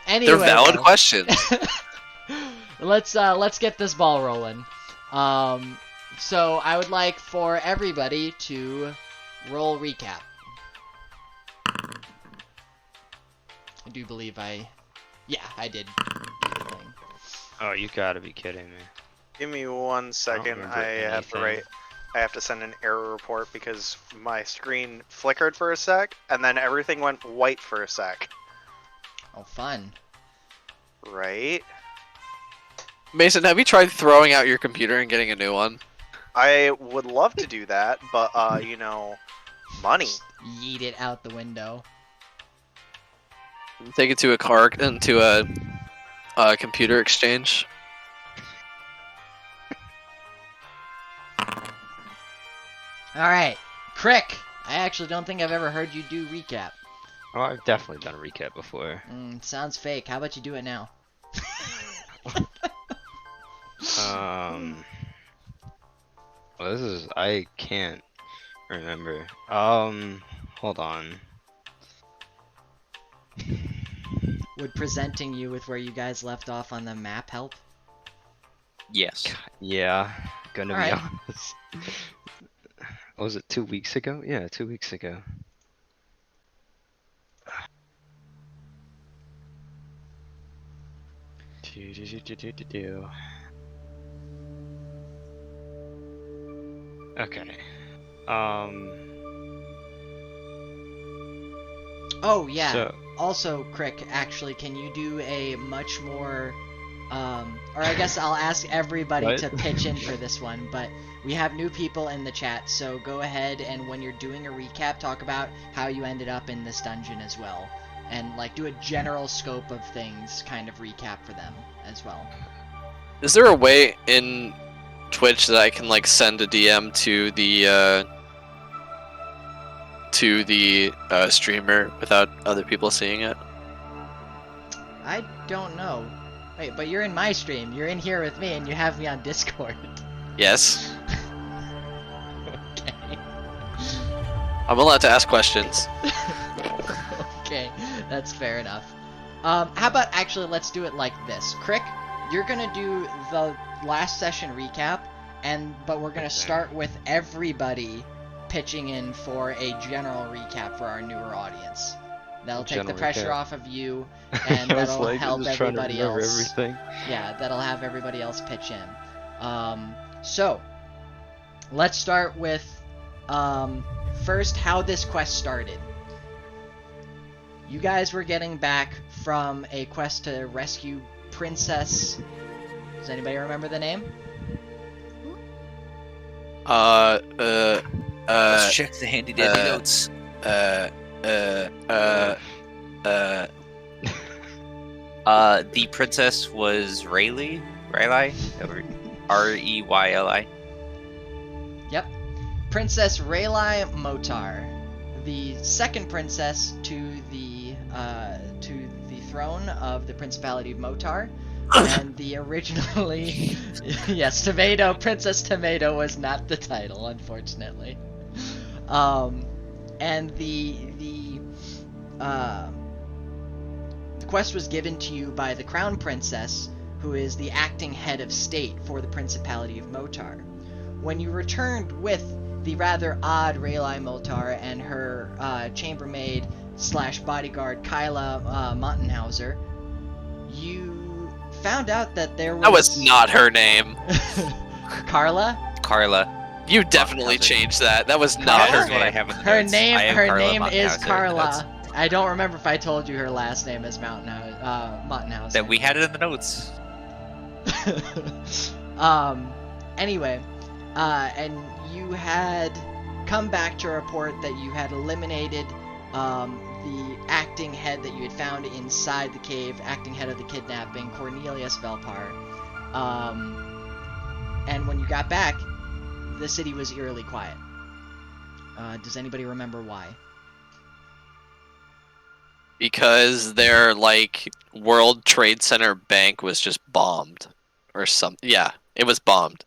Anyway, They're valid though, questions. let's get this ball rolling. So I would like for everybody to roll recap. I do believe yeah, I did do the thing. Oh, you gotta be kidding me. Give me 1 second. remember I have to anything. I have to send an error report because my screen flickered for a sec, and then everything went white for a sec. Oh, fun. Right? Mason, have you tried throwing out your computer and getting a new one? I would love to do that, but you know, money. Just yeet it out the window. Take it to a computer exchange. Alright, Crick! I actually don't think I've ever heard you do recap. Oh, I've definitely done a recap before. Sounds fake. How about you do it now? Well, this is, I can't remember. Hold on. Would presenting you with where you guys left off on the map help? Yes. Yeah, gonna Alright. be honest. Was it 2 weeks ago? Yeah, 2 weeks ago. Okay. Oh, yeah. So, Also, Crick, actually, can you do a much more, or I guess I'll ask everybody What? to pitch in for this one, but we have new people in the chat, so go ahead and when you're doing a recap, talk about how you ended up in this dungeon as well. And, like, do a general scope of things, kind of recap for them as well. Is there a way in Twitch that I can like send a DM to the streamer without other people seeing it? I don't know. Wait, but you're in my stream. You're in here with me, and you have me on Discord. Yes. Okay. I'm allowed to ask questions. Okay, that's fair enough. How about actually let's do it like this. Crick, you're gonna do the last session recap, but we're gonna start with everybody pitching in for a general recap for our newer audience. That'll take the General pressure recap. off of you, and I was that'll like, help just trying to everybody remember else. everything. Yeah, that'll have everybody else pitch in. So, let's start with, first, how this quest started. You guys were getting back from a quest to rescue Princess... Does anybody remember the name? Let's check the handy dandy notes. The princess was Rayleigh? R-E-Y-L-I. Yep. Princess Rayleigh Motar. The second princess to the throne of the Principality of Motar. And the originally... yes, Princess Tomato was not the title, unfortunately. And the quest was given to you by the Crown Princess, who is the acting head of state for the Principality of Motar. When you returned with the rather odd Rayleigh Motar and her chambermaid slash bodyguard Kyla Montenhauser, you found out that there was... That was not her name. Carla? Carla. You definitely Monthhausen. changed that. That was not Carla? her That's what I name. have in the Her notes. name, I have her Carla name is Monthhausen in the Carla. notes. I don't remember if I told you her last name is Montenhausen. That we had it in the notes. Anyway, and you had come back to report that you had eliminated the acting head that you had found inside the cave, acting head of the kidnapping, Cornelius Velpar. And when you got back, the city was eerily quiet. Does anybody remember why? Because their like World Trade Center bank was just bombed or something. Yeah, it was bombed.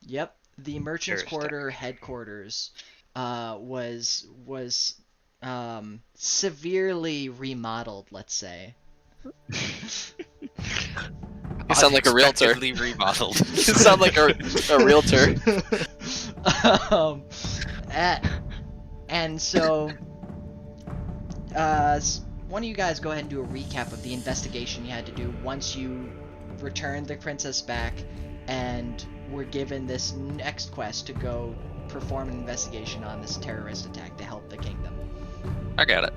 Yep, the Merchants Terrorist Quarter headquarters was severely remodeled, let's say. You sound like a realtor. Unexpectedly remodeled. You sound like a realtor. um, a- and so, one of you guys go ahead and do a recap of the investigation you had to do once you returned the princess back and were given this next quest to go perform an investigation on this terrorist attack to help the kingdom. I got it.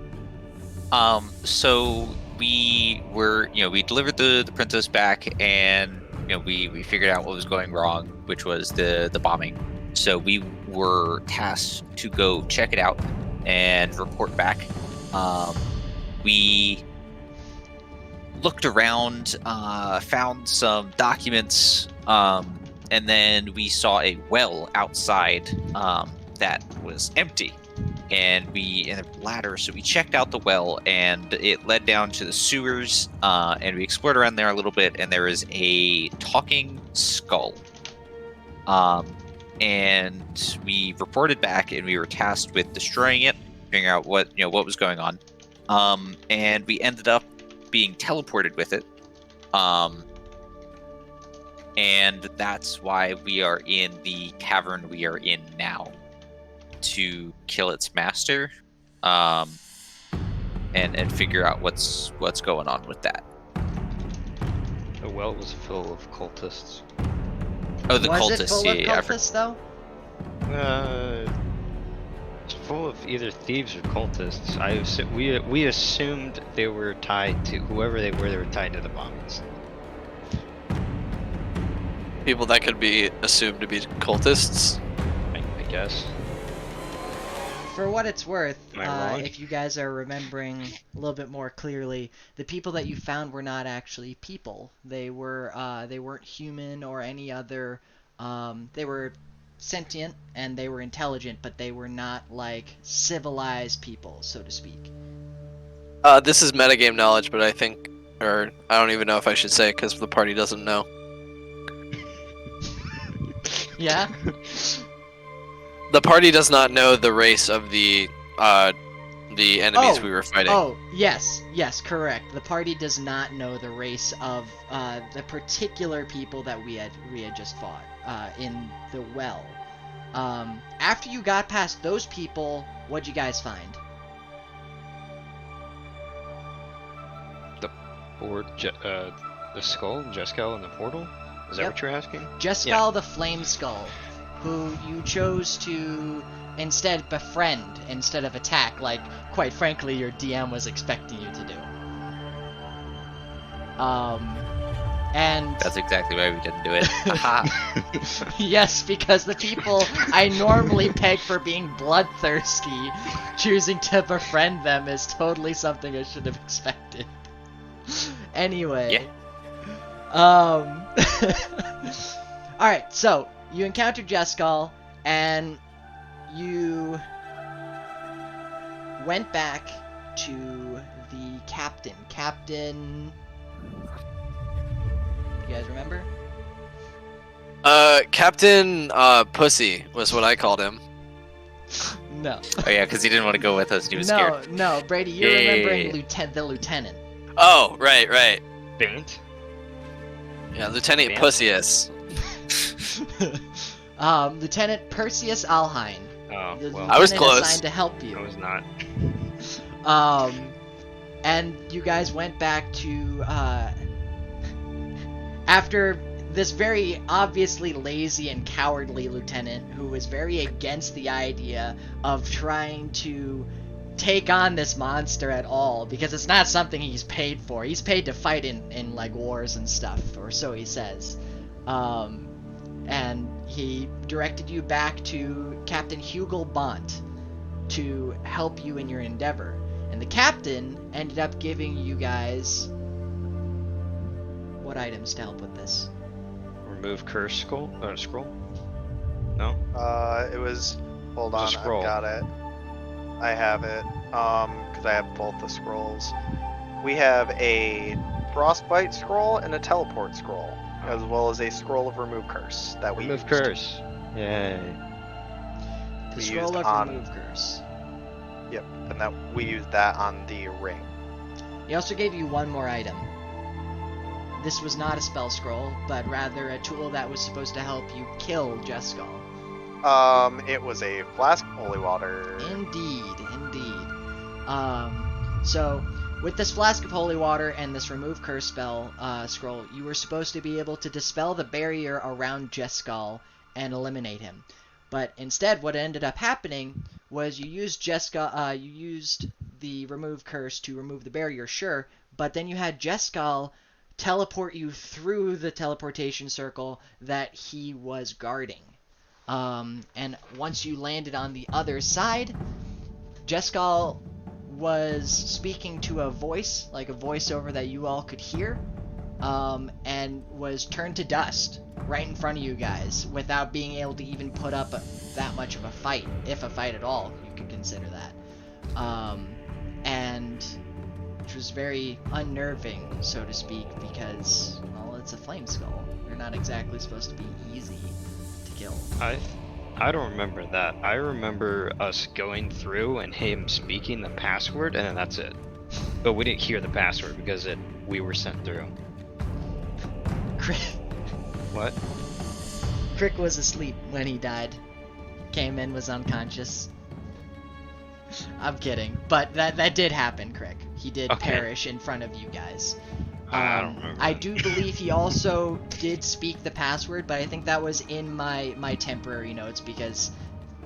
So we were, we delivered the princess back, and we figured out what was going wrong, which was the bombing. So we were tasked to go check it out and report back. We looked around, found some documents, and then we saw a well outside that was empty. And a ladder, so we checked out the well, and it led down to the sewers, and we explored around there a little bit, and there is a talking skull. And we reported back, and we were tasked with destroying it, figuring out what was going on. And we ended up being teleported with it. And that's why we are in the cavern we are in now, to kill its master, and figure out what's going on with that. The well was full of cultists. Oh, the Was cultists. it full Yeah, of cultists, though? It's full of either thieves or cultists. We assumed they were tied to whoever they were. They were tied to the bombings. People that could be assumed to be cultists. I guess. For what it's worth, Am I wrong? if you guys are remembering a little bit more clearly, the people that you found were not actually people. They weren't human or any other. They were sentient and they were intelligent, but they were not like civilized people, so to speak. This is metagame knowledge, but I don't even know if I should say it because the party doesn't know. Yeah. The party does not know the race of the enemies we were fighting. Oh, yes, correct. The party does not know the race of the particular people that we had just fought in the well. After you got past those people, what'd you guys find? The skull, Jeskel, and the portal. Is that Yep. what you're asking? Jescal the Flame Skull, who you chose to instead befriend instead of attack, like, quite frankly, your DM was expecting you to do. And That's exactly why we didn't do it. Haha. yes, because the people I normally peg for being bloodthirsty, choosing to befriend them is totally something I should have expected. Anyway. Alright, so you encountered Jescal, and you went back to the captain. Captain... You guys remember? Captain Pussy was what I called him. No. Oh yeah, because he didn't want to go with us. He was scared. No, Brady, you're Yeah. remembering the lieutenant. Oh, right. Bant? Yeah, Lieutenant Damn. Pussius. Lieutenant Perseus Alhine. Oh, The well, I was lieutenant close. assigned to help I you. was not. And you guys went back to, after this very obviously lazy and cowardly lieutenant who was very against the idea of trying to take on this monster at all, because it's not something he's paid for. He's paid to fight in like wars and stuff, or so he says. And he directed you back to Captain Hugel Bont to help you in your endeavor. And the captain ended up giving you guys what items to help with this? Remove curse scroll? No? It was. Hold It on, was a scroll. I've got it. I have it. Because I have both the scrolls. We have a frostbite scroll and a teleport scroll, as well as a scroll of remove curse that we Remove used. curse. Yay. The We scroll used of on- remove curse. Yep. and that we used that on the ring. He also gave you one more item. This was not a spell scroll, but rather a tool that was supposed to help you kill Jeskull. It was a flask of holy water. Indeed. So with this flask of holy water and this remove curse spell scroll, you were supposed to be able to dispel the barrier around Jeskull and eliminate him. But instead, what ended up happening was you used you used the remove curse to remove the barrier, sure, but then you had Jeskull teleport you through the teleportation circle that he was guarding. And once you landed on the other side, Jeskull was speaking to a voice, like a voiceover that you all could hear, and was turned to dust right in front of you guys without being able to even put up that much of a fight, if a fight at all, you could consider that. And which was very unnerving, so to speak, because, well, it's a flame skull. They're not exactly supposed to be easy to kill. I don't remember that. I remember us going through and him speaking the password, and then that's it. But we didn't hear the password because we were sent through. What? Crick was asleep when he died. Came in, was unconscious. I'm kidding, but that did happen, Crick. He did perish in front of you guys. I don't remember. I do believe he also did speak the password, but I think that was in my temporary notes because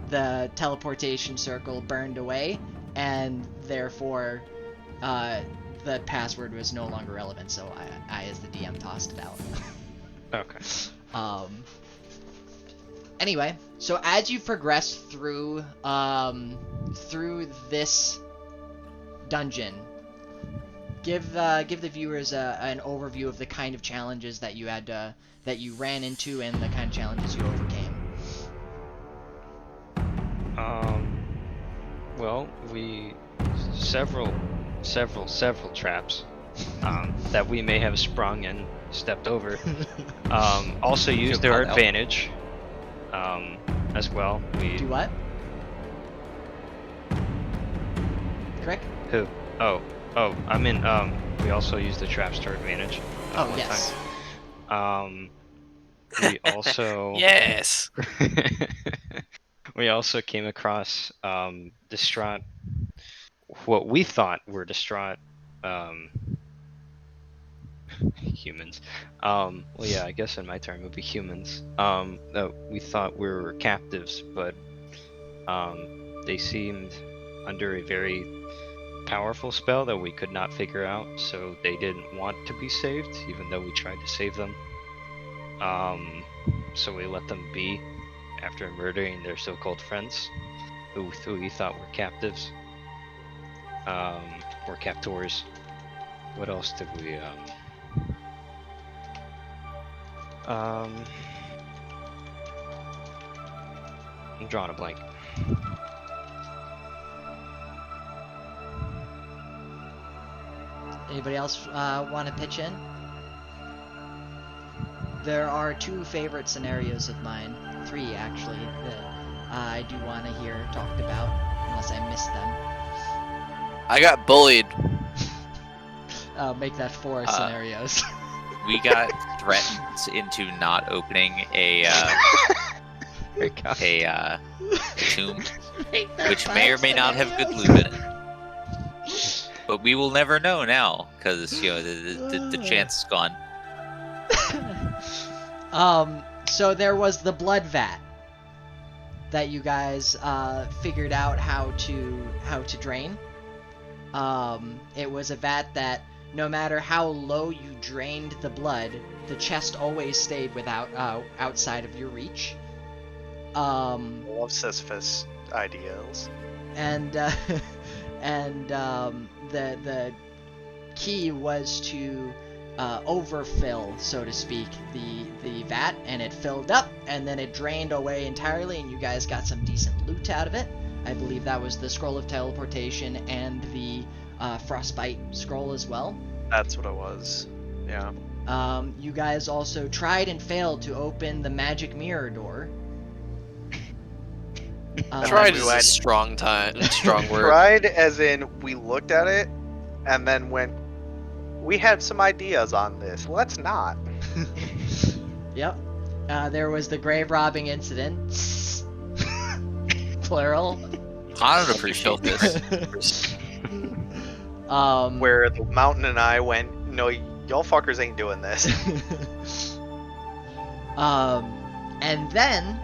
the teleportation circle burned away, and therefore the password was no longer relevant, so I as the DM, tossed it out. Okay. Anyway, so as you progress through this dungeon, give the viewers an overview of the kind of challenges that you had that you ran into and the kind of challenges you overcame. Well, we several traps that we may have sprung and stepped over. Also used their advantage as well. We Do what? Correct? Who? Oh, I mean, we also used the traps to our advantage. Oh, one yes. time. We also Yes. we also came across distraught, what we thought were distraught humans. Well, yeah, I guess in my term it would be humans. That we thought we were captives, but they seemed under a very powerful spell that we could not figure out, so they didn't want to be saved, even though we tried to save them. So we let them be after murdering their so-called friends, who we thought were captives, or captors. What else did we? I'm drawing a blank. Anybody else want to pitch in? There are 2 favorite scenarios of mine, 3 actually, that I do want to hear talked about, unless I missed them. I got bullied. Make that 4 scenarios. We got threatened into not opening a tomb, which may or may not have good loot in it. But we will never know now, because the chance is gone. So there was the blood vat that you guys figured out how to drain. It was a vat that no matter how low you drained the blood, the chest always stayed outside of your reach. I love Sisyphus ideals. And the key was to overfill, so to speak, the vat, and it filled up, and then it drained away entirely, and you guys got some decent loot out of it. I believe that was the Scroll of Teleportation and the Frostbite Scroll as well. That's what it was. Yeah. You guys also tried and failed to open the magic mirror door, Tried we is a went- strong word. Tried as in we looked at it and then went, we had some ideas on this. Let's not. Yep. There was the grave robbing incident. Plural. I don't appreciate this. Where the mountain and I went, no, y'all fuckers ain't doing this. And then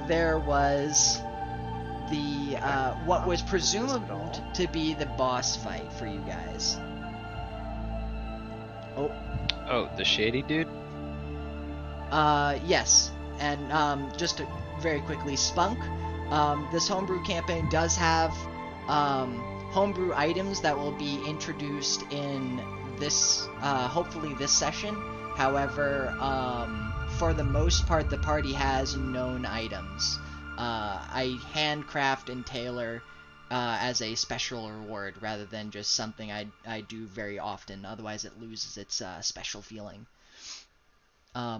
there was the what was presumed to be the boss fight for you guys. Oh, the shady dude? Yes, and just to very quickly, Spunk. This homebrew campaign does have homebrew items that will be introduced in this, hopefully this session. However, for the most part, the party has known items. I handcraft and tailor as a special reward rather than just something I do very often. Otherwise, it loses its special feeling.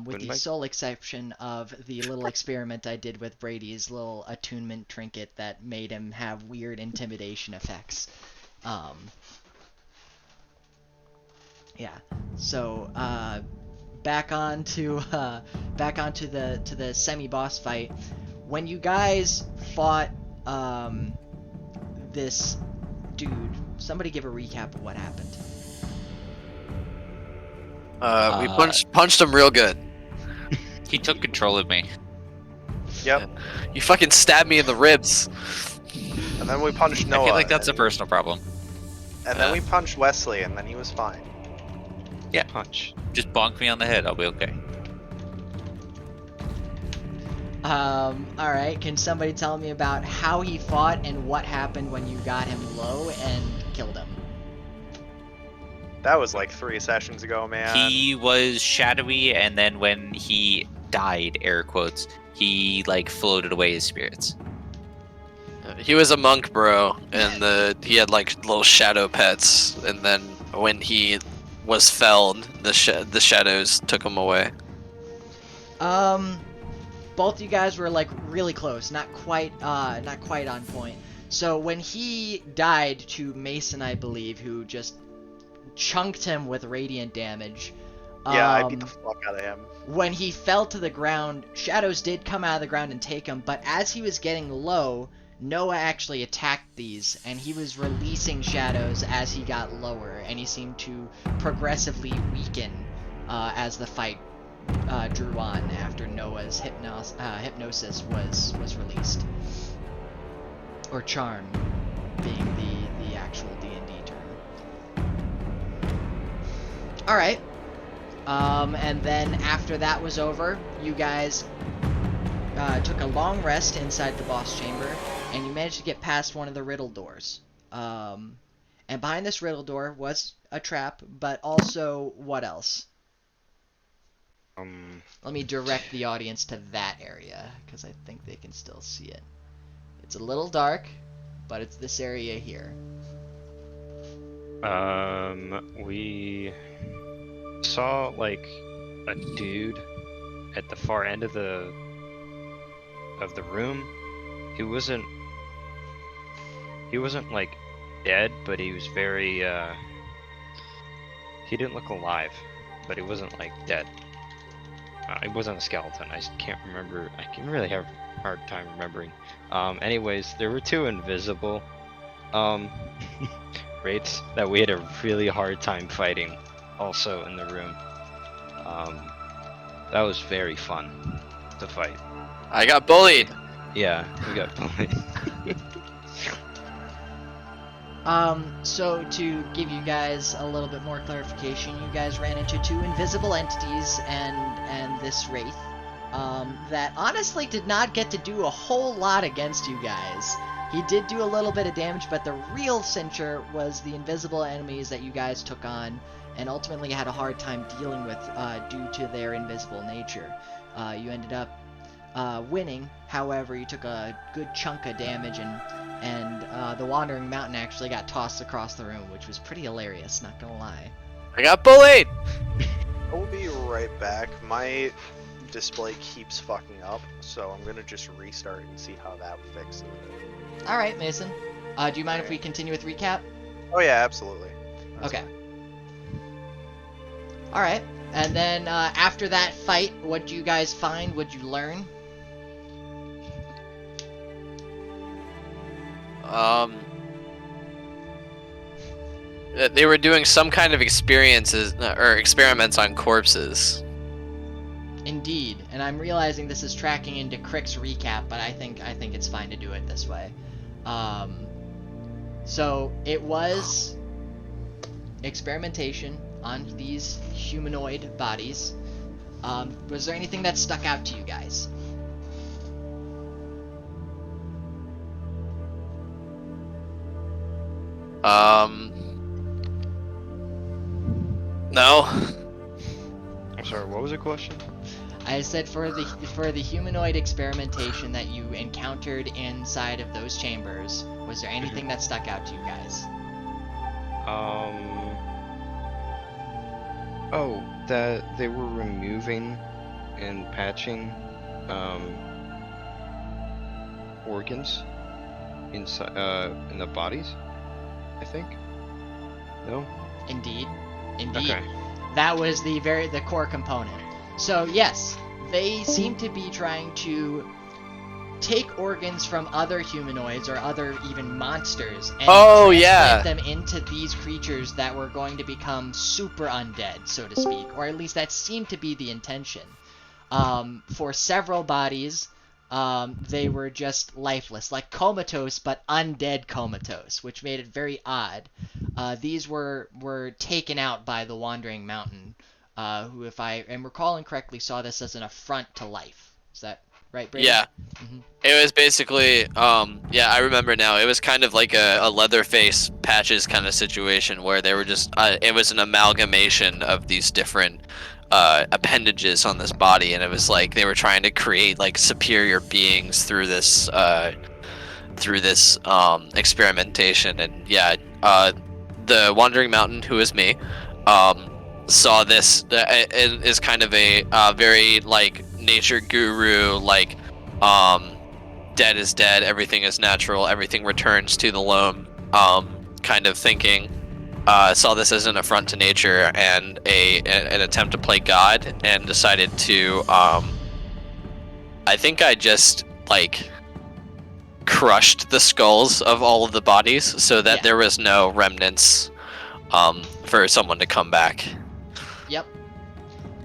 With the sole exception of the little experiment I did with Brady's little attunement trinket that made him have weird intimidation effects. Yeah. So back onto the semi-boss fight. When you guys fought this dude, somebody give a recap of what happened. We punched him real good. He took control of me. Yep. You fucking stabbed me in the ribs. And then we punched Noah. I feel like that's a personal problem. And then we punched Wesley, and then he was fine. Yeah. Punch. Just bonk me on the head, I'll be okay. Alright, can somebody tell me about how he fought and what happened when you got him low and killed him? That was like 3 sessions ago, man. He was shadowy, and then when he died, air quotes, he like floated away his spirits. He was a monk, bro, and he had like little shadow pets, and then when he was felled, the shadows took him away. Both you guys were like really close, not quite on point. So when he died to Mason, I believe, who just chunked him with radiant damage. Yeah, I beat the fuck out of him. When he fell to the ground, shadows did come out of the ground and take him, but as he was getting low, Noah actually attacked these, and he was releasing shadows as he got lower, and he seemed to progressively weaken as the fight drew on after Noah's hypnosis was released. Or charm, being the actual D&D term. Alright. And then after that was over, you guys took a long rest inside the boss chamber, and you managed to get past one of the riddle doors. And behind this riddle door was a trap, but also what else? Let me direct the audience to that area, because I think they can still see it. It's a little dark, but it's this area here. We saw like a dude at the far end of the room. He wasn't like dead, but he was very he didn't look alive, but he wasn't like dead. It wasn't a skeleton. I just can't remember. I can really have a hard time remembering. Anyways, there were 2 invisible wraiths that we had a really hard time fighting also in the room. That was very fun to fight. I got bullied. Yeah, we got bullied. So to give you guys a little bit more clarification, you guys ran into 2 invisible entities and this wraith that honestly did not get to do a whole lot against you guys. He did do a little bit of damage, but the real cincher was the invisible enemies that you guys took on and ultimately had a hard time dealing with due to their invisible nature. You ended up winning, however, you took a good chunk of damage, and the Wandering Mountain actually got tossed across the room, which was pretty hilarious, not gonna lie. I got bullied. I will be right back. My display keeps fucking up, so I'm gonna just restart and see how that fixes it. All right, Mason. Do you mind if we continue with recap? Oh yeah, absolutely. That's Okay. fine. All right. And then after that fight, what do you guys find? What'd you learn? They were doing some kind of experiences or experiments on corpses. Indeed, and I'm realizing this is tracking into Crick's recap, but I think it's fine to do it this way. So it was experimentation on these humanoid bodies. Was there anything that stuck out to you guys? No. I'm sorry, what was the question? I said for the humanoid experimentation that you encountered inside of those chambers, was there anything that stuck out to you guys? Oh, that they were removing and patching organs inside in the bodies, I think. No? Indeed. Okay. That was the core component. So yes, they seem to be trying to take organs from other humanoids or other even monsters and transplant them into these creatures that were going to become super undead, so to speak, or at least that seemed to be the intention. For several bodies, they were just lifeless, like comatose, but undead comatose, which made it very odd. These were taken out by the Wandering Mountain, who, if I am recalling correctly, saw this as an affront to life. Is that right, Brady? Yeah. Mhm. It was basically, yeah, I remember now. It was kind of like a Leatherface Patches kind of situation where they were just, it was an amalgamation of these different appendages on this body, and it was like they were trying to create like superior beings through this experimentation. And yeah, the Wandering Mountain, who is me, saw this and is kind of a very like nature guru, like dead is dead, everything is natural, everything returns to the loam kind of thinking. Saw this as an affront to nature and an attempt to play God, and decided to I think I just like crushed the skulls of all of the bodies so that there was no remnants for someone to come back. Yep.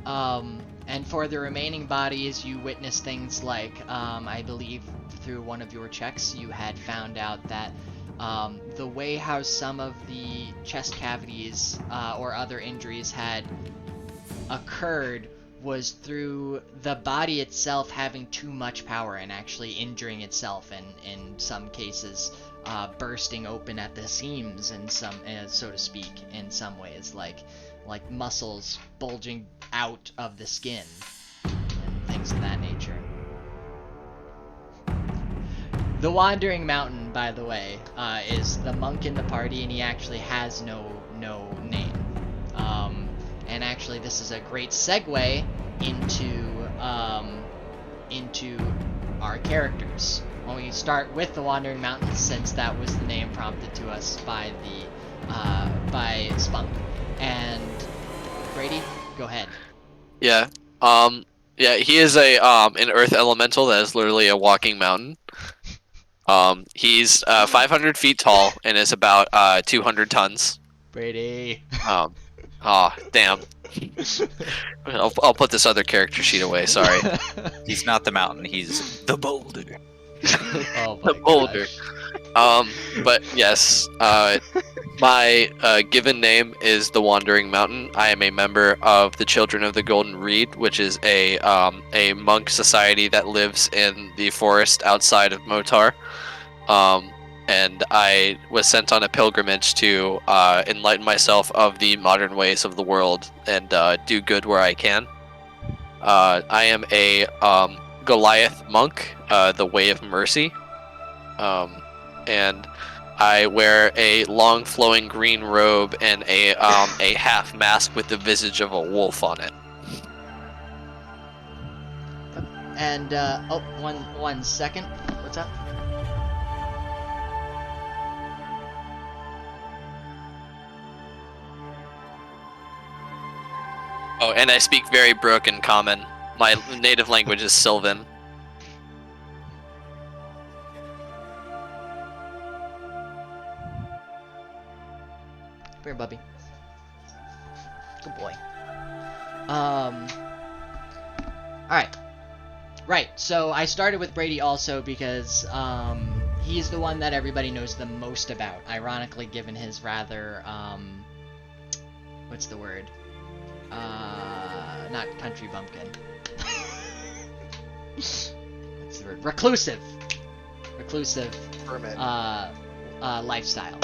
And for the remaining bodies, you witnessed things like, I believe through one of your checks, you had found out that the way how some of the chest cavities or other injuries had occurred was through the body itself having too much power and actually injuring itself, and in some cases bursting open at the seams, in some, so to speak, in some ways, like muscles bulging out of the skin and things of that nature. The Wandering Mountain, by the way, is the monk in the party, and he actually has no name. And actually, this is a great segue into our characters. When we start with the Wandering Mountain, since that was the name prompted to us by Spunk. And Brady, go ahead. Yeah. Yeah, he is an earth elemental that is literally a walking mountain. He's 500 feet tall and is about 200 tons. Brady. Damn. I'll put this other character sheet away, sorry. He's not the mountain, he's the boulder. Oh The boulder. But yes, my given name is the Wandering Mountain. I am a member of the Children of the Golden Reed, which is a monk society that lives in the forest outside of Motar. And I was sent on a pilgrimage to enlighten myself of the modern ways of the world and do good where I can. I am a Goliath monk, the Way of Mercy. And I wear a long flowing green robe and a half mask with the visage of a wolf on it. And one second. What's up? Oh, and I speak very broken Common. My native language is Sylvan. Come here, Bubby. Good boy. Alright. Right, so I started with Brady also because, he's the one that everybody knows the most about. Ironically, given his rather, what's the word? Not country bumpkin. What's the word? Reclusive. Hermit. Lifestyle.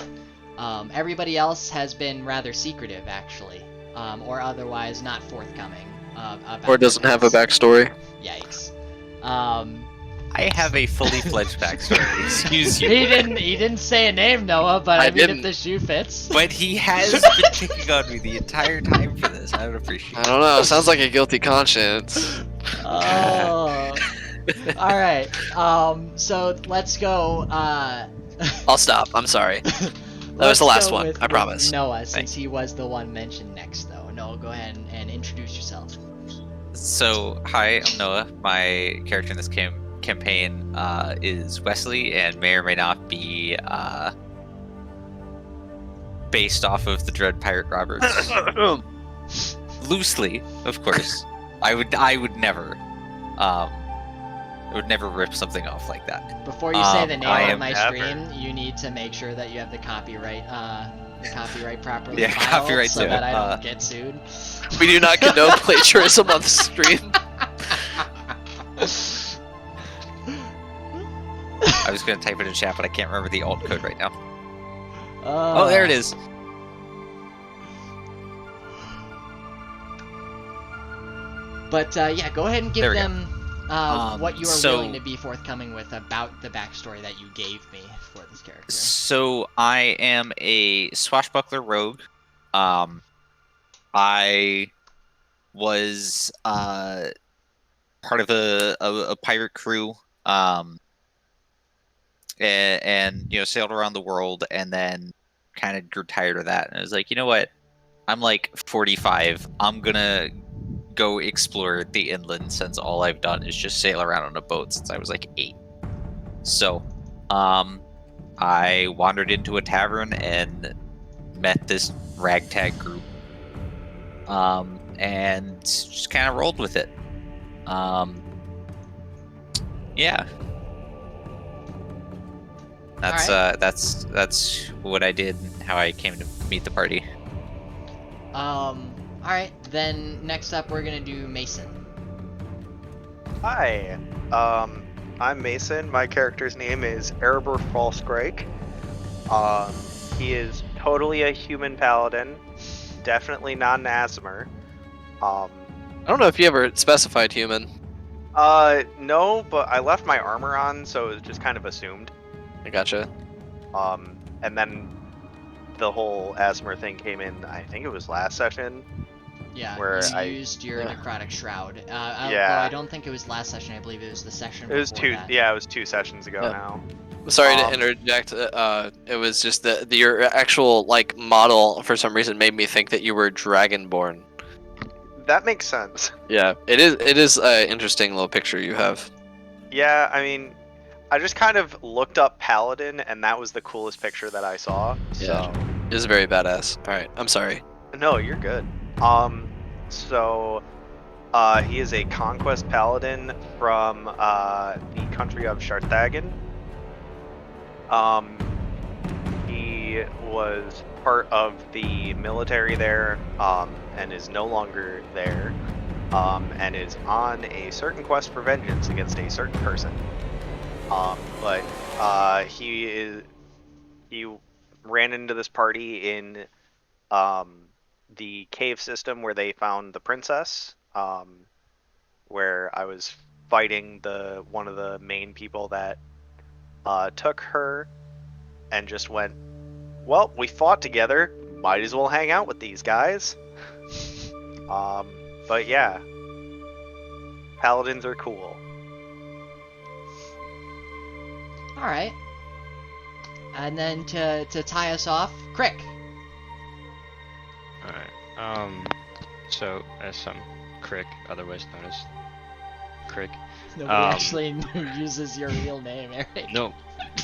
Everybody else has been rather secretive, actually, or otherwise not forthcoming. About Or doesn't have a backstory. Yikes. I have a fully fledged backstory. Excuse you. He didn't say a name, Noah, but I mean, didn't. if the shoe fits. But he has been picking on me the entire time for this. I don't appreciate I it. don't know. Sounds like a guilty conscience. Oh. All right. So let's go. I'll stop. I'm sorry. That was the last one. I promise. Noah, since he was the one mentioned next, though. Noah, go ahead and introduce yourself. So, hi, I'm Noah. My character in this campaign is Wesley, and may or may not be based off of the Dread Pirate Roberts. Loosely, of course. I would never rip something off like that. Before you say the name I on am my never. screen, you need to make sure that you have the copyright properly Yeah, filed copyright so to that it. I don't get sued. We do not condone plagiarism on the stream. I was going to type it in chat, but I can't remember the alt code right now. Oh, there it is. But yeah, go ahead and give There we go. them what you are so- willing to be forthcoming with about the backstory that you gave me for this character. So I am a swashbuckler rogue. I was part of a pirate crew. And you know, sailed around the world, and then kind of grew tired of that. And I was like, you know what? I'm like 45. I'm gonna go explore the inland, since all I've done is just sail around on a boat since I was like 8. So, I wandered into a tavern and met this ragtag group, and just kind of rolled with it. Yeah. That's what I did and how I came to meet the party. Alright, then next up we're gonna do Mason. Hi, I'm Mason. My character's name is Erebor Falsgrake. He is totally a human paladin, definitely not an Aasimar. I don't know if you ever specified human. No, but I left my armor on, so it was just kind of assumed. I gotcha. And then the whole Aasimar thing came in, I think it was last session. Yeah, Where you I- used your Yeah. necrotic shroud. Yeah. Though I don't think it was last session. I believe it was the session It was before two. that. Yeah, it was 2 sessions ago Yeah. now. Sorry to Um, interject. It was just that your actual like model for some reason made me think that you were dragonborn. That makes sense. Yeah, it is. It is an interesting little picture you have. Yeah, I mean, I just kind of looked up paladin, and that was the coolest picture that I saw. So. Yeah. It is very badass. All right, I'm sorry. No, you're good. So, he is a conquest paladin from the country of Sharthagen. He was part of the military there, and is no longer there, and is on a certain quest for vengeance against a certain person. But he ran into this party in the cave system where they found the princess, where I was fighting one of the main people that took her, and just went, well, we fought together, might as well hang out with these guys. But yeah, paladins are cool. All right. And then to tie us off, Crick. Alright. So as I'm Crick, otherwise known as Crick. Nobody actually uses your real name, Eric. Nope,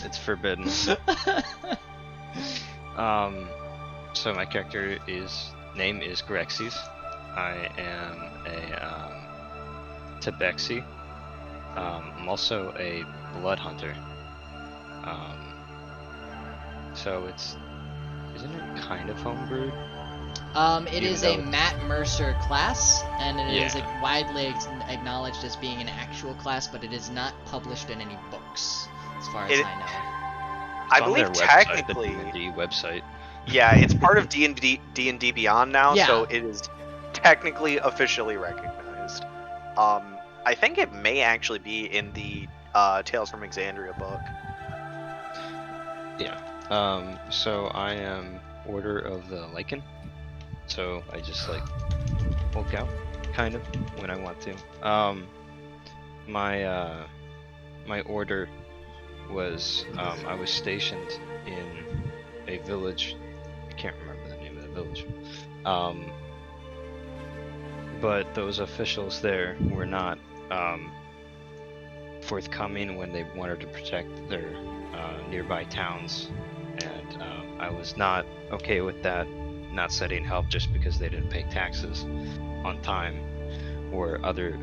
it's forbidden. So my character name is Grexis. I am a Tabaxi. I'm also a blood hunter. So isn't it kind of homebrewed? It Even is a though- Matt Mercer class, and it is Yeah. widely acknowledged as being an actual class, but it is not published in any books, as far as It- I know. I It's on believe their website, technically, the D&D website. yeah, it's part of D&D Beyond now, Yeah. so it is technically officially recognized. I think it may actually be in the Tales from Exandria book. So I am Order of the Lycan. So I just like Hulk out, kind of, when I want to. My order was I was stationed in a village. I can't remember the name of the village. But those officials there were not forthcoming when they wanted to protect their nearby towns, and I was not okay with that, not sending help just because they didn't pay taxes on time or other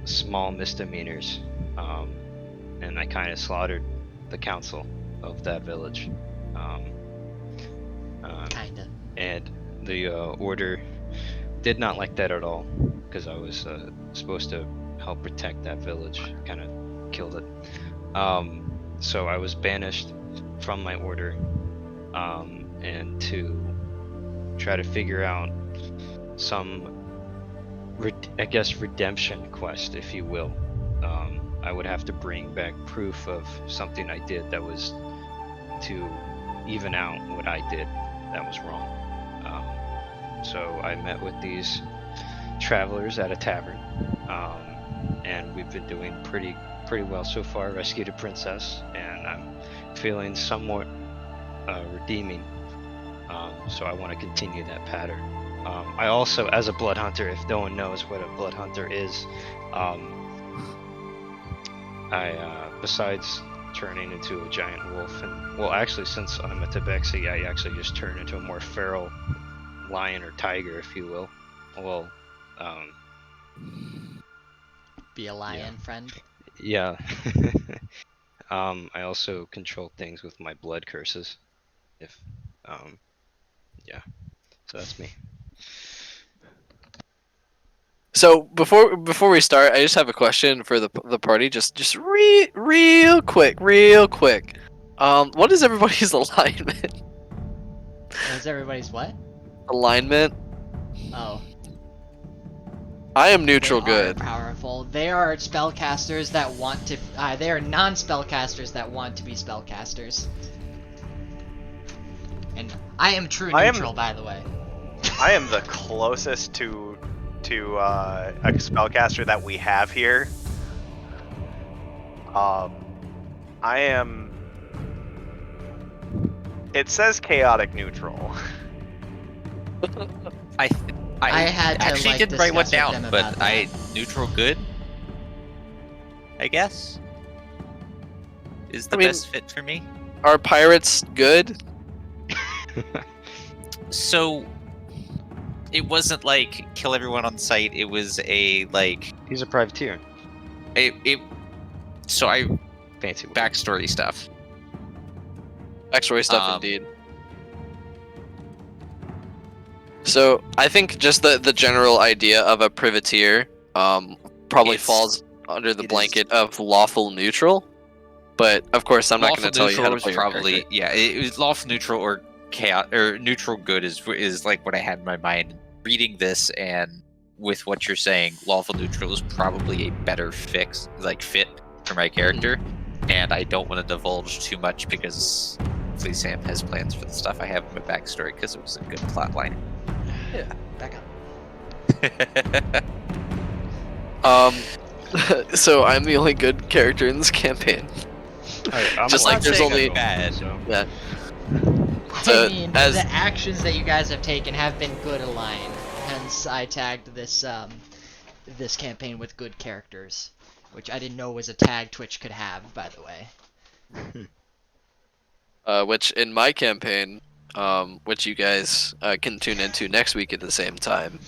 small misdemeanors, and I kind of slaughtered the council of that village. Kinda. And the order did not like that at all, because I was supposed to help protect that village. Kind of killed it. So I was banished from my order, and to try to figure out some, I guess, redemption quest, if you will. I would have to bring back proof of something I did that was to even out what I did that was wrong. So I met with these travelers at a tavern, and we've been doing pretty well so far. Rescued a princess, and I'm feeling somewhat redeeming. So I want to continue that pattern. I also, as a blood hunter, if no one knows what a blood hunter is, I besides turning into a giant wolf, and well, actually, since I'm a tabaxi, I actually just turn into a more feral lion or tiger, if you will. Well, Be a lion, friend. yeah. I also control things with my blood curses. If, yeah. So that's me. So before we start, I just have a question for the party. Just real quick. What is everybody's alignment? Is everybody's what? Alignment. Oh. I am neutral They good. are powerful. They are spellcasters that want to. They are non-spellcasters that want to be spellcasters. And I am true I am- neutral, by the way. I am the closest to a spellcaster that we have here. I am. It says chaotic neutral. I had to, actually like, didn't write one discuss with down, them but about I neutral good. I guess is the I mean- best fit for me. Are pirates good? So it wasn't like kill everyone on sight. It was a like He's a privateer. it. So I Fancy word. backstory stuff. Backstory stuff, Um, indeed. So I think just the general idea of a privateer probably It's- falls under the it is- blanket of lawful neutral. But of course, I'm not Lawful going to tell you how to was play your probably character. yeah. It was lawful neutral or chaos or neutral good is like what I had in my mind. Reading this and with what you're saying, lawful neutral is probably a better fit for my character, and I don't want to divulge too much because hopefully Sam has plans for the stuff I have in my backstory because it was a good plot line. Back up. So I'm the only good character in this campaign. I'm Just like like there's saying only I'm bad. So. yeah. I So, mean, as- the actions that you guys have taken have been good aligned. Hence, I tagged this this campaign with good characters, which I didn't know was a tag Twitch could have, by the way. Which in my campaign, which you guys can tune into next week at the same time.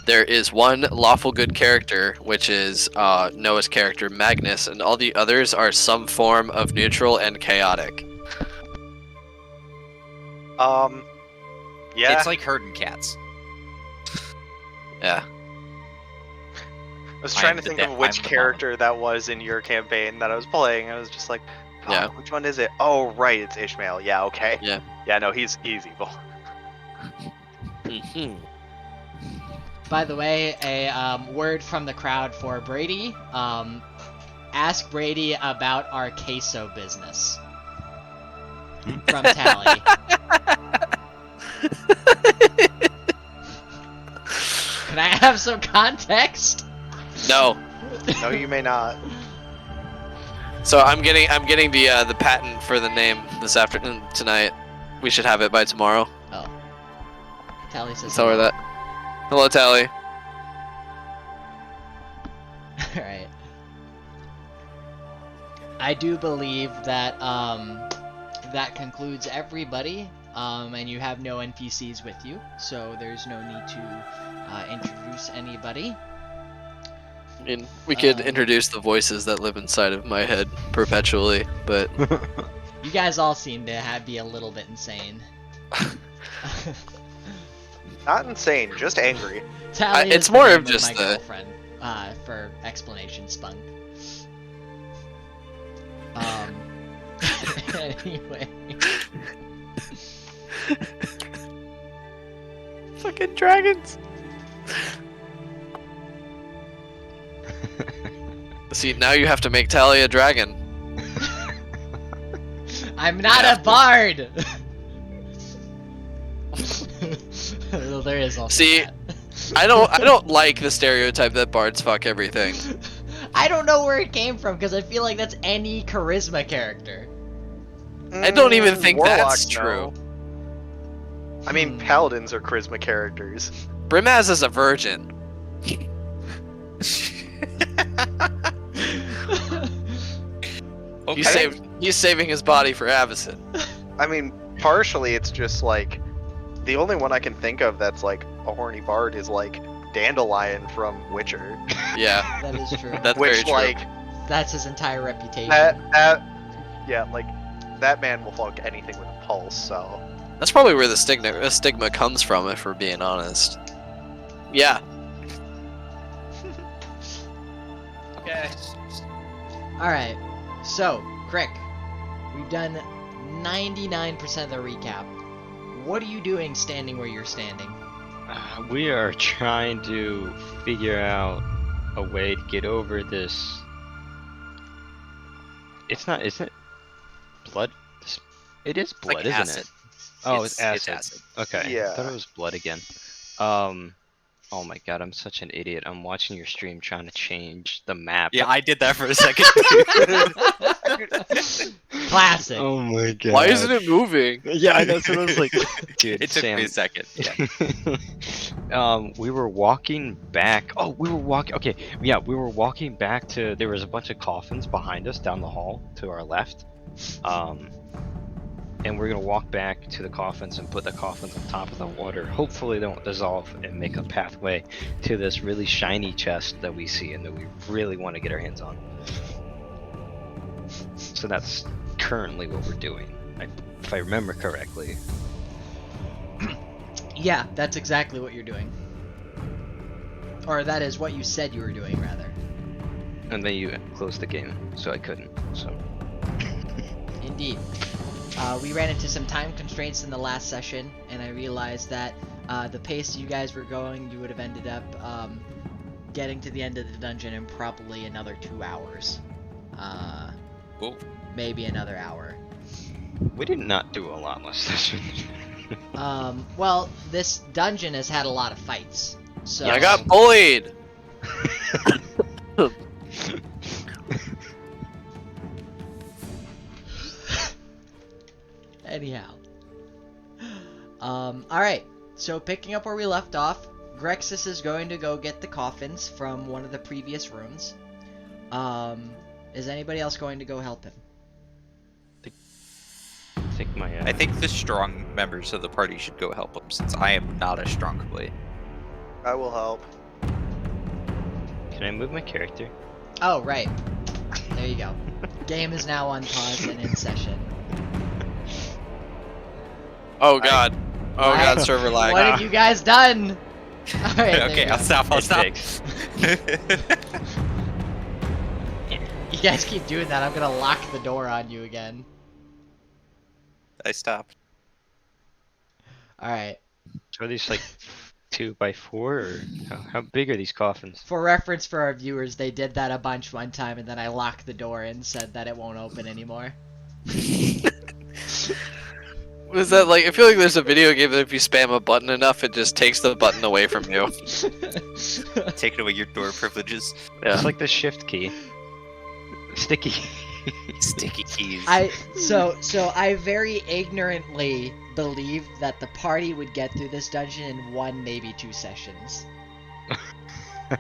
There is one lawful good character, which is Noah's character Magnus, and all the others are some form of neutral and chaotic. Yeah. It's like herding cats. Yeah. I was trying I'm to the think da- of which I'm the character that was in your campaign that I was playing. I was just like, oh, Yeah. which one is it? Oh, right, it's Ishmael. Yeah, okay. Yeah. Yeah, no, he's evil. Mhm. By the way, a word from the crowd for Brady. Ask Brady about our queso business. From Tally. Can I have some context? No. No, you may not. So I'm getting the patent for the name this afternoon tonight. We should have it by tomorrow. Oh. Tally says Tell her hello. that. Hello, Tally. Alright. I do believe that that concludes everybody, and you have no NPCs with you, so there's no need to introduce anybody. I mean, we could Um, introduce the voices that live inside of my head perpetually, but You guys all seem to be a little bit insane. Not insane, just angry. Tally it's is more the of name just my the- girlfriend, for explanation spunk. Anyway. fucking dragons. See, now you have to make Tally a dragon. I'm not Yeah. a bard! Well, there is also See, that. I don't like the stereotype that bards fuck everything. I don't know where it came from, because I feel like that's any charisma character. I don't even think Warlocks, that's true. no. I mean, paladins are charisma characters. Brimaz is a virgin. Okay. He's saving his body for Avacyn. I mean, partially it's just like the only one I can think of that's like a horny bard is like Dandelion from Witcher. Yeah, That is true. that's very Which true. like That's his entire reputation. yeah, like that man will fuck anything with a pulse, so That's probably where the stigma comes from, if we're being honest. Yeah. Okay. Alright, so, Crick, we've done 99% of the recap. What are you doing standing where you're standing? We are trying to figure out a way to get over this. Isn't it blood? It is blood, like isn't acid. it? Oh, it's acid. acid. Okay. Yeah. I thought it was blood again. Oh my god, I'm such an idiot. I'm watching your stream trying to change the map. Yeah, I did that for a second. Classic. Oh my god. Why isn't it moving? Yeah, I know. So I was like, dude, It took Sam. me a second. Yeah. We were walking back. Oh, we were walking. Okay, yeah, we were walking back to. There was a bunch of coffins behind us down the hall to our left. And we're gonna walk back to the coffins and put the coffins on top of the water. Hopefully, they won't dissolve and make a pathway to this really shiny chest that we see and that we really want to get our hands on. So that's currently what we're doing, if I remember correctly. Yeah, that's exactly what you're doing. Or that is what you said you were doing, rather. And then you closed the game, so I couldn't. So. Indeed. We ran into some time constraints in the last session, and I realized that the pace you guys were going, you would have ended up getting to the end of the dungeon in probably another 2 hours. Cool. Maybe another hour. We did not do a lot last session. Well, this dungeon has had a lot of fights, so... I got bullied! Anyhow. Alright. So picking up where we left off, Grexus is going to go get the coffins from one of the previous rooms. Is anybody else going to go help him? I think the strong members of the party should go help him, since I am not a strong boy. I will help. Can I move my character? Oh, right. There you go. Game is now on pause and in session. Oh god. Oh god, What? server lag. What have you guys done? Alright, Okay, I'll stop. I'll It stop. takes. You guys keep doing that, I'm gonna lock the door on you again. I stopped. Alright. So are these like 2x4 or how big are these coffins? For reference for our viewers, they did that a bunch one time and then I locked the door and said that it won't open anymore. Was that like? I feel like there's a video game that if you spam a button enough, it just takes the button away from you. Taking away your door privileges. Yeah. It's like the shift key. Sticky. Sticky keys. So I very ignorantly believed that the party would get through this dungeon in 1, maybe 2 sessions.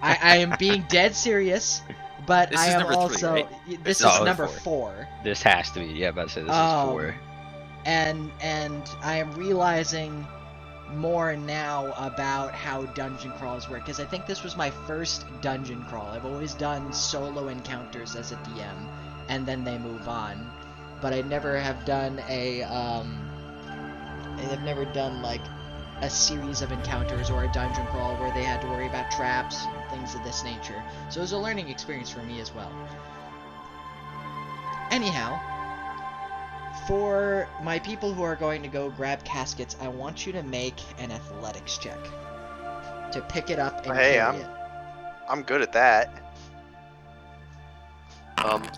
I am being dead serious, but This I is am number 3, also right? this No, is it's number 4. 4. This has to be. Yeah, about to say this is 4. And I am realizing more now about how dungeon crawls work, because I think this was my first dungeon crawl. I've always done solo encounters as a DM, and then they move on. But I never have done I've never done like a series of encounters or a dungeon crawl where they had to worry about traps and things of this nature. So it was a learning experience for me as well. Anyhow, for my people who are going to go grab caskets, I want you to make an athletics check to pick it up and Hey, carry it. I'm good at that.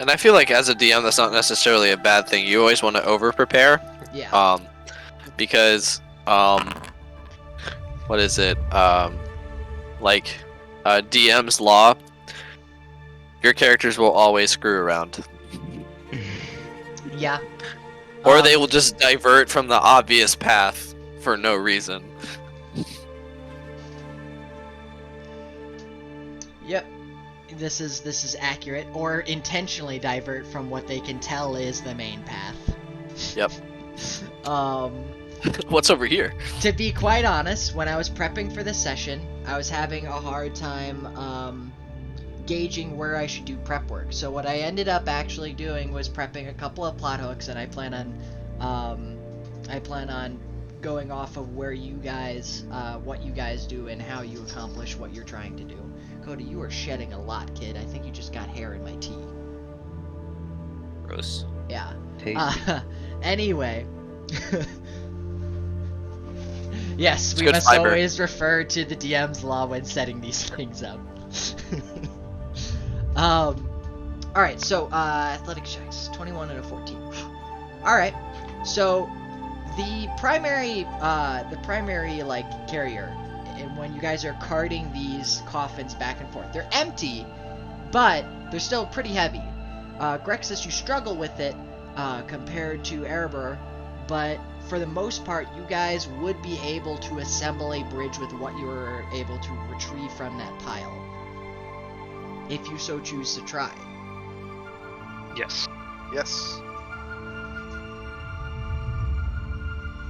And I feel like as a DM, that's not necessarily a bad thing. You always want to over prepare. Yeah. Because what is it? Like DM's law. Your characters will always screw around. Yeah. Or they will just divert from the obvious path for no reason. Yep. This is accurate. Or intentionally divert from what they can tell is the main path. Yep. What's over here? To be quite honest, when I was prepping for this session, I was having a hard time gauging where I should do prep work. So what I ended up actually doing was prepping a couple of plot hooks, and I plan on going off of where you guys, what you guys do and how you accomplish what you're trying to do. Cody, you are shedding a lot, kid. I think you just got hair in my tea. Gross. Yeah. Tasty. Anyway. Yes, It's we good must fiber. always refer to the DM's law when setting these things up. Alright, so, athletics checks. 21 and a 14. Alright, so, the primary, like, carrier, and when you guys are carting these coffins back and forth, they're empty, but they're still pretty heavy. Grexus, you struggle with it, compared to Erebor, but for the most part, you guys would be able to assemble a bridge with what you were able to retrieve from that pile. If you so choose to try. Yes. Yes.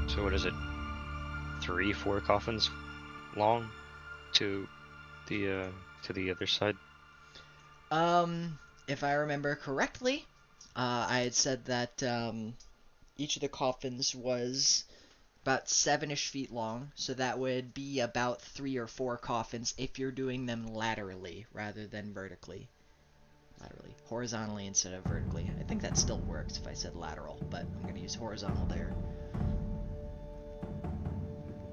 So what is it? 3, 4 coffins long to the other side? If I remember correctly, I had said that each of the coffins was about 7-ish feet long, so that would be about 3 or 4 coffins if you're doing them laterally rather than vertically. Horizontally instead of vertically. I think that still works if I said lateral, but I'm going to use horizontal there.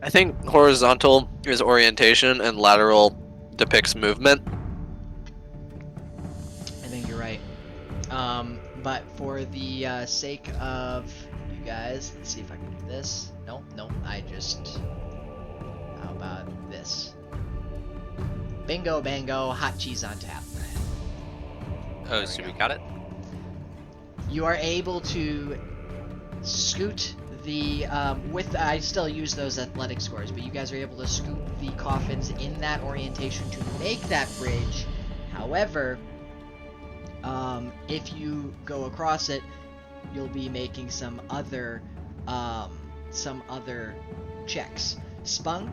I think horizontal is orientation and lateral depicts movement. I think you're right. But for the sake of you guys, let's see if I can do this. Nope, I just... How about this? Bingo, bango, hot cheese on tap. Oh, There so we we go. got it? You are able to scoot I still use those athletic scores, but you guys are able to scoop the coffins in that orientation to make that bridge. However, if you go across it, you'll be making some other checks. Spunk,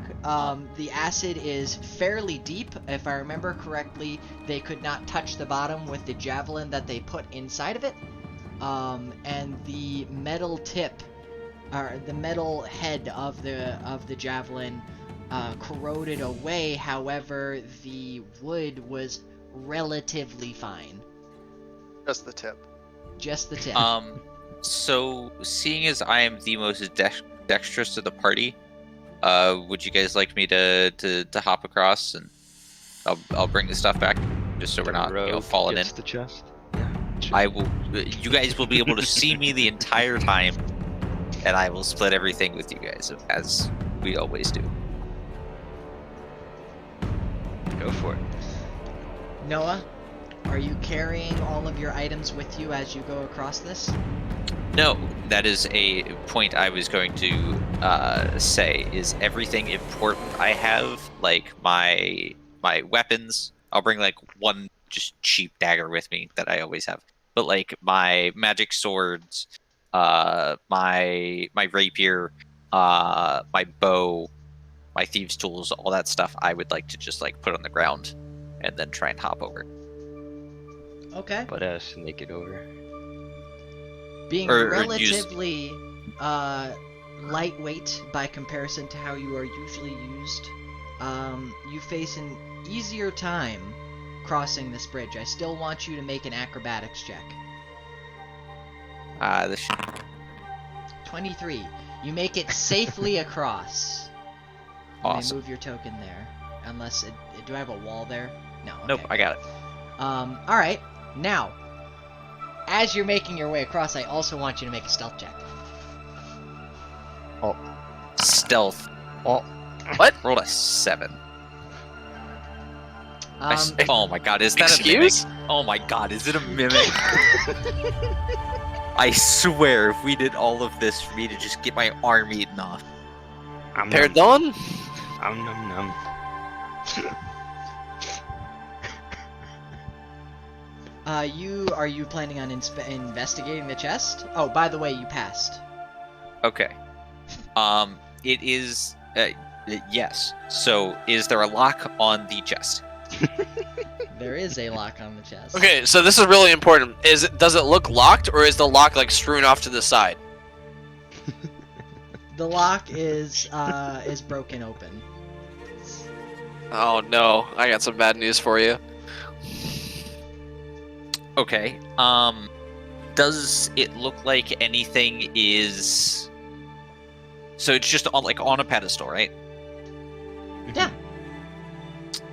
the acid is fairly deep. If I remember correctly, they could not touch the bottom with the javelin that they put inside of it. And the metal tip, or the metal head of the javelin, corroded away. However, the wood was relatively fine. Just the tip. Just the tip. So seeing as I am the most dexterous of the party, would you guys like me to hop across, and I'll bring the stuff back just so we're not falling in. The chest. I will. You guys will be able to see me the entire time, and I will split everything with you guys as we always do. Go for it. Noah, are you carrying all of your items with you as you go across this? No, that is a point I was going to say. Is everything important I have, like my weapons? I'll bring like one just cheap dagger with me that I always have. But like my magic swords, my rapier, my bow, my thieves' tools, all that stuff, I would like to just like put on the ground and then try and hop over. Okay. Butt ass and make it over. Being Or relatively lightweight by comparison to how you are usually used, you face an easier time crossing this bridge. I still want you to make an acrobatics check. This 23. You make it safely across. Awesome. You may move your token there. Unless do I have a wall there? No. Okay. Nope, I got it. Alright. Now, as you're making your way across, I also want you to make a stealth check. Stealth. Oh, What? Rolled a 7. Um, Oh my god, is that Excuse? a mimic? Oh my god, is it a mimic? I swear, if we did all of this for me to just get my arm eaten off. Pardon? Nom. Are you planning on investigating the chest? Oh, by the way, you passed. Okay. It is, yes. So, is there a lock on the chest? There is a lock on the chest. Okay, so this is really important. Does it look locked, or is the lock like strewn off to the side? The lock is broken open. Oh no, I got some bad news for you. Okay. Does it look like anything is... So it's just on a pedestal, right? Yeah.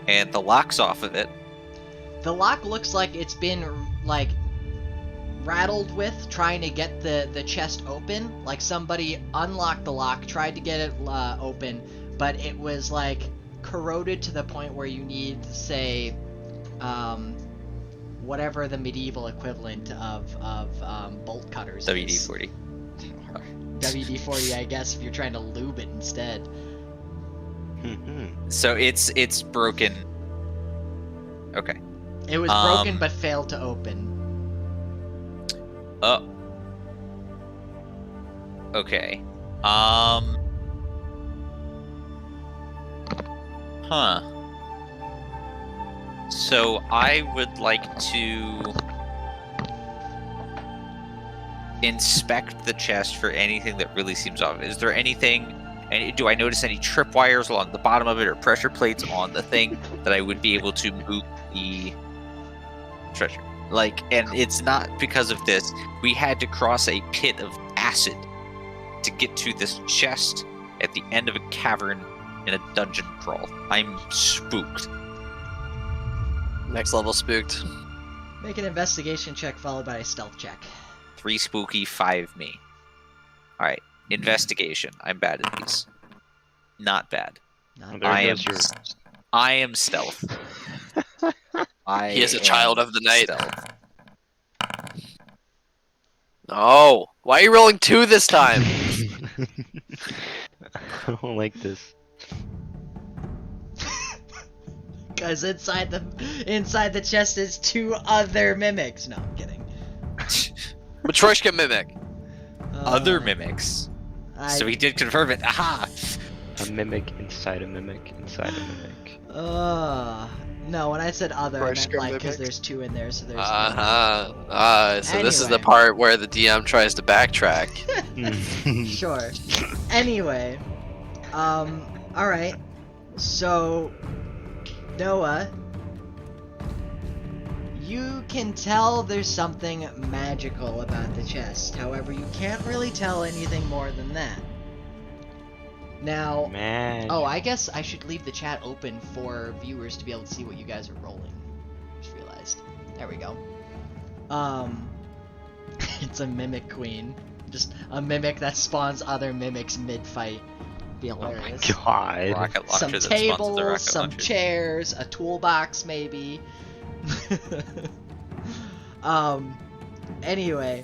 And the lock's off of it. The lock looks like it's been like rattled with trying to get the chest open. Like somebody unlocked the lock, tried to get it open, but it was like corroded to the point where you need, say, whatever the medieval equivalent of bolt cutters is. WD-40. WD-40, I guess, if you're trying to lube it instead. So it's broken. Okay. It was broken but failed to open. Oh. Okay. Huh. So I would like to inspect the chest for anything that really seems off. Is there anything, and do I notice any tripwires along the bottom of it or pressure plates on the thing that I would be able to move the treasure? Like, and it's not because of this. We had to cross a pit of acid to get to this chest at the end of a cavern in a dungeon crawl. I'm spooked. Next level spooked. Make an investigation check followed by a stealth check. 3 spooky, 5 me. Alright, investigation. I'm bad at these. Not bad. Not There I goes am your... I am stealth. He is a am child of the night. stealth. Oh, why are you rolling 2 this time? I don't like this. Because inside the chest is 2 other mimics. No, I'm kidding. Matryoshka mimic. Other mimics. So he did confirm it. Aha! A mimic inside a mimic inside a mimic. No, when I said other, I meant Matryoshka like because mimic. there's 2 in there, so there's. So this is the Anyway. part where the DM tries to backtrack. Sure. Anyway, alright. So, Noah, you can tell there's something magical about the chest. However, you can't really tell anything more than that. Now, Man. oh, I guess I should leave the chat open for viewers to be able to see what you guys are rolling. Just realized. There we go. It's a mimic queen. Just a mimic that spawns other mimics mid-fight. Be Oh my hilarious. god. Rocket launcher Some that spawns the tables, rocket some launcher. chairs, a toolbox maybe. Anyway,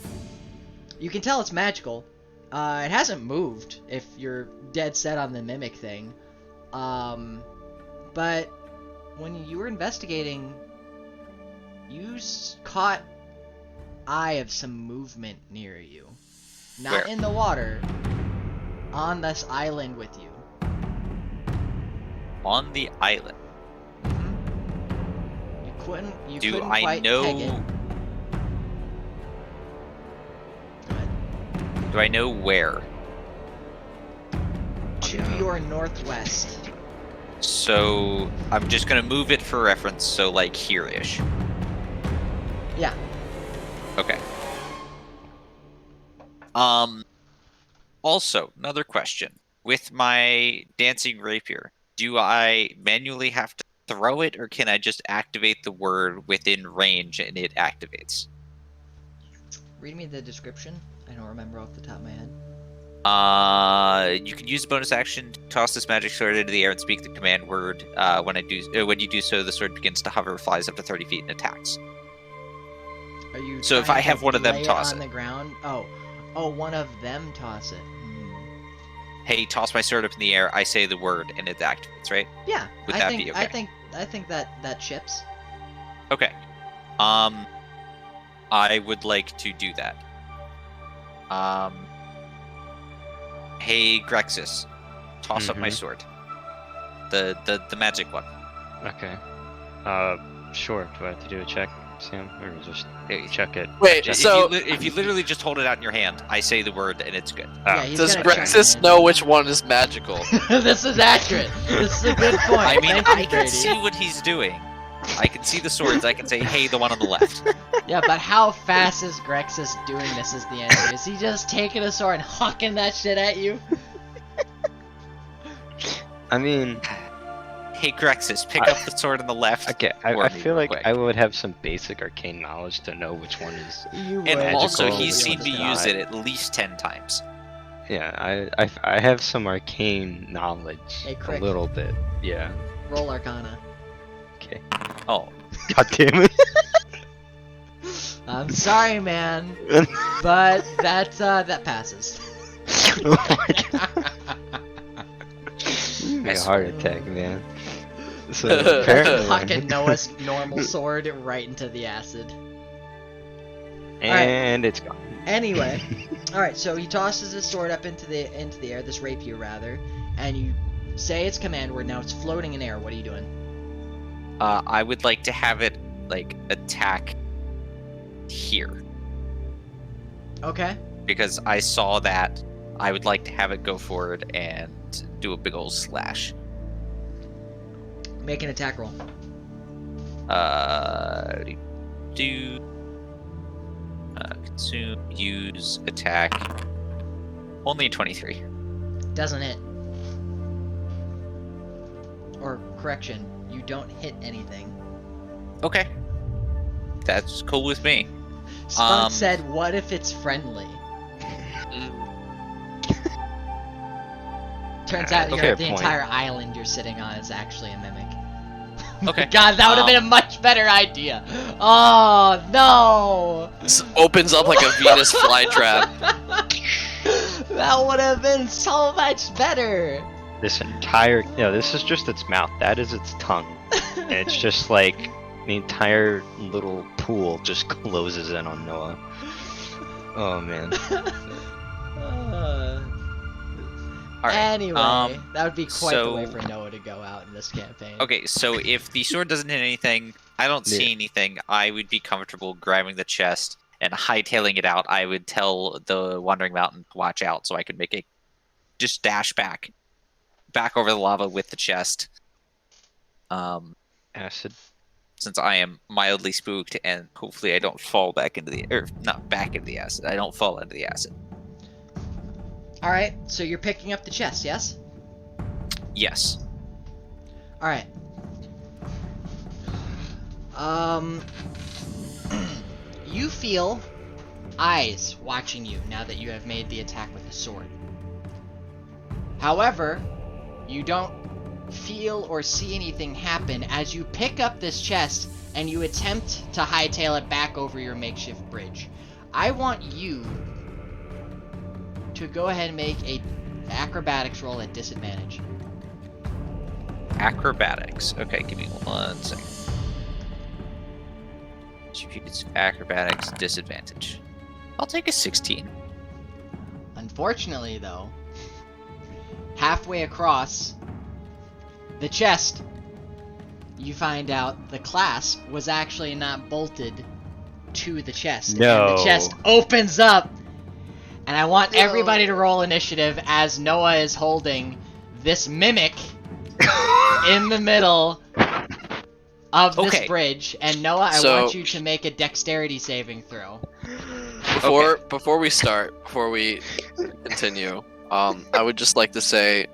you can tell it's magical. It hasn't moved if you're dead set on the mimic thing. But when you were investigating, you caught eye of some movement near you. Not Where? in the water, on this island with you. On the island. You couldn't Do quite I peg it. know? Go ahead. Do I know where? To your northwest. So I'm just gonna move it for reference. So like here-ish. Yeah. Okay. Also, another question. With my dancing rapier, do I manually have to throw it, or can I just activate the word within range and it activates? Read me the description. I don't remember off the top of my head. You can use a bonus action to toss this magic sword into the air and speak the command word. When you do so, the sword begins to hover, flies up to 30 feet, and attacks. Are you? So if trying I to have one of them lay toss on it. the ground. Oh, one of them toss it. Hey, toss my sword up in the air. I say the word, and it activates. Right? Yeah. Would I that think be okay? I think that chips. Okay. I would like to do that. Hey, Grexis, toss up my Mhm. sword. The magic one. Okay. Sure. Do I have to do a check, Sam, or just Hey, check it? Wait, If so if you literally just hold it out in your hand, I say the word and it's good. Yeah, he's does gonna check Grexis it. know which one is magical? This is accurate. This is a good point. I mean, Thank you, I can Brady. see what he's doing. I can see the swords. I can say, hey, the one on the left. Yeah, but how fast is Grexis doing this is the answer. Is he just taking a sword and hucking that shit at you? I mean, Hey, Grexis, pick up the sword on the left. okay. Or I me feel real like quick. I would have some basic arcane knowledge to know which one is. You And would. also, magical he's is seen me not. use it at least 10 times. Yeah, I have some arcane knowledge. Hey, a Crick. little bit. Yeah. Roll Arcana. Okay. Oh, God damn it. I'm sorry, man, but that passes. Oh my god. You I got a swear. heart attack, man. So apparently, Hucking Noah's normal sword right into the acid. and it's gone. Anyway, all right. So he tosses his sword up into the air, this rapier rather, and you say its command word. Now it's floating in air. What are you doing? I would like to have it, like, attack here. Okay. Because I saw that. I would like to have it go forward and do a big old slash. Make an attack roll. Consume, use, attack. Only 23. Doesn't hit. Or correction, you don't hit anything. Okay. That's cool with me. Spunk said, "What if it's friendly?" Turns out Okay, the point. entire island you're sitting on is actually a mimic. Okay. God, that would have been a much better idea. Oh no! This opens up like a Venus flytrap. That would have been so much better. This entire this is just its mouth. That is its tongue. And it's just like the entire little pool just closes in on Noah. Oh man. All right. Anyway, that would be quite the way so- for Noah to go out in this campaign. Okay, so if the sword doesn't hit anything, I don't see Yeah. anything, I would be comfortable grabbing the chest and hightailing it out. I would tell the Wandering Mountain to watch out so I could make a just dash back over the lava with the chest. Acid. Since I am mildly spooked and hopefully I don't fall back into the not back into the acid. I don't fall into the acid. All right, so you're picking up the chest, yes? Yes. All right. You feel eyes watching you now that you have made the attack with the sword. However, you don't feel or see anything happen as you pick up this chest and you attempt to hightail it back over your makeshift bridge. I want you to go ahead and make a acrobatics roll at disadvantage. Acrobatics. Okay, give me 1 second. It's acrobatics disadvantage. I'll take a 16. Unfortunately, though, halfway across the chest, you find out the clasp was actually not bolted to the chest. And the No. chest opens up, and I want everybody to roll initiative as Noah is holding this mimic in the middle of this Okay. bridge. And Noah, I So- want you to make a dexterity saving throw. Before we continue, I would just like to say,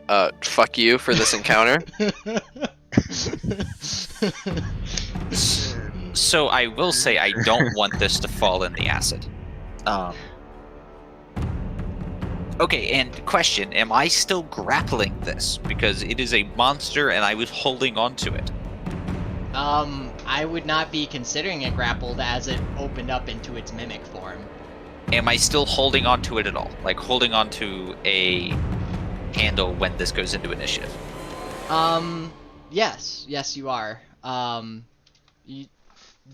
fuck you for this encounter. So I will say I don't want this to fall in the acid. Okay, and question, am I still grappling this? Because it is a monster and I was holding onto it. I would not be considering it grappled as it opened up into its mimic form. Am I still holding onto it at all? Like holding onto a handle when this goes into initiative? Yes, you are. You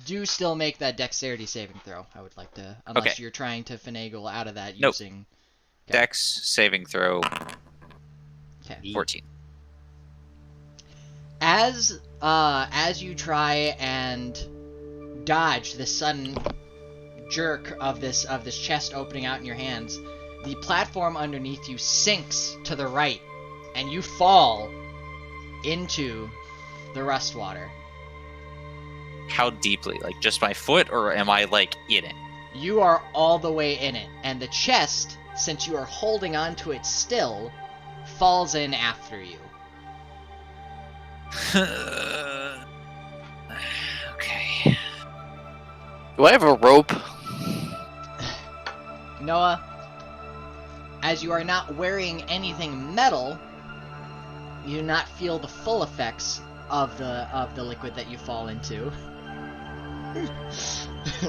do still make that dexterity saving throw. I would like to, unless Okay. you're trying to finagle out of that Nope. using. Okay. Dex saving throw Okay. 14. As you try and dodge the sudden jerk of this chest opening out in your hands, the platform underneath you sinks to the right, and you fall into the rust water. How deeply? Like just my foot, or am I like in it? You are all the way in it, and the chest, since you are holding onto it still, falls in after you. Okay. Do I have a rope? Noah, as you are not wearing anything metal, you do not feel the full effects of the liquid that you fall into.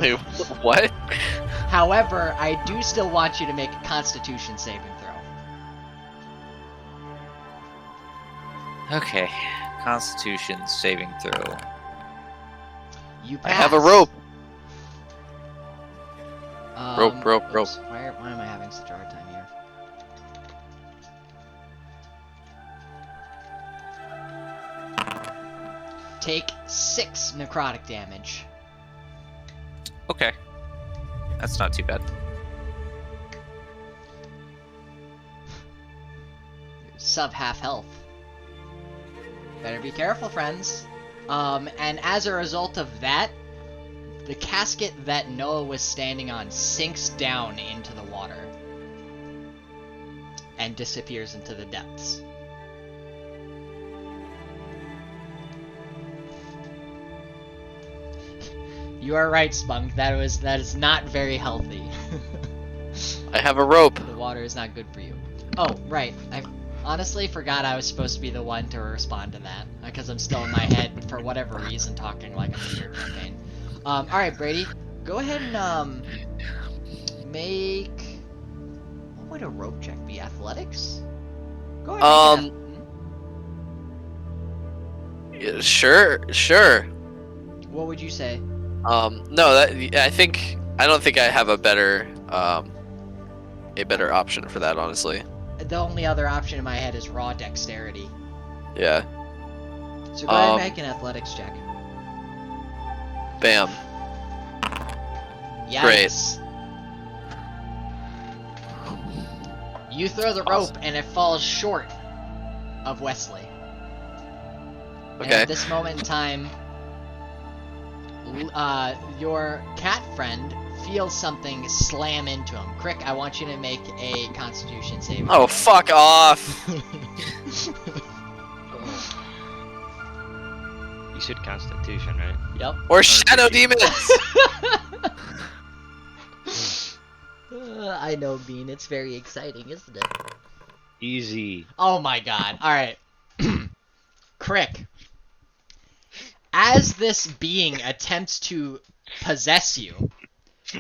Wait, what? However, I do still want you to make a Constitution saving throw. Okay. Constitution saving throw. You I pass. have a rope. Rope. Oops, why am I having such a hard time here? Take 6 necrotic damage. Okay. That's not too bad. Sub half health. Better be careful, friends. And as a result of that, the casket that Noah was standing on sinks down into the water and disappears into the depths. You are right, Spunk. That is not very healthy. I have a rope. The water is not good for you. Oh, right. I honestly forgot I was supposed to be the one to respond to that, because I'm still in my head, for whatever reason, talking like I'm in your campaign. Alright, Brady, go ahead and, make... would a rope check be? Athletics? Go ahead. and make Yeah, sure. What would you say? No, I don't think I have a better option for that, honestly. The only other option in my head is raw dexterity. Yeah. So go ahead and make an athletics check. Bam. Yikes. You throw the rope and it falls short of Wesley. And Okay. at this moment in time, your cat friend feels something slam into him. Crick, I want you to make a Constitution saving Oh, throw. fuck off! You said Constitution, right? Yep. Or Shadow Demons! I know, Bean. It's very exciting, isn't it? Easy. Oh my god. Alright. Crick. As this being attempts to possess you,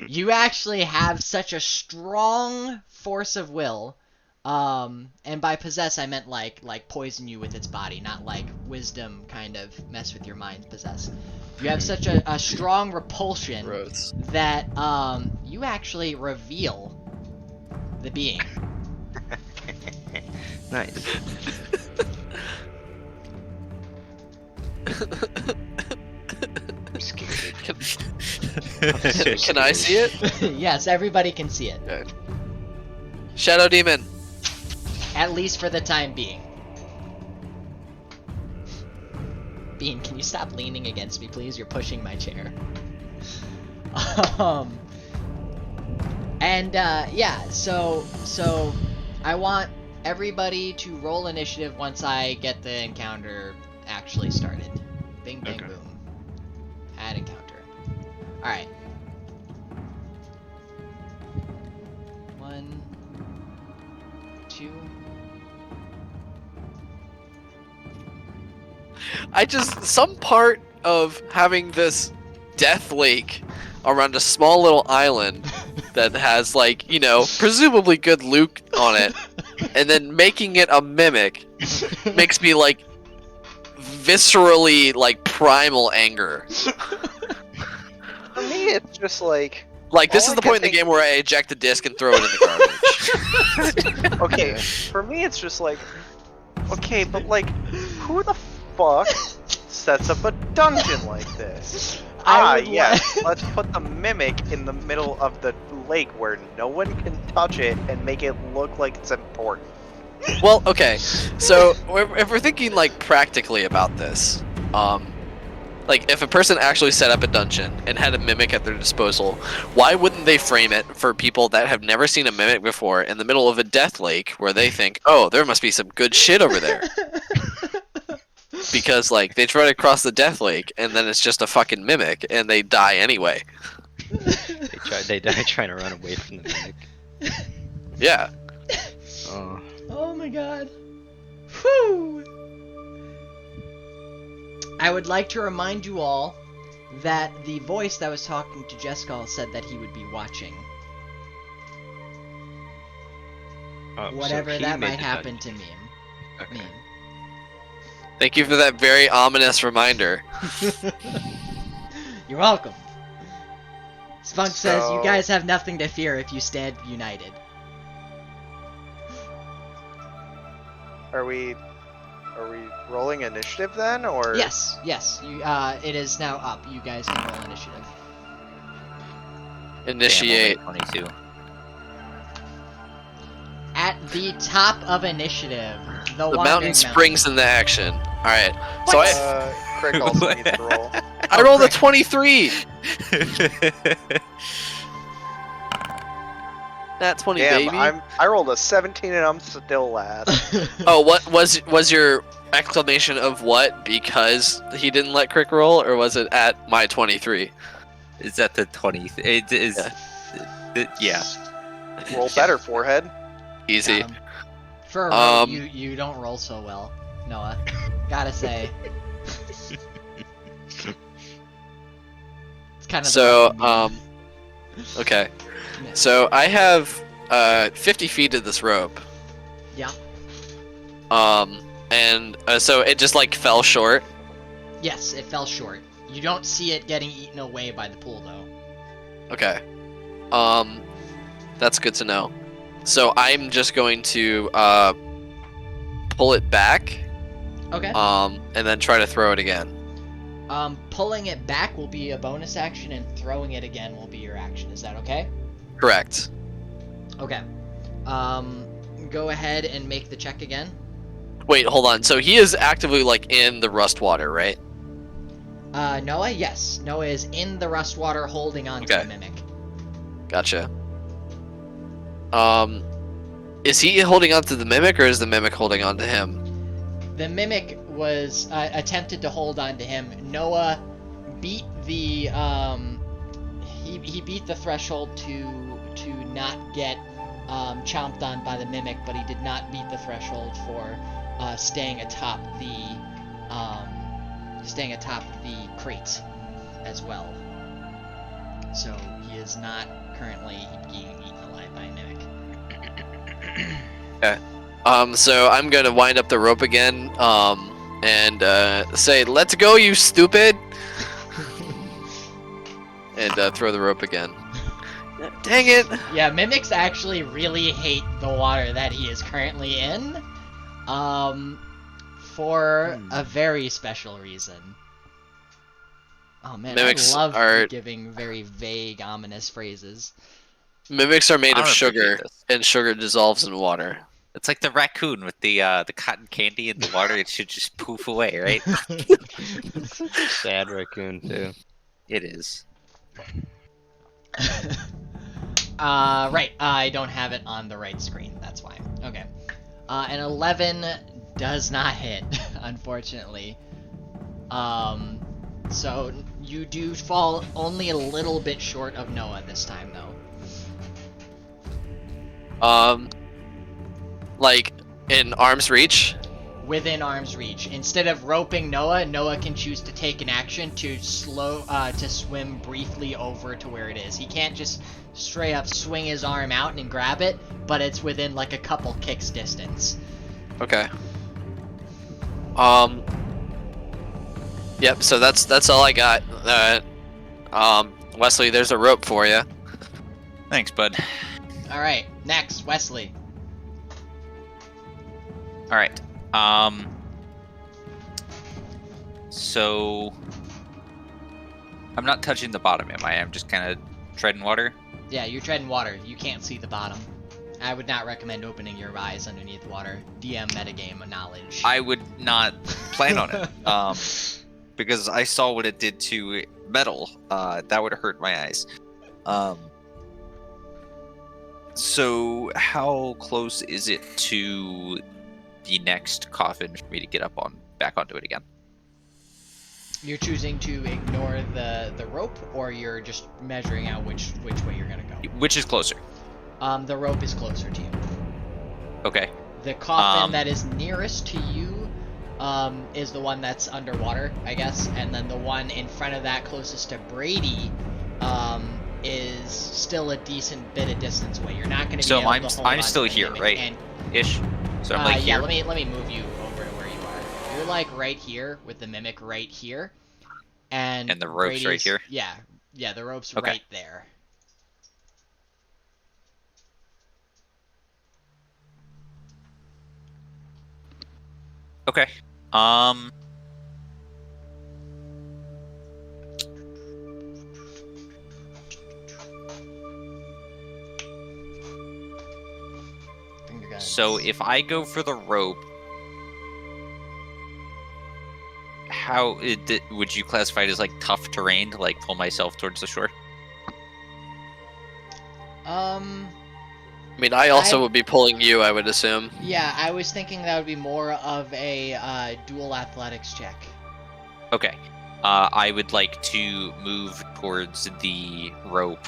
you actually have such a strong force of will. And by possess I meant like poison you with its body, not like wisdom kind of mess with your mind possess. You have such a strong repulsion Gross. that you actually reveal the being. Nice. I'm scared. Can I see it? Yes, everybody can see it. Okay. Shadow Demon. At least for the time being. Bean, can you stop leaning against me, please? You're pushing my chair. Yeah, so I want everybody to roll initiative once I get the encounter actually started. Bing, bang, Okay. boom. Add encounter. Alright. 1, 2. Some part of having this death lake around a small little island that has, like, you know, presumably good loot on it, and then making it a mimic makes me, like, viscerally, like, primal anger. For me, it's just like, Like, this All is I the can point in the think- game where I eject a disc and throw it in the garbage. okay, for me, it's just like, okay, but like, who the fuck sets up a dungeon like this? I would Yes, let's put the mimic in the middle of the lake where no one can touch it and make it look like it's important. Well, okay, so if we're thinking, like, practically about this, like, if a person actually set up a dungeon and had a mimic at their disposal, why wouldn't they frame it for people that have never seen a mimic before in the middle of a death lake where they think, oh, there must be some good shit over there? Because, like, they try to cross the death lake and then it's just a fucking mimic and they die anyway. They die trying to run away from the mimic. Yeah. Oh. Oh my god. Whew. I would like to remind you all that the voice that was talking to Jeskal said that he would be watching. Oh, so Whatever he that made might the happen dungeon. to meme. Okay. Thank you for that very ominous reminder. You're welcome. Spunk says, you So- guys have nothing to fear if you stand united. Are we rolling initiative then, or? Yes, you, it is now up. You guys can roll initiative. Initiate. Yeah, I'm only at 22. At the top of initiative, the The Wandering mountain springs into action. Alright, so Crick also needs to roll. I rolled a Crick. 23! Nat 20, Damn, baby. I rolled a 17 and I'm still last. Oh, what was your exclamation of what? Because he didn't let Crick roll, or was it at my 23? Is that the 20? It is. Yeah. Roll better, forehead. Easy. For a roll, you don't roll so well, Noah. Gotta say. It's kind of So, the okay. So I have 50 feet of this rope. Yeah. And so it just like fell short. Yes, it fell short. You don't see it getting eaten away by the pool, though. Okay. That's good to know. So I'm just going to pull it back. Okay. And then try to throw it again. Pulling it back will be a bonus action, and throwing it again will be your action. Is that okay? Correct. Okay. Go ahead and make the check again. Wait, hold on. So he is actively like in the rust water, right? Noah, yes. Noah is in the rust water holding on to Okay. the mimic. Gotcha. Is he holding on to the mimic, or is the mimic holding on to him? The mimic was attempted to hold on to him. Noah beat the he beat the threshold to not get chomped on by the mimic, but he did not beat the threshold for staying atop the crate as well. So he is not currently being eaten alive by a mimic. Okay. So I'm gonna wind up the rope again, and say, "Let's go, you stupid!" and throw the rope again. Dang it! Yeah, mimics actually really hate the water that he is currently in, for a very special reason. Oh man, Mimics I love are- giving very vague, ominous phrases. Mimics are made I of don't sugar, appreciate this. and sugar dissolves in water. It's like the raccoon with the cotton candy in the water. It should just poof away, right? It's such a sad raccoon too. It is. Right, I don't have it on the right screen, that's why. Okay. An 11 does not hit, unfortunately. So you do fall only a little bit short of Noah this time, though. Like in arm's reach. Within arm's reach. Instead of roping Noah, Noah can choose to take an action to to swim briefly over to where it is. He can't just straight up swing his arm out and grab it, but it's within like a couple kicks distance. Okay. Yep. So that's all I got. Wesley, there's a rope for you. Thanks, bud. All right, next, Wesley. All right. So I'm not touching the bottom, am I? I'm just kind of treading water. Yeah, you're treading water. You can't see the bottom. I would not recommend opening your eyes underneath water. DM metagame knowledge. I would not plan on it, because I saw what it did to metal. That would hurt my eyes. So how close is it to the next coffin for me to get back onto it again? You're choosing to ignore the rope, or you're just measuring out which way you're gonna go. Which is closer? The rope is closer to you. Okay. The coffin that is nearest to you is the one that's underwater, I guess, and then the one in front of that closest to Brady is still a decent bit of distance away. You're not going to be able to hold I'm on still to the here, mimic right? And, Ish. So I'm like yeah, here. let me move you over to where you are. You're like right here with the mimic right here, and And the rope's right Brady's- here? Yeah, the rope's Okay. right there. Okay. Finger guns. So if I go for the rope, would you classify it as like tough terrain to like pull myself towards the shore? I mean, I also would be pulling you, I would assume. Yeah, I was thinking that would be more of a dual athletics check. Okay. I would like to move towards the rope,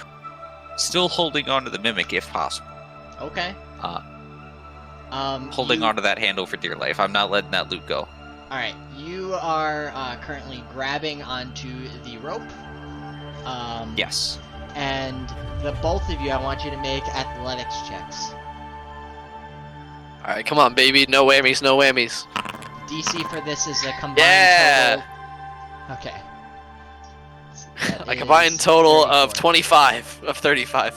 still holding onto the mimic if possible. Okay. Holding onto that handle for dear life. I'm not letting that loot go. Alright, you are currently grabbing onto the rope. Yes. and the both of you, I want you to make athletics checks. All right, come on, baby. No whammies, no whammies. DC for this is a combined Yeah! total. Okay. A combined total of 34. 25 of 35.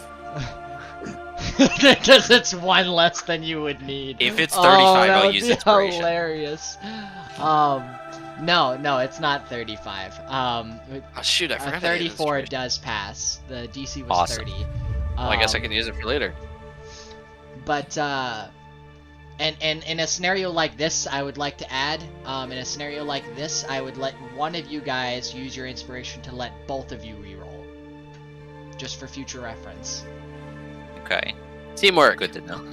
Because it's one less than you would need. If it's Oh, 35, that I'll would use be inspiration. Hilarious. No, it's not 35. Oh, shoot, I A forgot. I needed 34 inspiration. does pass. The DC was Awesome. 30. Well, I guess I can use it for later. But and in a scenario like this, I would like to add, in a scenario like this, I would let one of you guys use your inspiration to let both of you reroll, just for future reference. Okay. Teamwork. Good to know.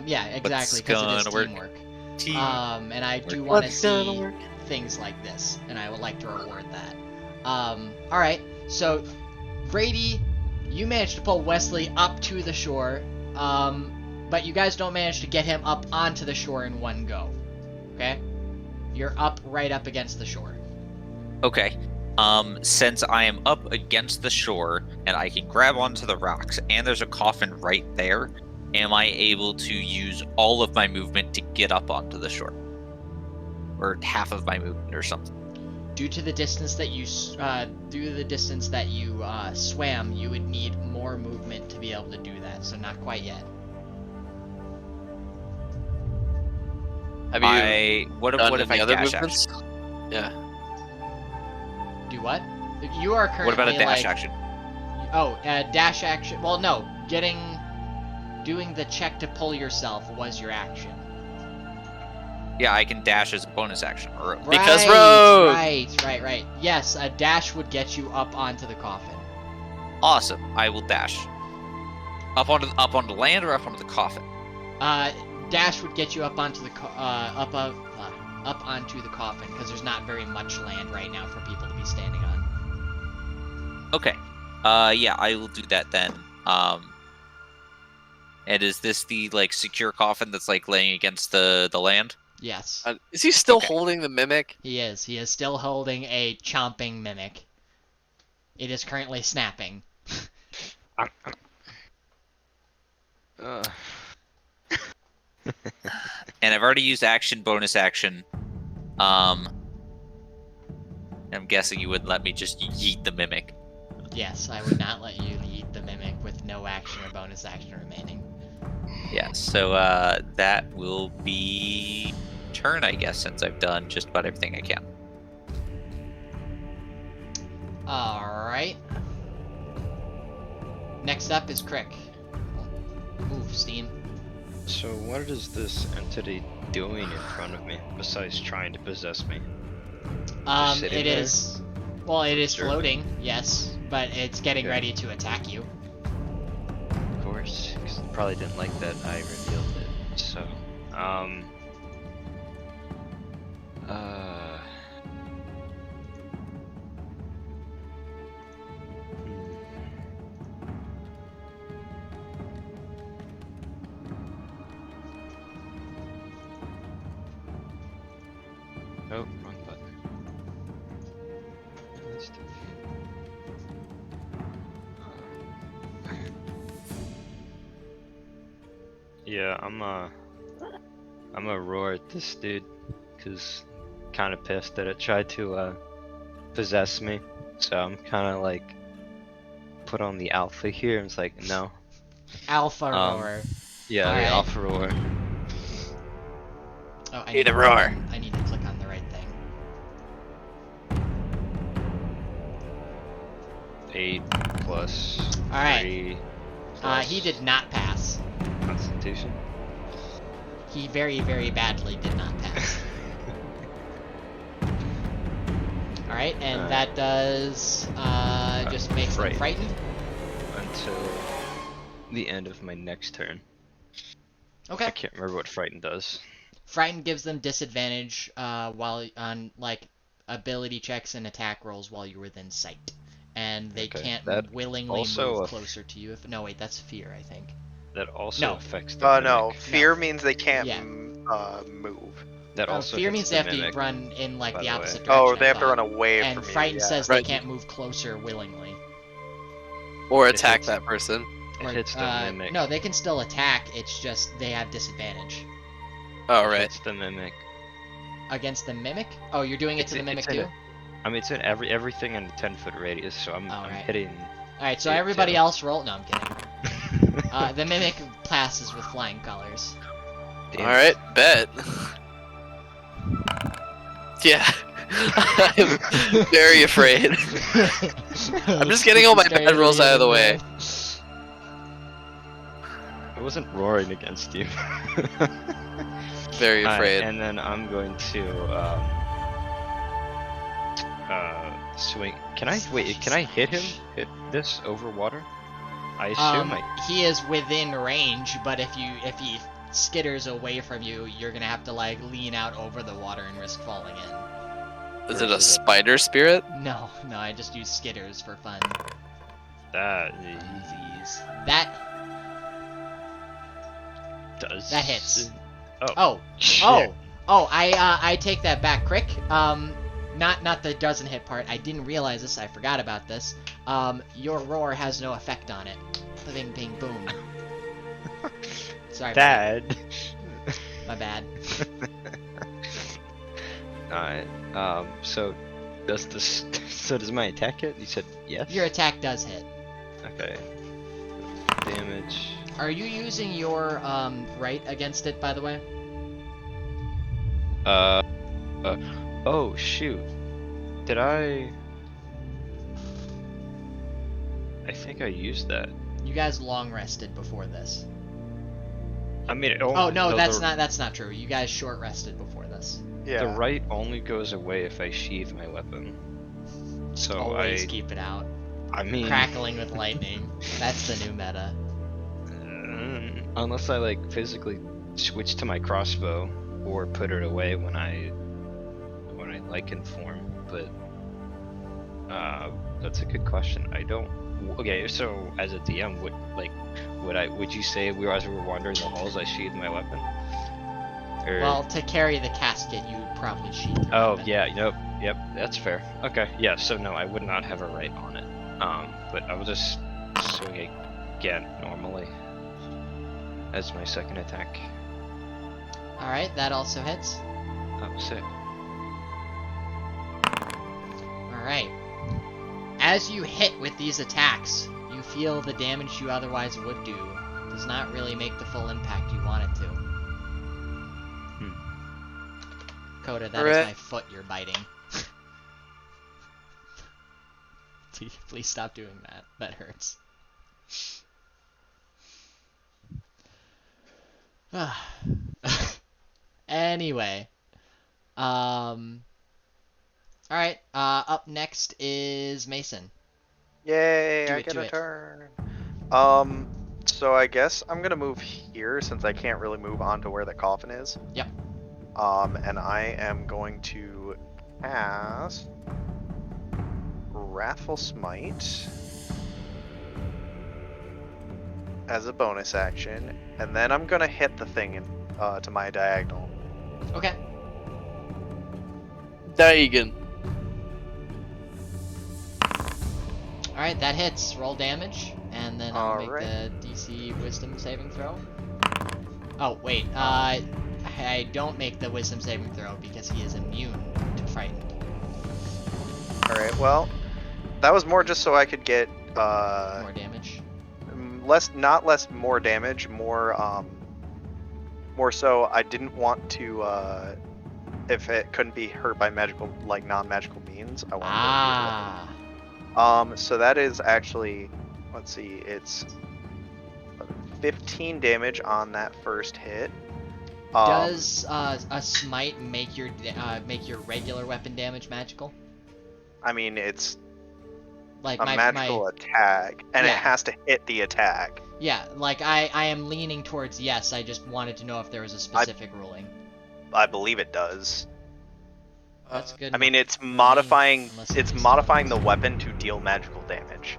Yeah, exactly, because it is gonna work? teamwork. And I do want to see things like this, and I would like to reward that. All right, so Brady, you managed to pull Wesley up to the shore, but you guys don't manage to get him up onto the shore in one go. Okay, you're right up against the shore. Okay. Since I am up against the shore and I can grab onto the rocks and there's a coffin right there, am I able to use all of my movement to get up onto the shore? Or half of my movement or something? Due to the distance that you swam, you would need more movement to be able to do that. So not quite yet. Have you What done if any I other dash movements? action? Yeah. Do what? You are currently What about a dash like, action? Oh, dash action. Well, no, doing the check to pull yourself was your action. Yeah, I can dash as a bonus action. Or Because rogue! Right. Yes, a dash would get you up onto the coffin. Awesome. I will dash. Up onto land or up onto the coffin? Dash would get you up onto the up onto the coffin, because there's not very much land right now for people to be standing on. Okay. Yeah, I will do that then. And is this the secure coffin that's laying against the land? Yes, Is he still Okay. holding the mimic? he is. He is still holding a chomping mimic. It is currently snapping. And I've already used action, bonus action. I'm guessing you wouldn't let me just yeet the mimic. Yes, I would not let you eat the mimic with no action or bonus action remaining. Yeah, so that will be turn, I guess, since I've done just about everything I can. Alright. Next up is Crick. Move, Steen. So what is this entity doing in front of me besides trying to possess me? sitting It there? is... Well, it is Sure. floating, yes, but it's getting Okay. ready to attack you. Of course, 'cause it probably didn't like that I revealed it. So, Oh, wrong button. Let's do- Yeah, I'm gonna roar at this dude, cause kind of pissed that it tried to possess me. So I'm kind of put on the alpha here. And it's like, no, Alpha Um, roar. yeah, the Alright. alpha roar. Oh, I Need to a roar. I need to click on the right thing. 8 plus Alright. 3. He did not pass. Constitution. He very, very badly did not pass. Alright, and Alright. that does, just makes him frightened. frightened. Until the end of my next turn. I Okay. can't remember what frightened does. Frightened gives them disadvantage, while on, ability checks and attack rolls while you're within sight. And they Okay, can't that willingly also move aff- closer to you if... No, wait, that's fear, I think. That also No. affects the No, mimic. fear means they can't Yeah. Move. That also Fear hits means the they have mimic. to run in, by the the way. opposite direction. Oh, they I have to thought. run away And from you. Frightened Yeah. says Right. they can't move closer willingly. Or It attack hits- that person. It hits the mimic. No, they can still attack. It's just they have disadvantage Oh, It right. hits the mimic. against the mimic. Oh, you're doing it to the mimic in too. a- I mean, it's in everything in a 10-foot radius, so I'm Alright. hitting. All right, so it everybody too. else roll. No, I'm kidding. The mimic passes with flying colors. Damn. Alright, bet. Yeah. I'm very afraid. I'm just getting all my bad rolls out of the way. I wasn't roaring against you. Very Alright, afraid. and then I'm going to swing. Can I wait? Can I hit him? Hit this over water? I assume He is within range, but if he skitters away from you, you're gonna have to like lean out over the water and risk falling in. Is it a spider spirit? No, I just use skitters for fun. that That does That hits. Oh. oh, I take that back, Crick. Not the doesn't hit part. I didn't realize this. I forgot about this. Your roar has no effect on it. Bing, bing, boom. Sorry. Dad. buddy. My bad. Alright. So does this? So does my attack hit? You said yes. Your attack does hit. Okay. Damage. Are you using your right against it, by the way? Oh shoot. Did I? I think I used that. You guys long rested before this. I mean, Oh no, the- that's not true. You guys short rested before this. Yeah. The right only goes away if I sheath my weapon. So Always keep it out. I mean, Crackling with lightning. That's the new meta. unless I like physically switch to my crossbow or put it away when I like inform, but that's a good question. I don't. Okay, so as a DM, would you say as we were wandering the halls, I sheathed my weapon? Or... Well, to carry the casket, you would probably sheath your Oh weapon. yeah, yep, that's fair. Okay, yeah. So no, I would not have a right on it. But I will just swing again normally as my second attack. All right, that also hits. Oh, sick. All right. As you hit with these attacks, you feel the damage you otherwise would do does not really make the full impact you want it to. Coda, that is Alright. my foot you're biting. Please stop doing that. That hurts. Anyway. Alright, up next is Mason. Yay, Do I it, get do a it. turn. So I guess I'm gonna move here since I can't really move on to where the coffin is. Yep. And I am going to cast Wrathful Smite as a bonus action, and then I'm gonna hit the thing to my diagonal. Okay. Dagon. Alright, that hits. Roll damage, and then I'll make Alright. the DC Wisdom saving throw. Oh, wait. I don't make the Wisdom saving throw because he is immune to frightened. Alright, well, that was more just so I could get More damage. more damage, more so I didn't want to, if it couldn't be hurt by magical, like non-magical means, I wanted to use it. So that is actually, let's see, it's 15 damage on that first hit. Does a smite make your regular weapon damage magical? I mean, it's Like a my magical attack, and Yeah. it has to hit the attack. yeah, like I am leaning towards yes. I just wanted to know if there was a specific ruling. I believe it does. That's good. I mean, it's modifying unless it's it's- modifying the weapon to deal magical damage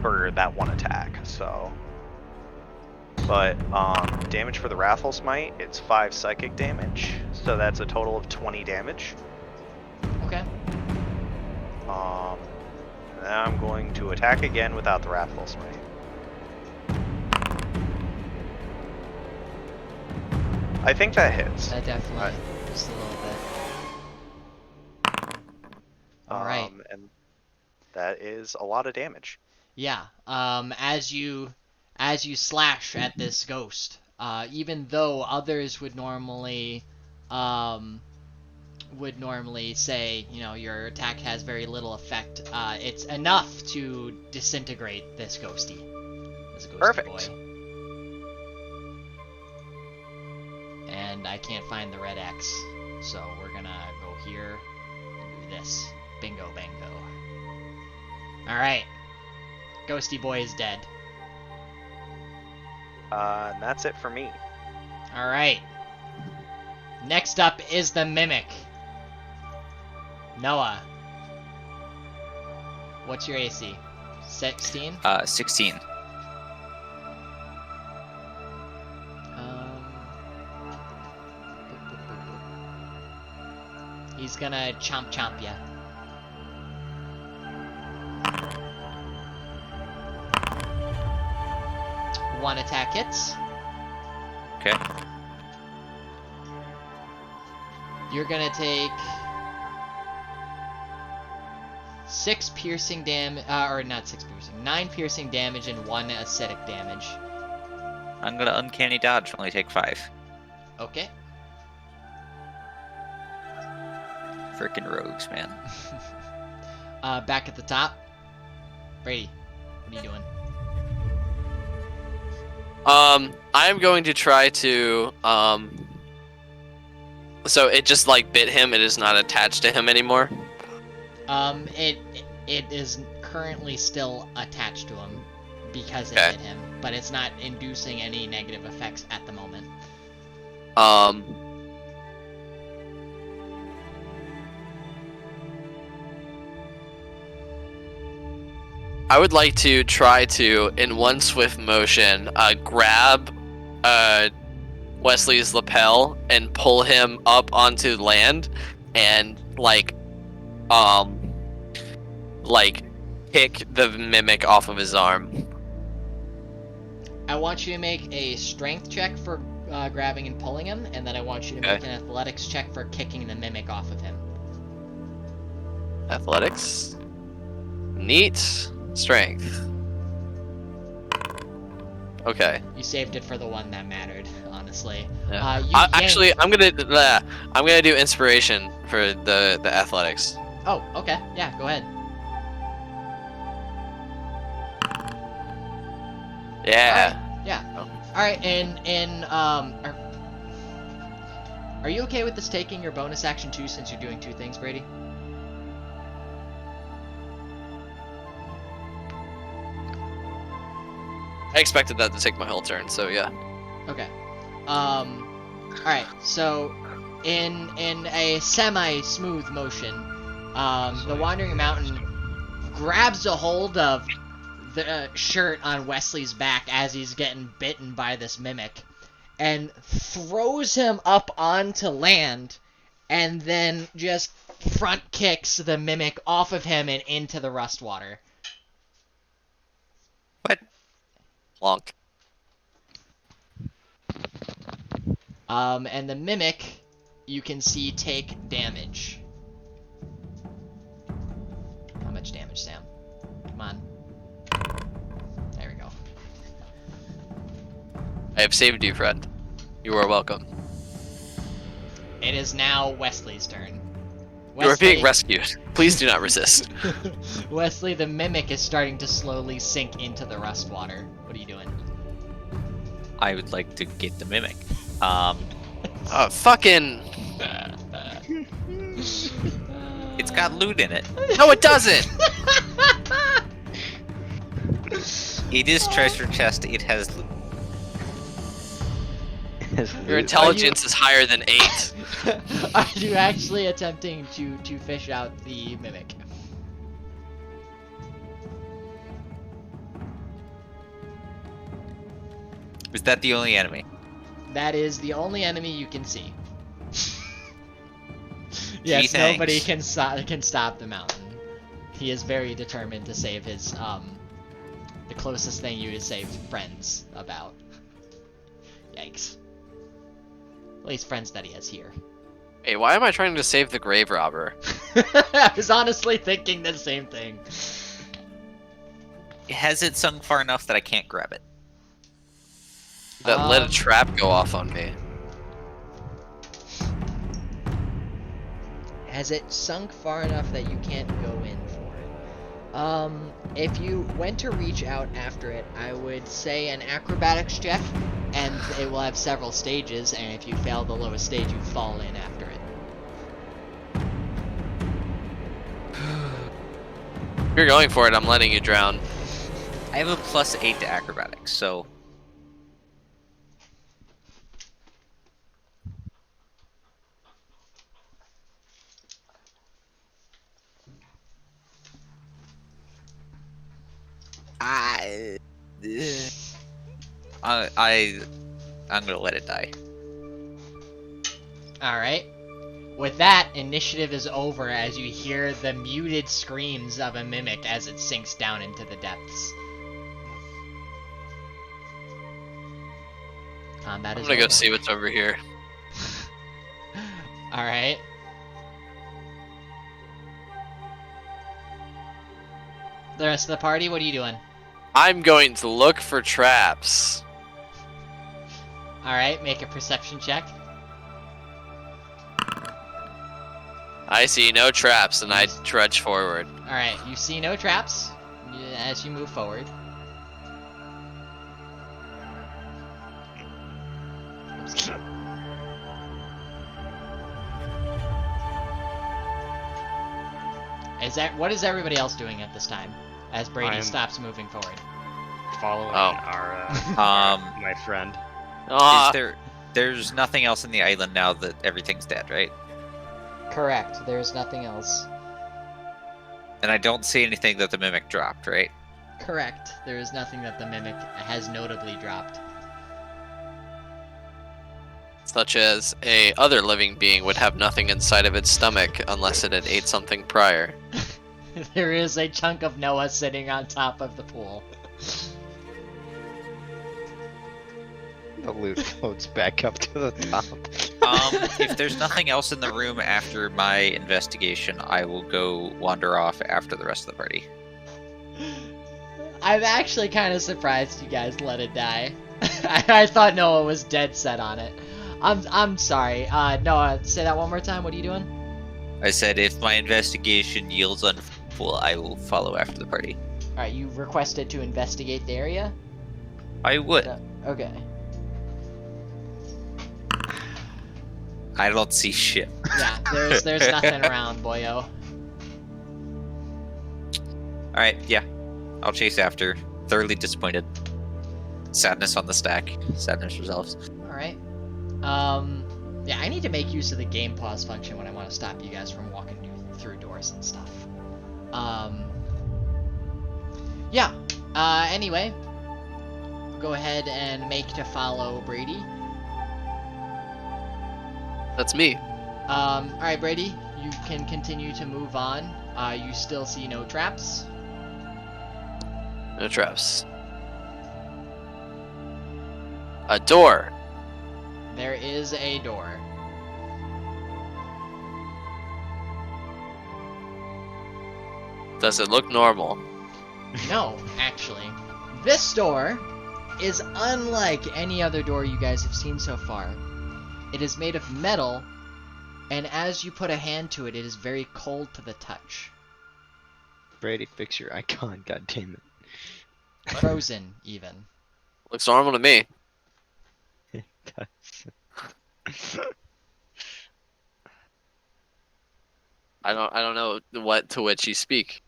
for that one attack. So, but damage for the Wrathful Smite, it's 5 psychic damage, so that's a total of 20 damage. Okay. Now I'm going to attack again without the Wrathful Smite. I think that hits. That definitely, just a little bit. All right. And that is a lot of damage. Yeah. As you slash at this ghost, even though others would normally say, you know, your attack has very little effect, it's enough to disintegrate this ghosty. This ghosty Perfect. boy. And I can't find the red X, so we're gonna go here and do this. Bingo bango. Alright. Ghosty boy is dead. And that's it for me. Alright. Next up is the Mimic. Noah. What's your AC? 16? 16. He's gonna chomp ya. One attack hits. Okay. You're gonna take 6 piercing damage, or not 6 piercing, 9 piercing damage and 1 acidic damage. I'm gonna uncanny dodge. Only take 5. Okay. Frickin' rogues, man. Back at the top. Brady, what are you doing? I'm going to try to, so it just, like, bit him, it is not attached to him anymore? It is currently still attached to him because it Okay. hit him, but it's not inducing any negative effects at the moment. I would like to try to, in one swift motion, grab Wesley's lapel and pull him up onto land and, like kick the mimic off of his arm. I want you to make a strength check for grabbing and pulling him, and then I want you to make an athletics check for kicking the mimic off of him. Athletics. Neat. Strength. Okay. You saved it for the one that mattered, honestly. Yeah. You Actually, yanked- I'm gonna do inspiration for the athletics. Oh, okay. Yeah, go ahead. Yeah. Yeah. Oh. All right, and are you okay with this taking your bonus action too, since you're doing 2 things, Brady? I expected that to take my whole turn, so yeah. Okay. All right. So, in a semi-smooth motion, the Wandering Mountain grabs a hold of the shirt on Wesley's back as he's getting bitten by this mimic, and throws him up onto land, and then just front kicks the mimic off of him and into the rust water. What? Plonk. And the mimic, you can see, take damage. How much damage, Sam? Come on. There we go. I have saved you, friend. You are welcome. It is now Wesley's turn. You are being rescued. Please do not resist. Wesley, the mimic is starting to slowly sink into the rust water. What are you doing? I would like to get the mimic. Fucking. It's got loot in it. No, it doesn't! It is treasure chest. It has loot. Your intelligence is higher than 8. Are you actually attempting to fish out the mimic? Is that the only enemy? That is the only enemy you can see. Yes, Gee, thanks. nobody can stop the mountain. He is very determined to save his, the closest thing you would save friends about. Yikes. At least friends that he has here. Hey, why am I trying to save the grave robber? I was honestly thinking the same thing. Has it sunk far enough that I can't grab it? That let a trap go off on me. Has it sunk far enough that you can't go in for it? If you went to reach out after it, I would say an acrobatics check, and it will have several stages, and if you fail the lowest stage, you fall in after it. If you're going for it, I'm letting you drown. I have a +8 to acrobatics, so I'm gonna let it die. Alright. With that, initiative is over as you hear the muted screams of a mimic as it sinks down into the depths. Combat I'm is gonna go over. see what's over here. Alright. The rest of the party, what are you doing? I'm going to look for traps. Alright, make a perception check. I see no traps, and I trudge forward. Alright, you see no traps as you move forward. Oops. What is everybody else doing at this time? As Brady I'm- stops moving forward. Following Oh. our my friend. Ah, There's nothing else in the island now that everything's dead, right? Correct, there's nothing else. And I don't see anything that the mimic dropped, right? Correct, there is nothing that the mimic has notably dropped. such as a other living being would have nothing inside of its stomach unless it had ate something prior. There is a chunk of Noah sitting on top of the pool. The loot floats back up to the top. If there's nothing else in the room after my investigation, I will go wander off after the rest of the party. I'm actually kind of surprised you guys let it die. I thought Noah was dead set on it. I'm sorry. Noah, say that one more time. What are you doing? I said if my investigation yields unfruitful, I will follow after the party. Alright, you requested to investigate the area? I would. Okay. I don't see shit. Yeah, there's nothing around, boyo. Alright, yeah. I'll chase after. Thoroughly disappointed. Sadness on the stack. Sadness resolves. Alright. Yeah, I need to make use of the game pause function when I want to stop you guys from walking through doors and stuff. Yeah. Anyway, go ahead and make to follow Brady. That's me. Alright, Brady, you can continue to move on. You still see no traps. No traps. A door. There is a door. Does it look normal? No, actually. This door is unlike any other door you guys have seen so far. It is made of metal, and as you put a hand to it, it is very cold to the touch. Brady, fix your icon, god damn it. Frozen, even. Looks normal to me. It does. I don't know what to which you speak.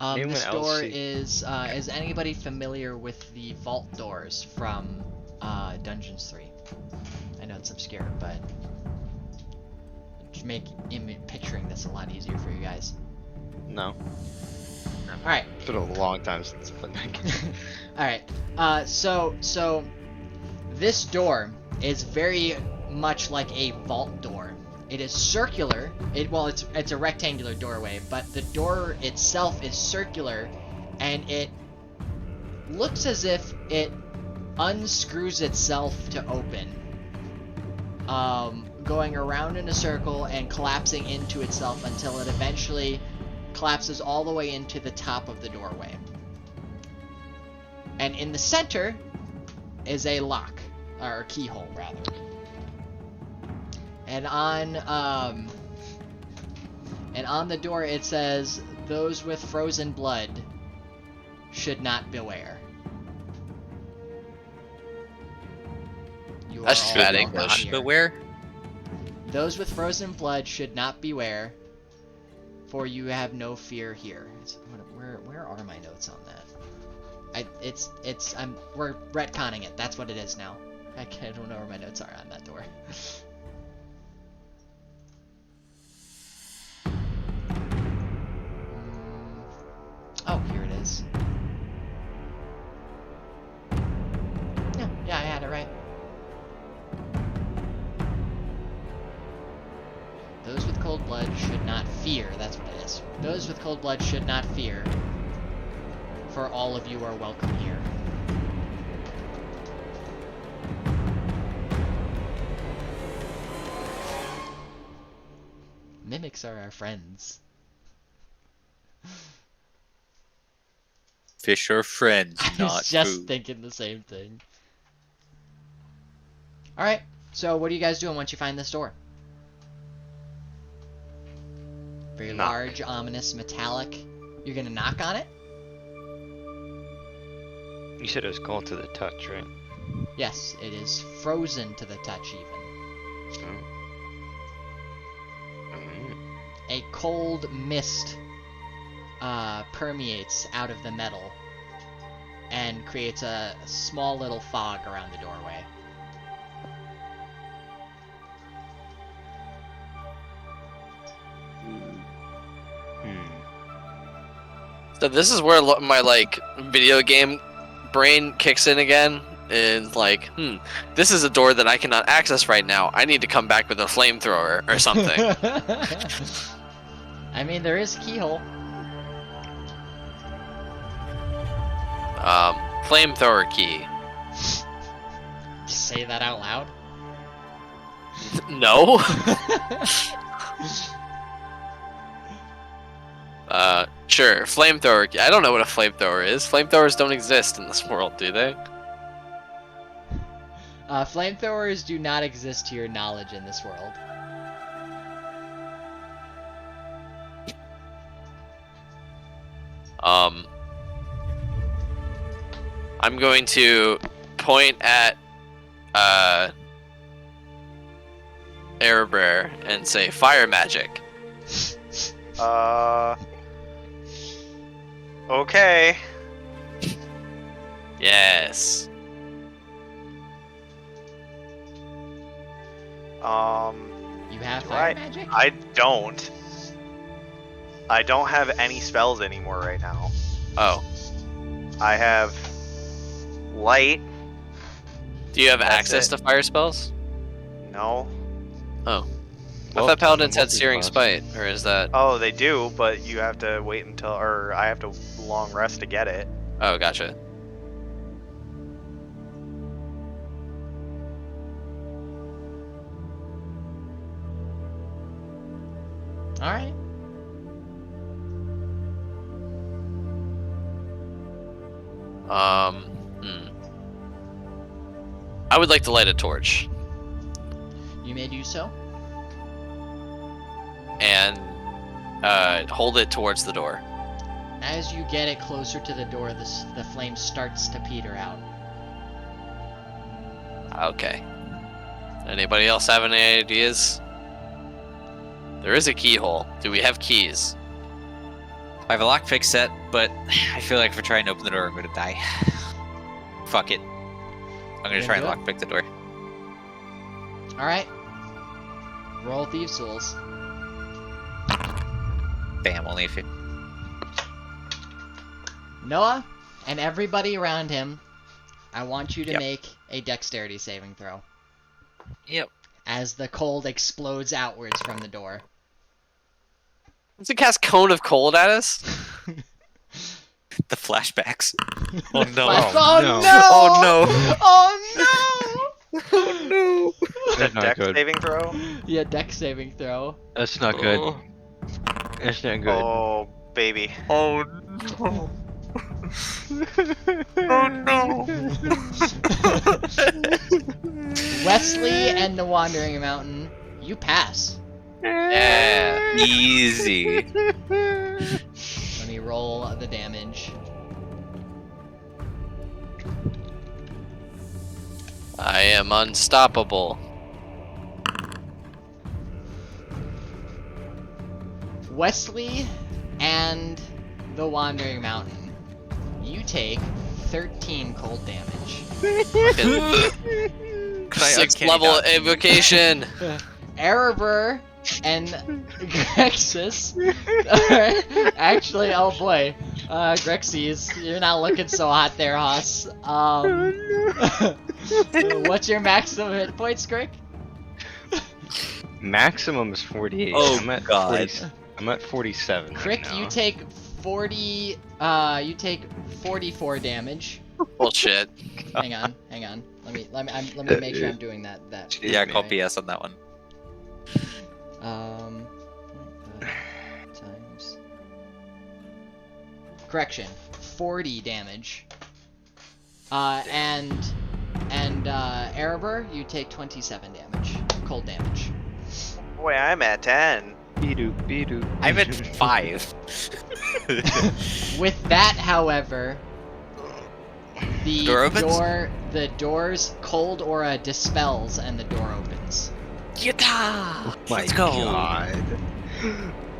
Anyone This else door see- is anybody familiar with the vault doors from Dungeons 3? I know it's obscure, but to make picturing this a lot easier for you guys. No. Alright. It's been a long time since I played that game. Alright. So this door is very much like a vault door. It is circular. It's a rectangular doorway, but the door itself is circular, and it looks as if it unscrews itself to open. Going around in a circle and collapsing into itself until it eventually collapses all the way into the top of the doorway. And in the center is a lock, or keyhole rather. And on the door it says, "Those with frozen blood should not beware." You That's are bad all welcome English. here. Beware. Those with frozen blood should not beware, for you have no fear here. Where are my notes on that? We're retconning it. That's what it is now. I don't know where my notes are on that door. Oh, here it is. Yeah, I had it right. Those with cold blood should not fear. That's what it is. Those with cold blood should not fear, for all of you are welcome here. Mimics are our friends. Fish are friends, I not was just food. thinking the same thing. Alright, so what are you guys doing once you find this door? Very Knock. large, ominous, metallic. You're gonna knock on it? You said it was cold to the touch, right? Yes, it is frozen to the touch even. Oh. Mm. A cold mist permeates out of the metal and creates a small little fog around the doorway. So this is where my video game brain kicks in again. Is like, this is a door that I cannot access right now. I need to come back with a flamethrower or something. I mean, there is a keyhole. Flamethrower key. Say that out loud. No. Sure. Flamethrower key. I don't know what a flamethrower is. Flamethrowers don't exist in this world, do they? Flamethrowers do not exist to your knowledge in this world. I'm going to point at Erebraer and say fire magic. Okay. Yes. You have Do fire magic? I don't. I don't have any spells anymore right now. Oh. I have light. Do you have That's access it. to fire spells? No. Oh. Well, I thought paladins the had Searing multi-class. Spite, or is that? Oh, they do, but you have to wait until, or I have to long rest to get it. Oh, gotcha. Alright. I would like to light a torch You may do so. and hold it towards the door. As you get it closer to the door, the flame starts to peter out. Okay. Anybody else have any ideas? There is a keyhole. Do we have keys? I have a lockpick set, but I feel like if I try and open the door, I'm gonna die. Fuck it. I'm gonna You try and gonna lockpick the door. Alright. Roll Thieves' Tools. Bam, only a 50. Noah and everybody around him, I want you to Yep. make a dexterity saving throw. Yep. as the cold explodes outwards from the door. Does it cast Cone of Cold at us? The flashbacks. Oh no! Oh no. no! Oh Oh no! no! That's not Dex good. saving throw. Yeah, dex saving throw. That's not good. Oh. That's not good. Oh baby. Oh no! Oh no! Wesley and the Wandering Mountain, you pass. Yeah. Easy. Let me roll the damage. I am unstoppable. Wesley and the Wandering Mountain, you take 13 cold damage. Could I 6th uncanny level dodge? invocation. Erebor and Grexis. Actually, oh boy. Grexies, you're not looking so hot there, Haas. What's your maximum hit points, Greg? Maximum is 48. Oh, I'm at God. 40, I'm at 47 right Crick, now. you take 40. You take 44 damage. Bullshit. Hang on. Let me make sure I'm doing that. Yeah, call right. PS on that one. Times. Correction. 40 damage. And Erebor, you take 27 damage. Cold damage. Boy, I'm at 10. Be-doo. I'm at 5. With that, however, the Door opens? the door's cold aura dispels and the door opens. Yatta! My Let's go. God.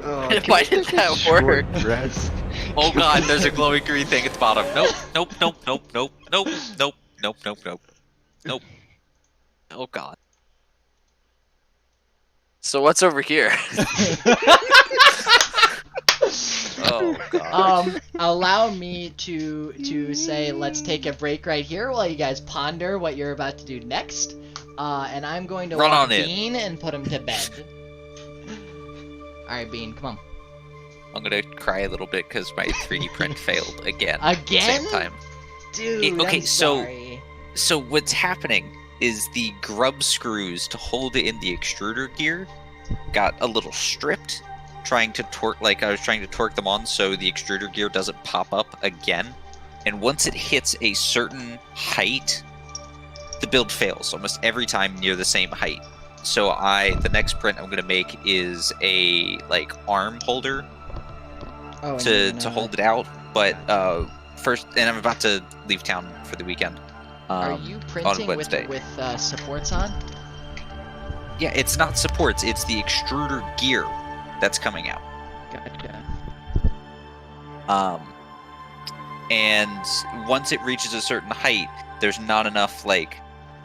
Oh, Why can we did take a that short work? Rest? Oh god, there's a glowing green thing at the bottom. Nope. Oh god. So what's over here? Oh god. Allow me to say let's take a break right here while you guys ponder what you're about to do next. And I'm going to Run walk on in. Bean and put him to bed. Alright, Bean, come on. I'm gonna cry a little bit because my 3D print failed again. Again? Same time. Dude, Okay, I'm so- sorry. So what's happening is the grub screws to hold it in the extruder gear got a little stripped. I was trying to torque them on so the extruder gear doesn't pop up again. And once it hits a certain height, the build fails almost every time near the same height. So the next print I'm gonna make is a arm holder Oh, to hold it out. But first, and I'm about to leave town for the weekend. Are you printing with Wednesday. supports on? Yeah, it's not supports, it's the extruder gear that's coming out. Gotcha. And once it reaches a certain height, there's not enough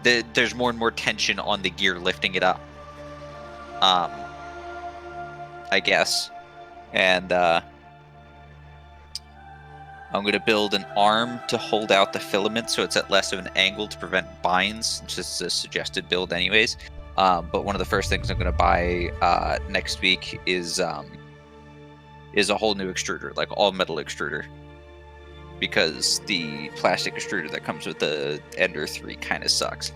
there's more and more tension on the gear lifting it up. I guess. And I'm going to build an arm to hold out the filament so it's at less of an angle to prevent binds. It's just a suggested build anyways. But one of the first things I'm going to buy next week is a whole new extruder, all metal extruder. Because the plastic extruder that comes with the Ender 3 kind of sucks.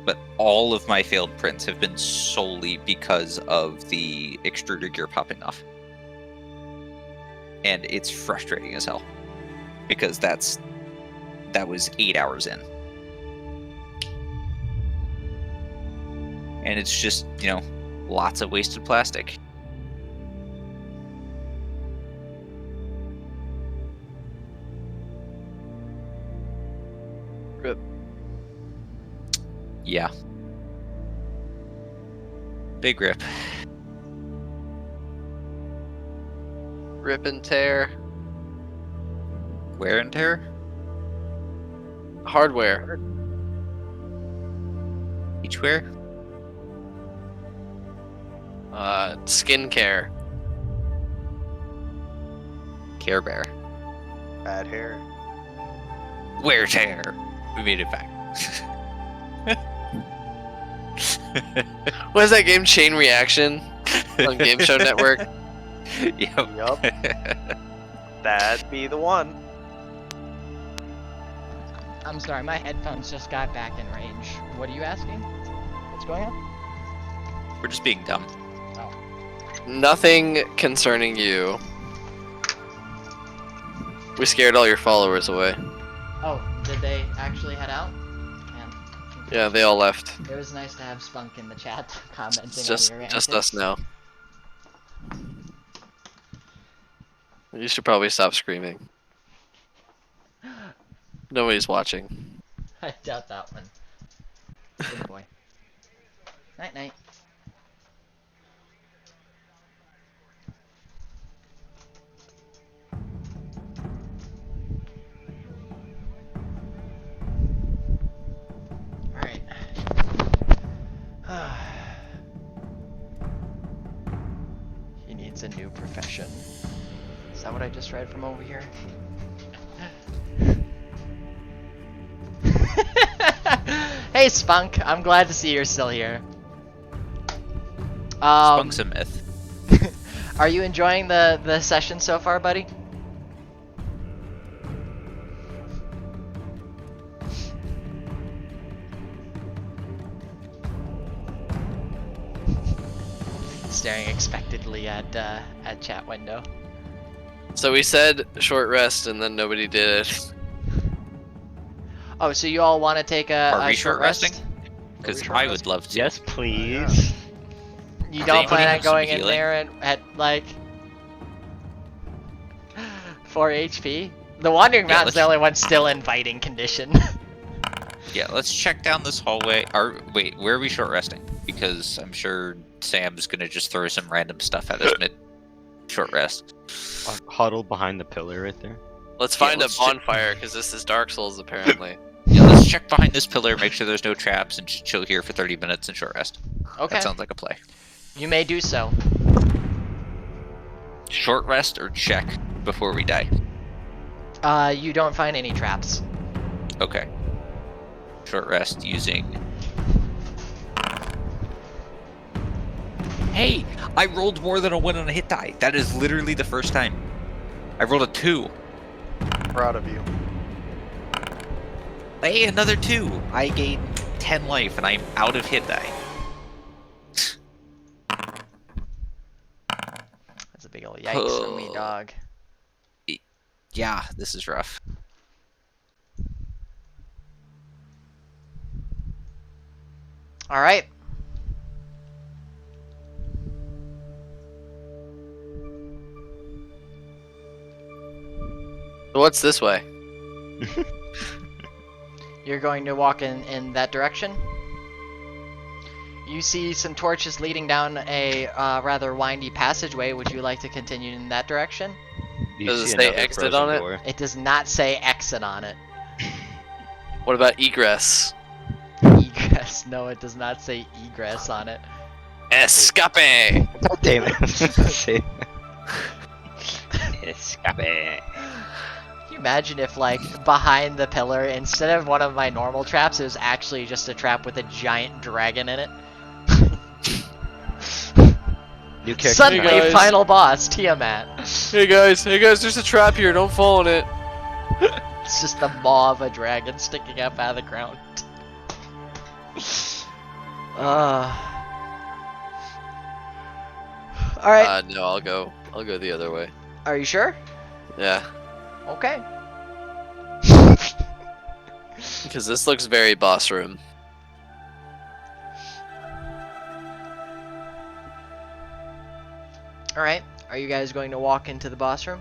But all of my failed prints have been solely because of the extruder gear popping off. And it's frustrating as hell. Because that was 8 hours in. And it's just, lots of wasted plastic. Rip. Yeah. Big rip. Rip and tear. Wear and tear? Hardware. Each wear? Skincare. Care Bear. Bad hair. Wear tear. We made it back. What is that game? Chain Reaction on Game Show Network. Yep. Yup. That'd be the one. I'm sorry, my headphones just got back in range. What are you asking? What's going on? We're just being dumb. Nothing concerning you. We scared all your followers away. Oh, did they actually head out? Man. Yeah, they all left. It was nice to have Spunk in the chat commenting It's just on your us antics. now. You should probably stop screaming. Nobody's watching. I doubt that one. Good boy. Night night. Alright. He needs a new profession. Is that what I just read from over here? Hey Spunk, I'm glad to see you're still here. Spunk's a myth. Are you enjoying the session so far, buddy? Staring expectantly at chat window. So we said short rest and then nobody did it. Oh, so you all want to take Are a we short short rest? resting? Because short I rest? would love to. Yes, please. You Does don't anybody plan on have some going in healing? there and at like 4 HP? The Wandering Yeah, Mountain's the let's- only one still in fighting condition. Yeah, let's check down this hallway. Wait, where are we short resting? Because I'm sure Sam's gonna just throw some random stuff at us mid short rest. Huddle behind the pillar right there. Let's Yeah, find let's a bonfire because this is Dark Souls apparently. Yeah, let's check behind this pillar, make sure there's no traps, and just chill here for 30 minutes and short rest. Okay, That sounds like a play. you may do so. Short rest or check before we die. You don't find any traps. Okay. Short rest using. Hey, I rolled more than a 1 on a hit die. That is literally the first time. I rolled a 2. Proud of you. Hey, another 2. I gained 10 life and I'm out of hit die. That's a big ol' yikes from me, dog. Yeah, this is rough. Alright. What's this way? You're going to walk in that direction. You see some torches leading down a rather windy passageway. Would you like to continue in that direction? You Does it see say another exit frozen on it? door. It does not say exit on it. What about egress? Egress. No, it does not say egress on it. Escape! God damn it. Say- Escape. Can you imagine if, like, behind the pillar, instead of one of my normal traps, it was actually just a trap with a giant dragon in it? New character. Suddenly, Hey, guys. final boss, Tiamat. Hey guys, there's a trap here, don't fall in it. It's just the maw of a dragon sticking up out of the ground. Alright, No, I'll go the other way. are you sure? Yeah, Okay. because this looks very boss room. Alright, are you guys going to walk into the boss room?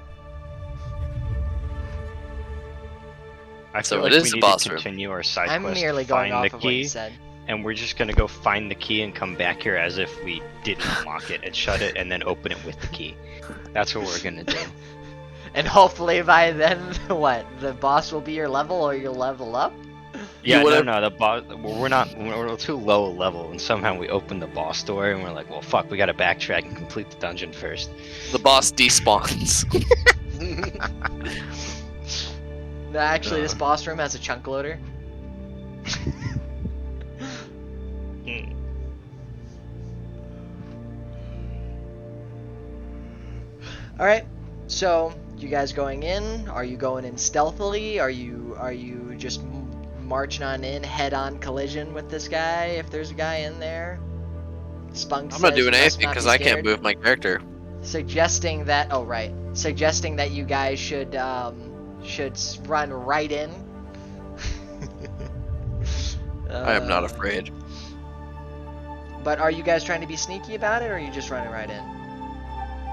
I So feel it like is we the need boss to room. continue our side I'm quest, merely going find off the of what you key, said. and we're just gonna go find the key and come back here as if we didn't unlock it and shut it and then open it with the key. That's what we're gonna do. And hopefully by then, what? The boss will be your level or you'll level up? Yeah, no, would've- no, the boss. We're too low a level, and somehow we open the boss door, and we're like, well, fuck, we gotta backtrack and complete the dungeon first. The boss despawns. No, actually, this boss room has a chunk loader. All right. So you guys going in? Are you going in stealthily? Are you just marching on in, head-on collision with this guy? If there's a guy in there, Spunk I'm says not doing you must anything not because be I can't scared. move my character. Suggesting that. Oh right. Suggesting that you guys should run right in. I am not afraid. But are you guys trying to be sneaky about it, or are you just running right in?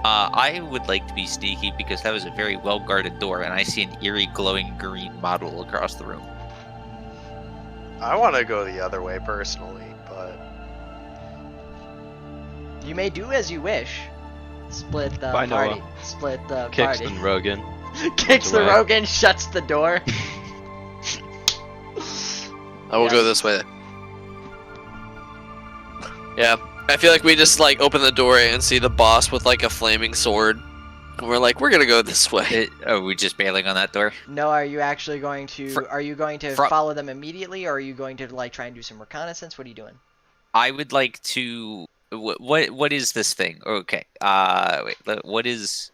I would like to be sneaky because that was a very well guarded door, and I see an eerie glowing green model across the room. I want to go the other way personally, but You may do as you wish. Split the Bye, Noah. party. Split the Kicks party. and Rogan. Kicks the away. Rogan, shuts the door. I will go Yes. this way. Yeah, I feel like we just like open the door and see the boss with like a flaming sword. And we're like, we're gonna go this way. Are we just bailing on that door? No, are you actually going to? Fr- Are you going to fr- follow them immediately, or are you going to like try and do some reconnaissance? What are you doing? I would like to. What is this thing? Okay. Wait. What is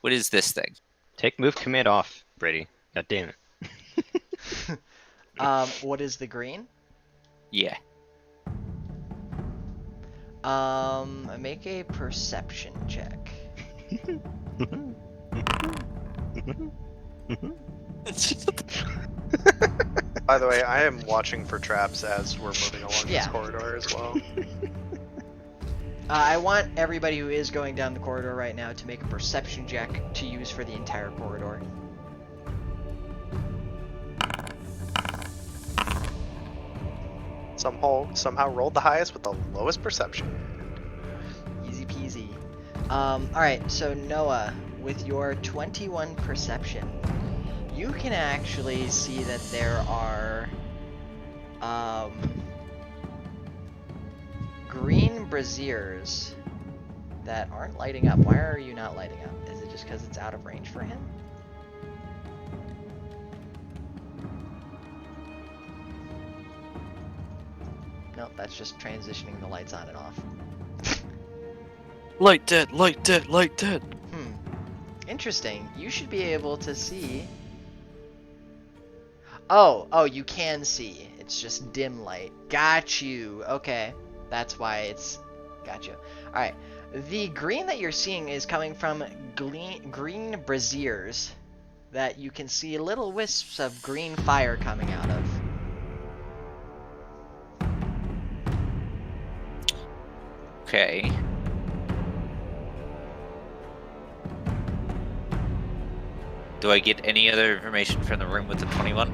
this thing? Take move command off, Brady. God damn it. What is the green? Yeah. Make a perception check. by the way, I am watching for traps as we're moving along this Yeah. corridor as well. I want everybody who is going down the corridor right now to make a perception check to use for the entire corridor. Somehow rolled the highest with the lowest perception. Easy peasy. Alright, so Noah, with your 21 perception, you can actually see that there are green braziers that aren't lighting up. Why are you not lighting up? Is it just because it's out of range for him? Nope, that's just transitioning the lights on and off. Light dead, light dead, light dead. Interesting. You should be able to see. Oh, you can see. It's just dim light. Got you. Okay. That's why it's... Got you. Alright. The green that you're seeing is coming from green braziers that you can see little wisps of green fire coming out of. Okay. Do I get any other information from the room with the 21?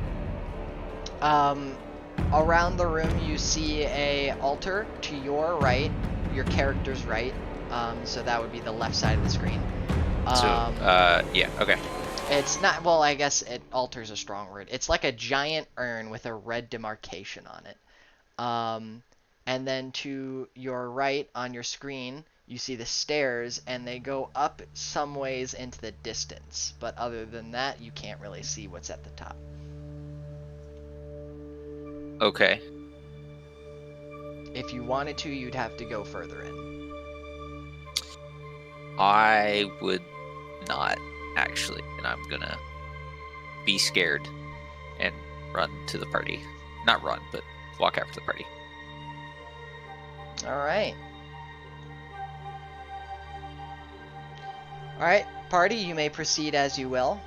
Around the room you see a altar to your right, your character's right. So that would be the left side of the screen. Yeah, okay. It's not, well, I guess altar's a strong word. It's like a giant urn with a red demarcation on it. And then to your right on your screen, you see the stairs, and they go up some ways into the distance. But other than that, you can't really see what's at the top. Okay. If you wanted to, you'd have to go further in. I would not, actually. And I'm gonna be scared and run to the party. Not run, but walk after the party. Alright. Alright, party, you may proceed as you will.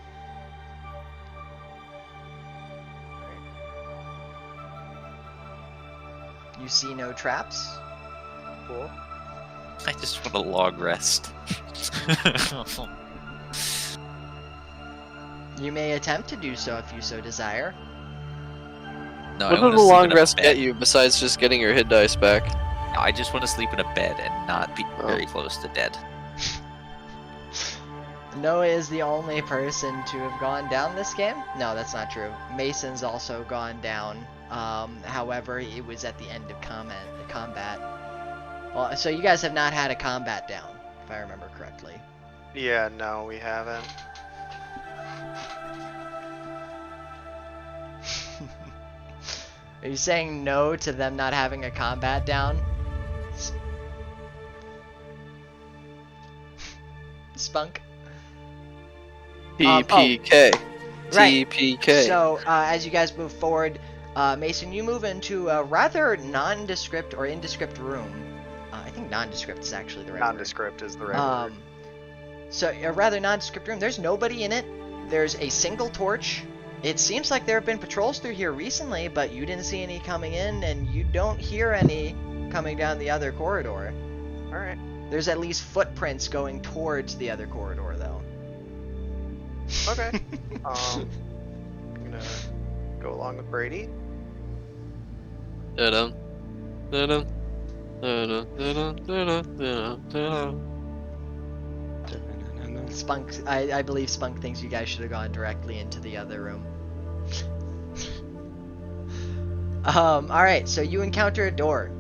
You see no traps. Cool. I just want a log rest. You may attempt to do so if you so desire. No, I What wanna does a sleep long in a rest bed. get you besides just getting your hit dice back? I just want to sleep in a bed and not be very close to dead. Noah is the only person to have gone down this game. No, that's not true. Mason's also gone down. However, it was at the end of combat. Well, so you guys have not had a combat down, if I remember correctly. Yeah, no, we haven't. Are you saying no to them not having a combat down? Spunk? TPK. Right. TPK. So, as you guys move forward, Mason, you move into a rather nondescript or indescript room. I think nondescript is actually the right word. Nondescript is the right word. So, a rather nondescript room. There's nobody in it. There's a single torch. It seems like there have been patrols through here recently, but you didn't see any coming in, and you don't hear any coming down the other corridor. Alright. There's at least footprints going towards the other corridor, though. Okay. I'm gonna go along with Brady. Da-dum. Da-dum. Da-dum. Da-dum. Da-dum. Da-dum. Da-dum. Spunk, I believe Spunk thinks you guys should have gone directly into the other room. Alright, so you encounter a door.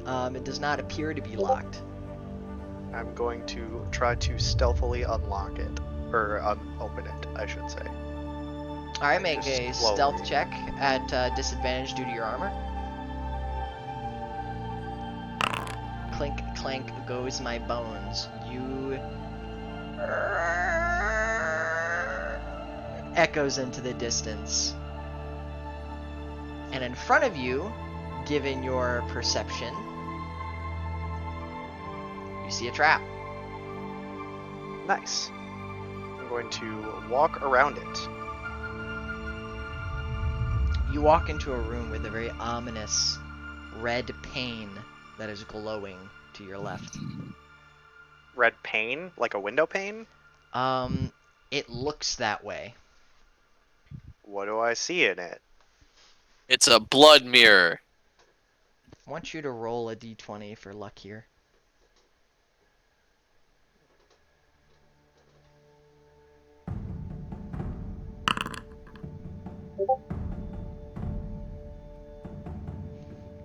It does not appear to be locked. I'm going to try to stealthily unlock it. Or open it, I should say. Alright, make Just a slowly. stealth check at disadvantage due to your armor. Clink, clank goes my bones. You... echoes into the distance. And in front of you, given your perception, you see a trap. Nice. I'm going to walk around it. You walk into a room with a very ominous red pane that is glowing to your left. Red pane? Like a window pane? It looks that way. What do I see in it? It's a blood mirror. I want you to roll a d20 for luck here.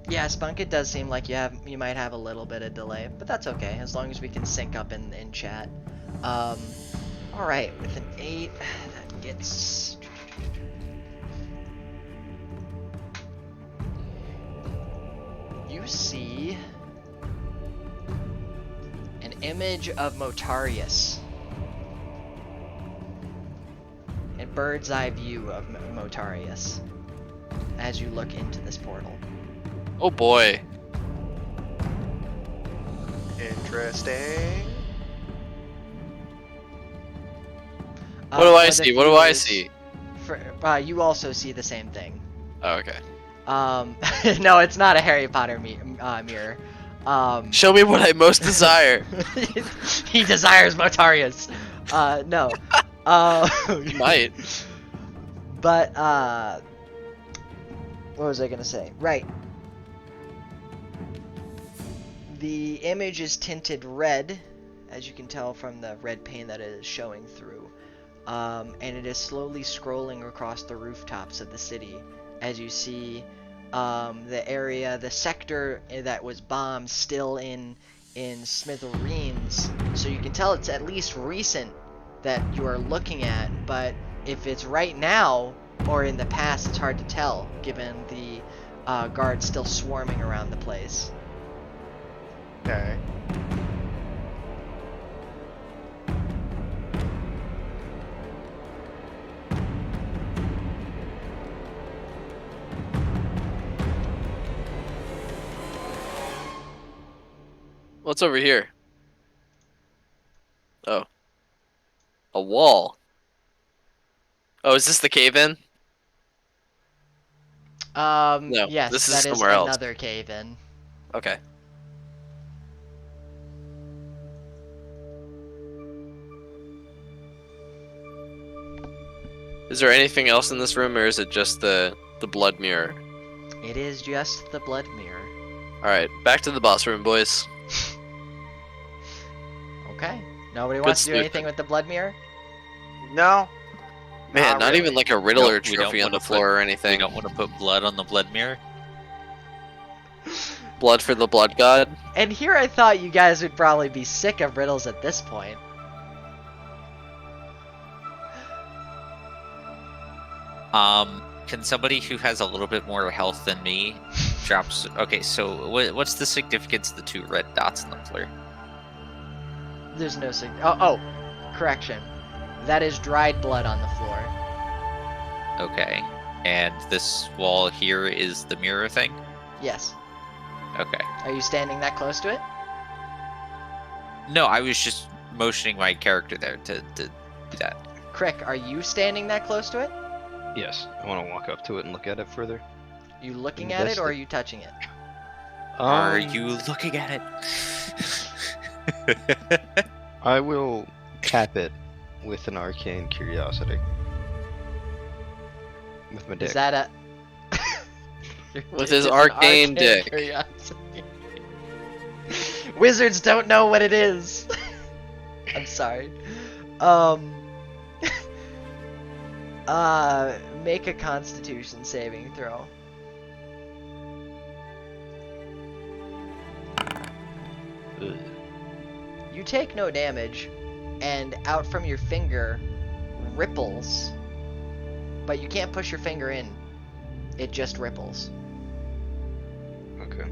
Yeah, Spunk, it does seem like you might have a little bit of delay, but that's okay, as long as we can sync up in chat. Alright, with an 8, that gets... You see an image of Motarius. A bird's eye view of Motarius as you look into this portal. Oh boy. Interesting. What do I For the see? What do I viewers, see? You also see the same thing. Oh, okay. No, it's not a Harry Potter mirror. Show me what I most desire. He desires Motarius. No. Might. But, what was I gonna say? Right. The image is tinted red, as you can tell from the red paint that it is showing through. And it is slowly scrolling across the rooftops of the city as you see the area, the sector that was bombed still in smithereens. So you can tell it's at least recent that you are looking at, but if it's right now or in the past, it's hard to tell given the guards still swarming around the place. Okay. What's over here? Oh. A wall. Oh, is this the cave-in? No, Yes, this is that is somewhere else. another cave-in. Okay. Is there anything else in this room, or is it just the blood mirror? It is just the blood mirror. Alright, back to the boss room, boys. Okay. Nobody wants to do sleuthing. anything with the blood mirror? No. Man, not really. even like a Riddler We don't trophy on wanna the floor or We anything. don't want to put blood on the blood mirror. Blood for the blood god. And here I thought you guys would probably be sick of riddles at this point. Can somebody who has a little bit more health than me drops? Okay, so what's the significance of the 2 red dots on the floor? There's no oh, correction. That is dried blood on the floor. Okay. And this wall here is the mirror thing? Yes. Okay. Are you standing that close to it? No, I was just motioning my character there to do that. Crick, are you standing that close to it? Yes, I want to walk up to it and look at it further. You looking at it or are Investigate. you touching it? Are Um, you looking at it? I will tap it with an arcane curiosity. With my dick. Is that a... With It his is an arcane dick. curiosity. Wizards don't know what it is. I'm sorry. Make a Constitution saving throw. Ugh. You take no damage, and out from your finger, ripples. But you can't push your finger in. It just ripples. Okay.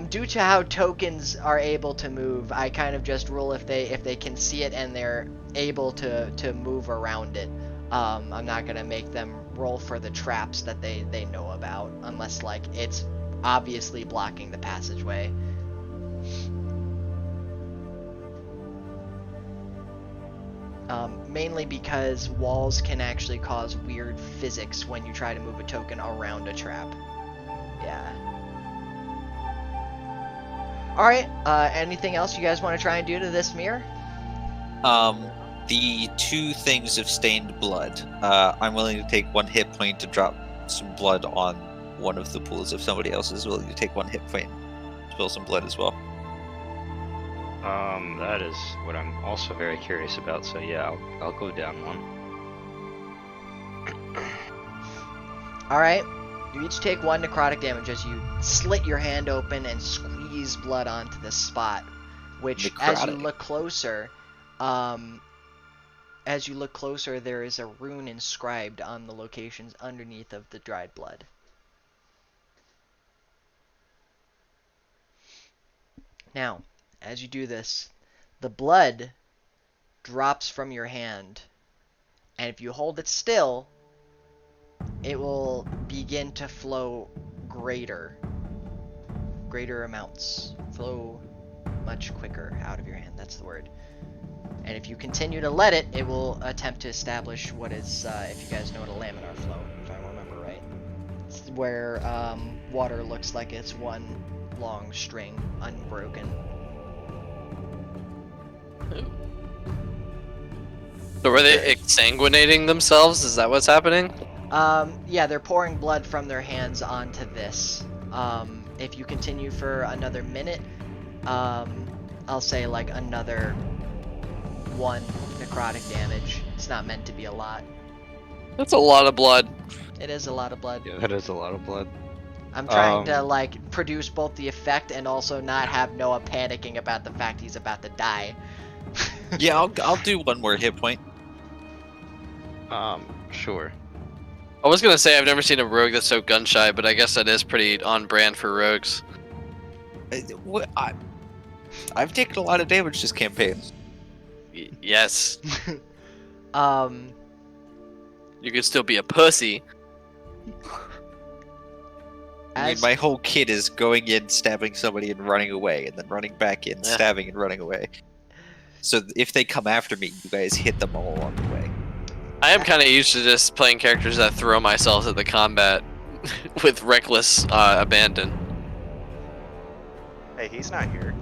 Due to how tokens are able to move, I kind of just rule if they can see it and they're able to move around it. I'm not gonna make them roll for the traps that they know about, unless like it's obviously blocking the passageway. Mainly because walls can actually cause weird physics when you try to move a token around a trap. Yeah. Alright, anything else you guys want to try and do to this mirror? The two things of stained blood. I'm willing to take 1 hit point to drop some blood on one of the pools if somebody else is willing to take 1 hit point to spill some blood as well. That is what I'm also very curious about. So yeah, I'll go down 1. Alright, you each take 1 necrotic damage as you slit your hand open and squeeze blood onto this spot, which as you Necrotic. look closer, there is a rune inscribed on the locations underneath of the dried blood. Now, as you do this, the blood drops from your hand, and if you hold it still, it will begin to flow greater amounts. Flow much quicker out of your hand, that's the word. And if you continue to let it, it will attempt to establish what is, if you guys know what a laminar flow, if I remember right. It's where water looks like it's one long string, unbroken. So were they exsanguinating themselves? Is that what's happening? Yeah, they're pouring blood from their hands onto this. If you continue for another minute, I'll say like another 1 necrotic damage. It's not meant to be a lot. That's a lot of blood. It is a lot of blood. Yeah, that is a lot of blood. I'm trying to like produce both the effect and also not have Noah panicking about the fact he's about to die. Yeah, I'll do 1 more hit point. Sure. I was gonna say I've never seen a rogue that's so gun shy, but I guess that is pretty on brand for rogues. I've taken a lot of damage this campaign. Yes. Um, You could still be a pussy. I mean, my whole kit is going in, stabbing somebody, and running away, and then running back in, stabbing and running away. So if they come after me, you guys hit them all along the way. I am kind of used to just playing characters that throw myself at the combat with reckless abandon. Hey, he's not here.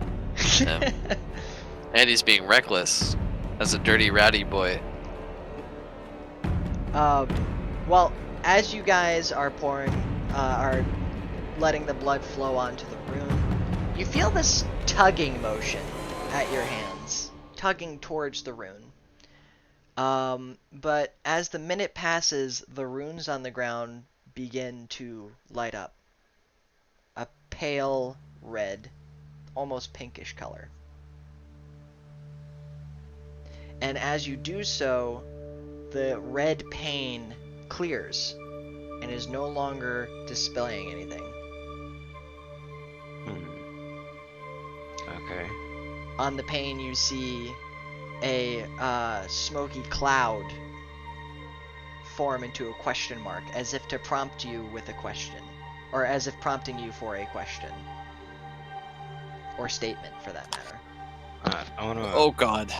Yeah. And he's being reckless as a dirty rowdy boy. Well, as you guys are are letting the blood flow onto the rune, you feel this tugging motion at your hands, tugging towards the rune. But as the minute passes, the runes on the ground begin to light up. A pale red, almost pinkish color. And as you do so, the red pain clears and is no longer displaying anything. Okay. On the pane, you see a smoky cloud form into a question mark, as if to prompt you with a question, or as if prompting you for a question or statement, for that matter. I wanna. Oh God.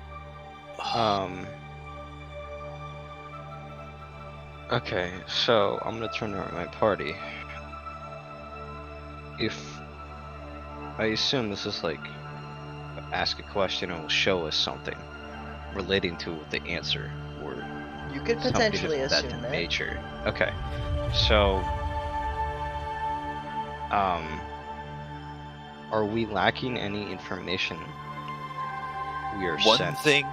Okay, so I'm gonna turn around my party. If I assume this is like ask a question and will show us something relating to the answer or You could something potentially of that assume that. nature. Okay, so are we lacking any information we are One sent thing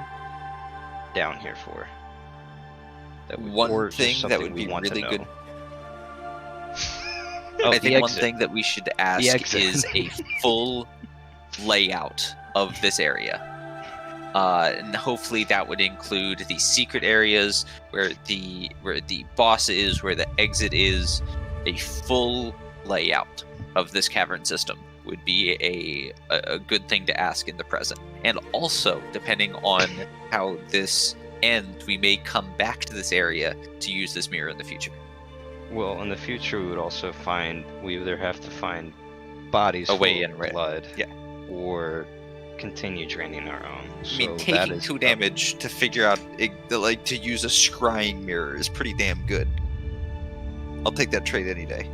down here for? That we, One or just thing that something would we be want really to know? good. Oh, I the think one exit. thing that we should ask exit. is a full layout of this area. And hopefully that would include the secret areas where the boss is, where the exit is. A full layout of this cavern system would be a good thing to ask in the present. And also, depending on how this ends, we may come back to this area to use this mirror in the future. Well, in the future, we would also we either have to find bodies A way full in, of right? blood, Yeah. or continue draining our own. I mean, So that taking is 2 damage to figure out, like, to use a scrying mirror is pretty damn good. I'll take that trade any day.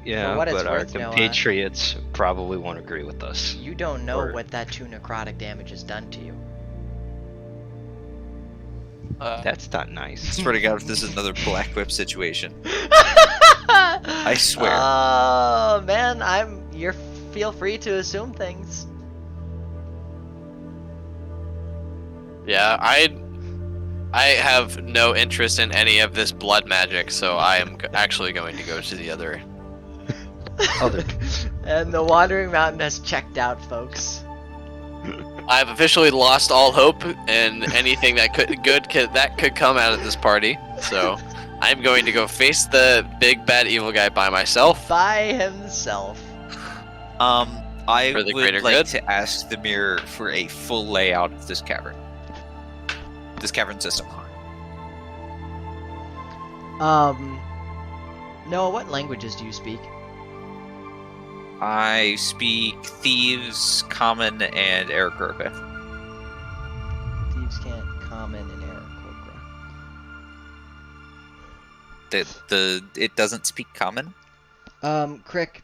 Yeah, what it's but our worth, Noah, compatriots probably won't agree with us. You don't know Or- what that 2 necrotic damage has done to you. That's not nice. Swear to God, if this is another Black Whip situation. I swear. Oh man, you're feel free to assume things. Yeah, I have no interest in any of this blood magic, so I am actually going to go to the other. And the Wandering Mountain has checked out, folks. I've officially lost all hope in anything that could come out of this party. So I'm going to go face the big bad evil guy by myself. By himself. I For the would greater like good? to ask the mirror for a full layout of this cavern. This cavern system. Noah, what languages do you speak? I speak Thieves, Common, and Aarakocra. Thieves can't common and Aarakocra. It doesn't speak Common? Crick,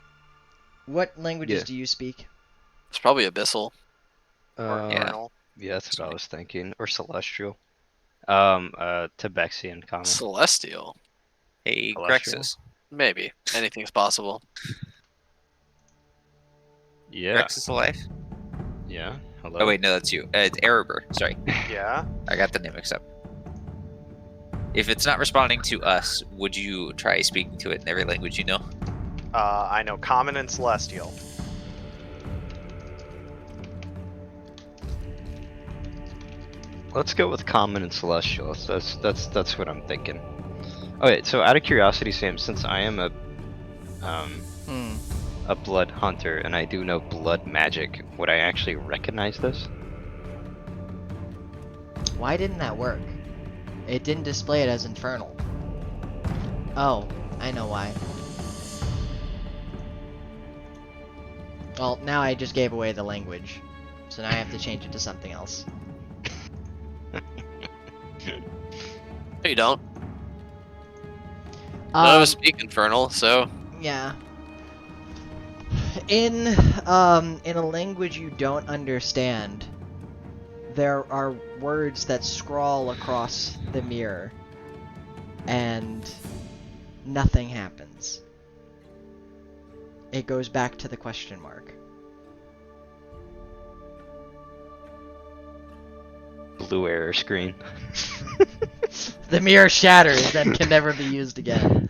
what languages Yeah. do you speak? It's probably abyssal. Or Yeah. Infernal. Yeah, that's what I was thinking. Or celestial. Tabaxian common. Celestial. Hey, Celestial? Grexus. Maybe. Anything's possible. Yeah. Grexus alive? Yeah. Hello. Oh wait, no, that's you. It's Erebor. Sorry, Yeah. I got the name mixed up. If it's not responding to us, would you try speaking to it in every language you know? I know Common and Celestial. Let's go with common and celestial. That's what I'm thinking. Okay, so out of curiosity, Sam, since I am a blood hunter and I do know blood magic, would I actually recognize this? Why didn't that work? It didn't display it as infernal. Oh, I know why. Well, now I just gave away the language. So now I have to change it to something else. No, you don't. None of us Um, speak infernal, so yeah. In a language you don't understand, there are words that scrawl across the mirror, and nothing happens. It goes back to the question mark. Blue error screen. The mirror shatters and can never be used again.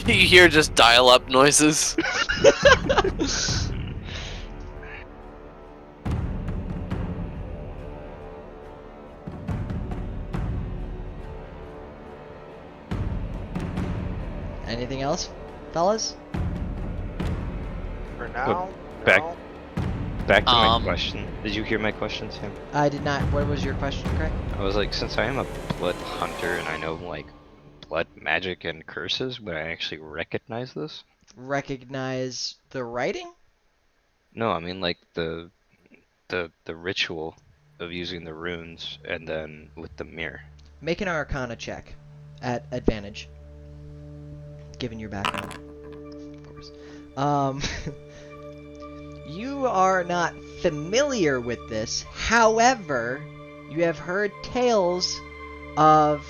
you hear just dial-up noises. Anything else, fellas? For now, Back- No? Back to my Um, question. Did you hear my question, Sam? I did not. What was your question, Craig? I was like, since I am a blood hunter and I know like blood magic and curses, would I actually recognize this? Recognize the writing? No, I mean like the ritual of using the runes and then with the mirror. Make an Arcana check at advantage, given your background, of course. You are not familiar with this. However, you have heard tales of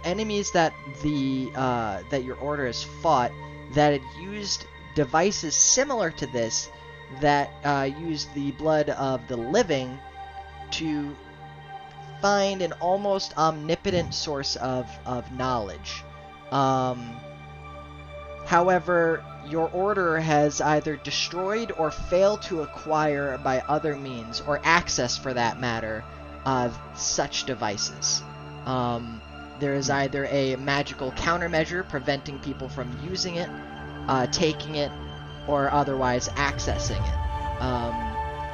enemies that that your order has fought that had used devices similar to this that used the blood of the living to find an almost omnipotent source of knowledge. However, your order has either destroyed or failed to acquire by other means, or access for that matter, such devices. There is either a magical countermeasure preventing people from using it, taking it, or otherwise accessing it.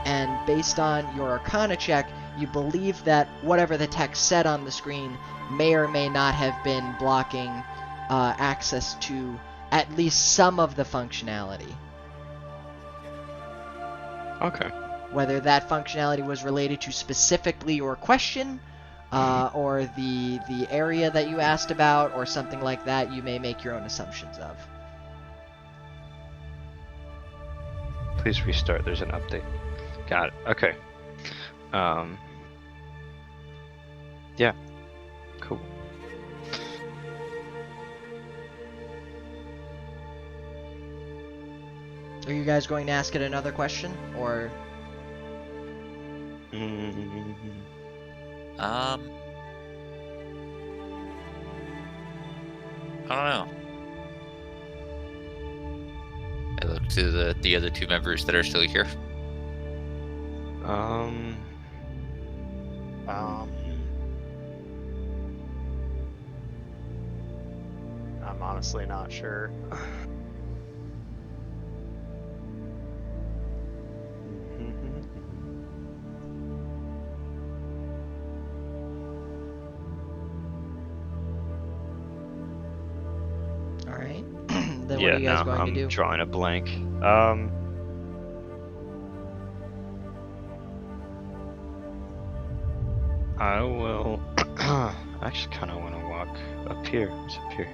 And based on your Arcana check, you believe that whatever the text said on the screen may or may not have been blocking access to at least some of the functionality. Okay. Whether that functionality was related to specifically your question, or the area that you asked about, or something like that, you may make your own assumptions of. Please restart. There's an update. Got it. Okay. Yeah. Cool. Are you guys going to ask it another question, or? Mm, I don't know. I look to the other two members that are still here. Um, I'm honestly not sure. All right. Then yeah, what are you guys no, going I'm to do? drawing a blank. I will. I actually kind of want to walk up here. What's up here?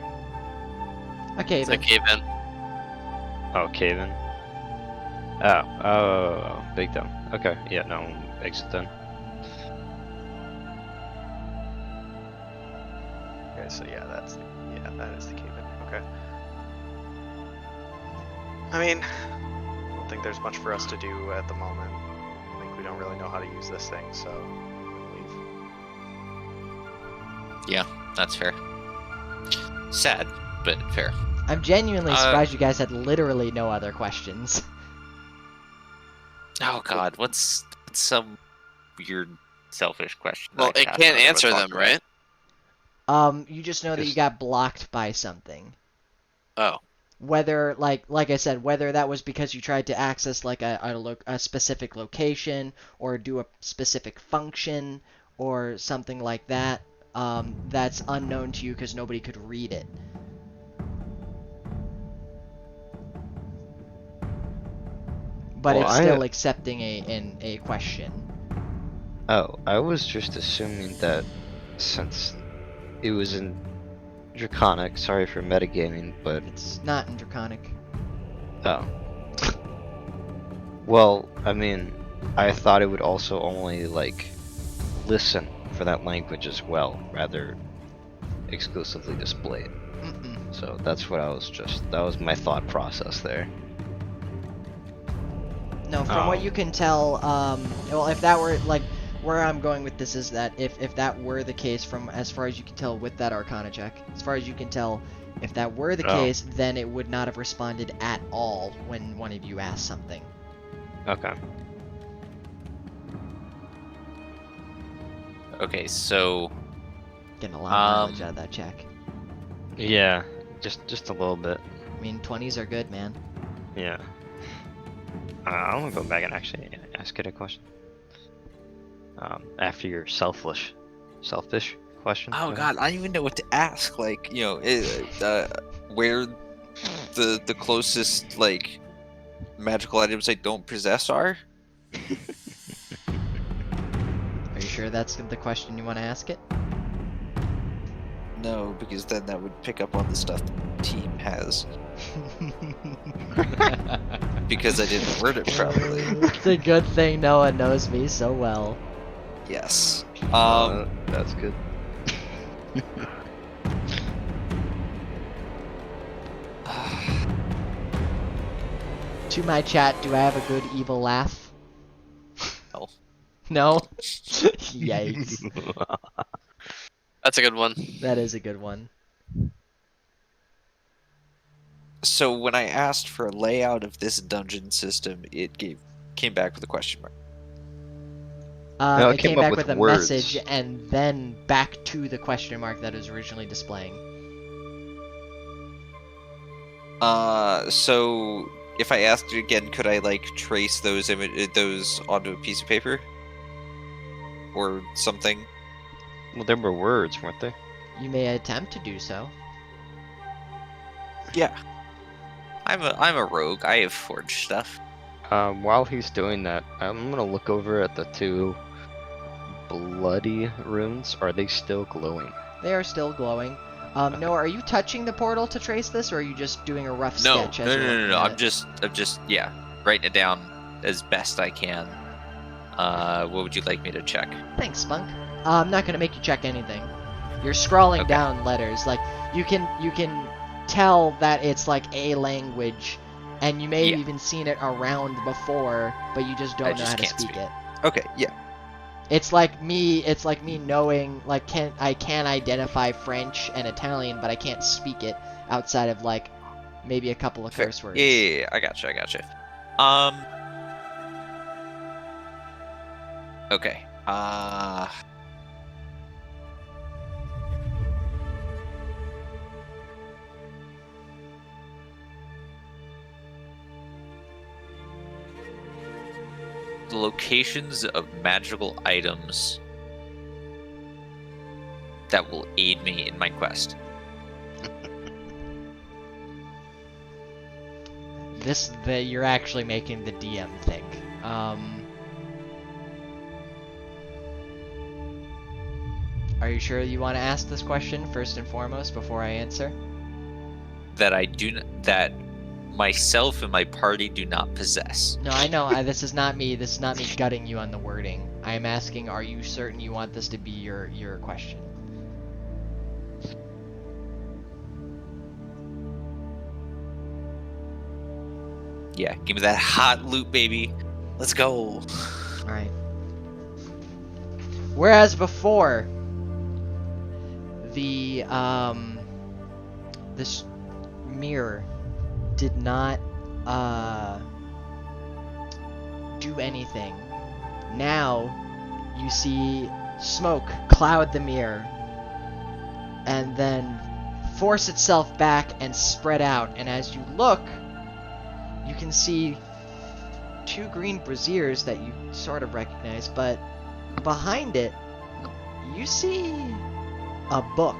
Okay, It's a then. cave in. Oh, cave in. Oh, big dumb. Okay, yeah, no, exit then. Okay, so yeah, that is the cave in. Okay. I mean, I don't think there's much for us to do at the moment. I think we don't really know how to use this thing, so we leave. That's fair. Sad, but fair. I'm genuinely Uh, surprised you guys had literally no other questions. Oh God, what's some weird, selfish question? that Well, I could it ask can't whenever I answer talk them, to it? right? You just know that you Just- got blocked by something. Oh. Whether, like I said, whether that was because you tried to access like a specific location or do a specific function or something like that, that's unknown to you because nobody could read it. But Well, it's I- still accepting a question. Oh, I was just assuming that since it was in Draconic, sorry for metagaming, but It's not in Draconic. oh. Well, I mean, I thought it would also only like listen for that language as well, rather exclusively display it. Mm-mm. So that's what that was my thought process there. No, from what Oh. you can tell, well, if that were, like, where I'm going with this is that if that were the case, from as far as you can tell with that Arcana check, as far as you can tell, if that were the Oh. case, then it would not have responded at all when one of you asked something. Okay. Okay, so Getting a lot of mileage out of that check. Yeah, just a little bit. I mean, 20s are good, man. Yeah. I'm gonna go back and actually ask it a question. After your selfish question. Oh go ahead. god, I don't even know what to ask. Like, where the closest like magical items I don't possess are. Are you sure that's the question you want to ask it? No, because then that would pick up on the stuff the team has. Because I didn't word it properly. It's a good thing no one knows me so well. Yes. That's good. To my chat, do I have a good evil laugh? No. No? Yikes. That's a good one. That is a good one. So when I asked for a layout of this dungeon system, it came back with a question mark. No, It it came came up back with with a words. message and then back to the question mark that it was originally displaying. So if I asked it again, could I like trace those those onto a piece of paper or something? Well, there were words, weren't there? You may attempt to do so. Yeah. I'm a rogue. I have forged stuff. While he's doing that, I'm gonna look over at the two bloody runes. Are they still glowing? They are still glowing. Noah, are you touching the portal to trace this, or are you just doing a rough No, sketch as you're no. looking at I'm it? just writing it down as best I can. What would you like me to check? Thanks, Spunk. I'm not gonna make you check anything. You're scrawling Okay. down letters. Like you can tell that it's like a language, and you may have Yeah. even seen it around before, but you just don't I know just how to can't speak speak. it. Okay, yeah. It's like me knowing like I can identify French and Italian, but I can't speak it outside of like maybe a couple of Fair. curse words. Yeah, I gotcha. Okay. The locations of magical items that will aid me in my quest. You're actually making the DM think. Are you sure you want to ask this question first and foremost before I answer? That myself and my party do not possess. No, I know. This is not me. This is not me gutting you on the wording. I am asking, are you certain you want this to be your question? Yeah, give me that hot loot, baby. Let's go. Alright. Whereas before, this mirror did not, do anything. Now, you see smoke cloud the mirror, and then force itself back and spread out, and as you look, you can see two green braziers that you sort of recognize, but behind it, you see a book.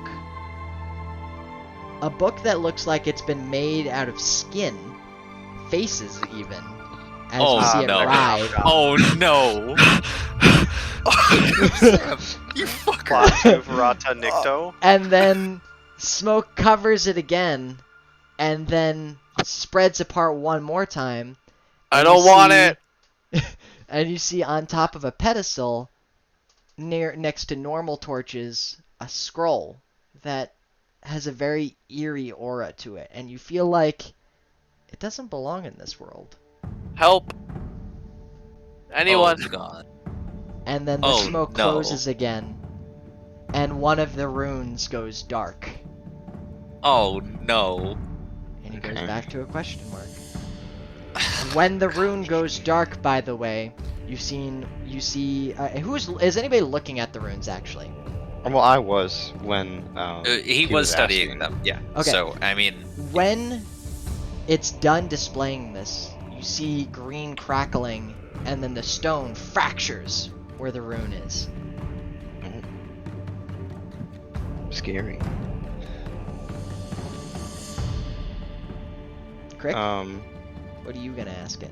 A book that looks like it's been made out of skin, faces even, as Oh, you see it no. writhe. Oh no! Sam, you fucker! Platu Verata Nicto. And then smoke covers it again, and then spreads apart one more time. I and don't you want see- it. And you see on top of a pedestal, next to normal torches, a scroll that has a very eerie aura to it, and you feel like it doesn't belong in this world. Help. Anyone. Oh god. And then the Oh, smoke no. closes again, and one of the runes goes dark, Oh no. and he goes Okay. back to a question mark. When the rune goes dark, by the way, you see, is anybody looking at the runes actually? Well, I was when He was studying asking. them. Yeah. Okay. So I mean, When it's done displaying this, You see green crackling, and then the stone fractures where the rune is. Scary. Crick, Um, what are you gonna ask it?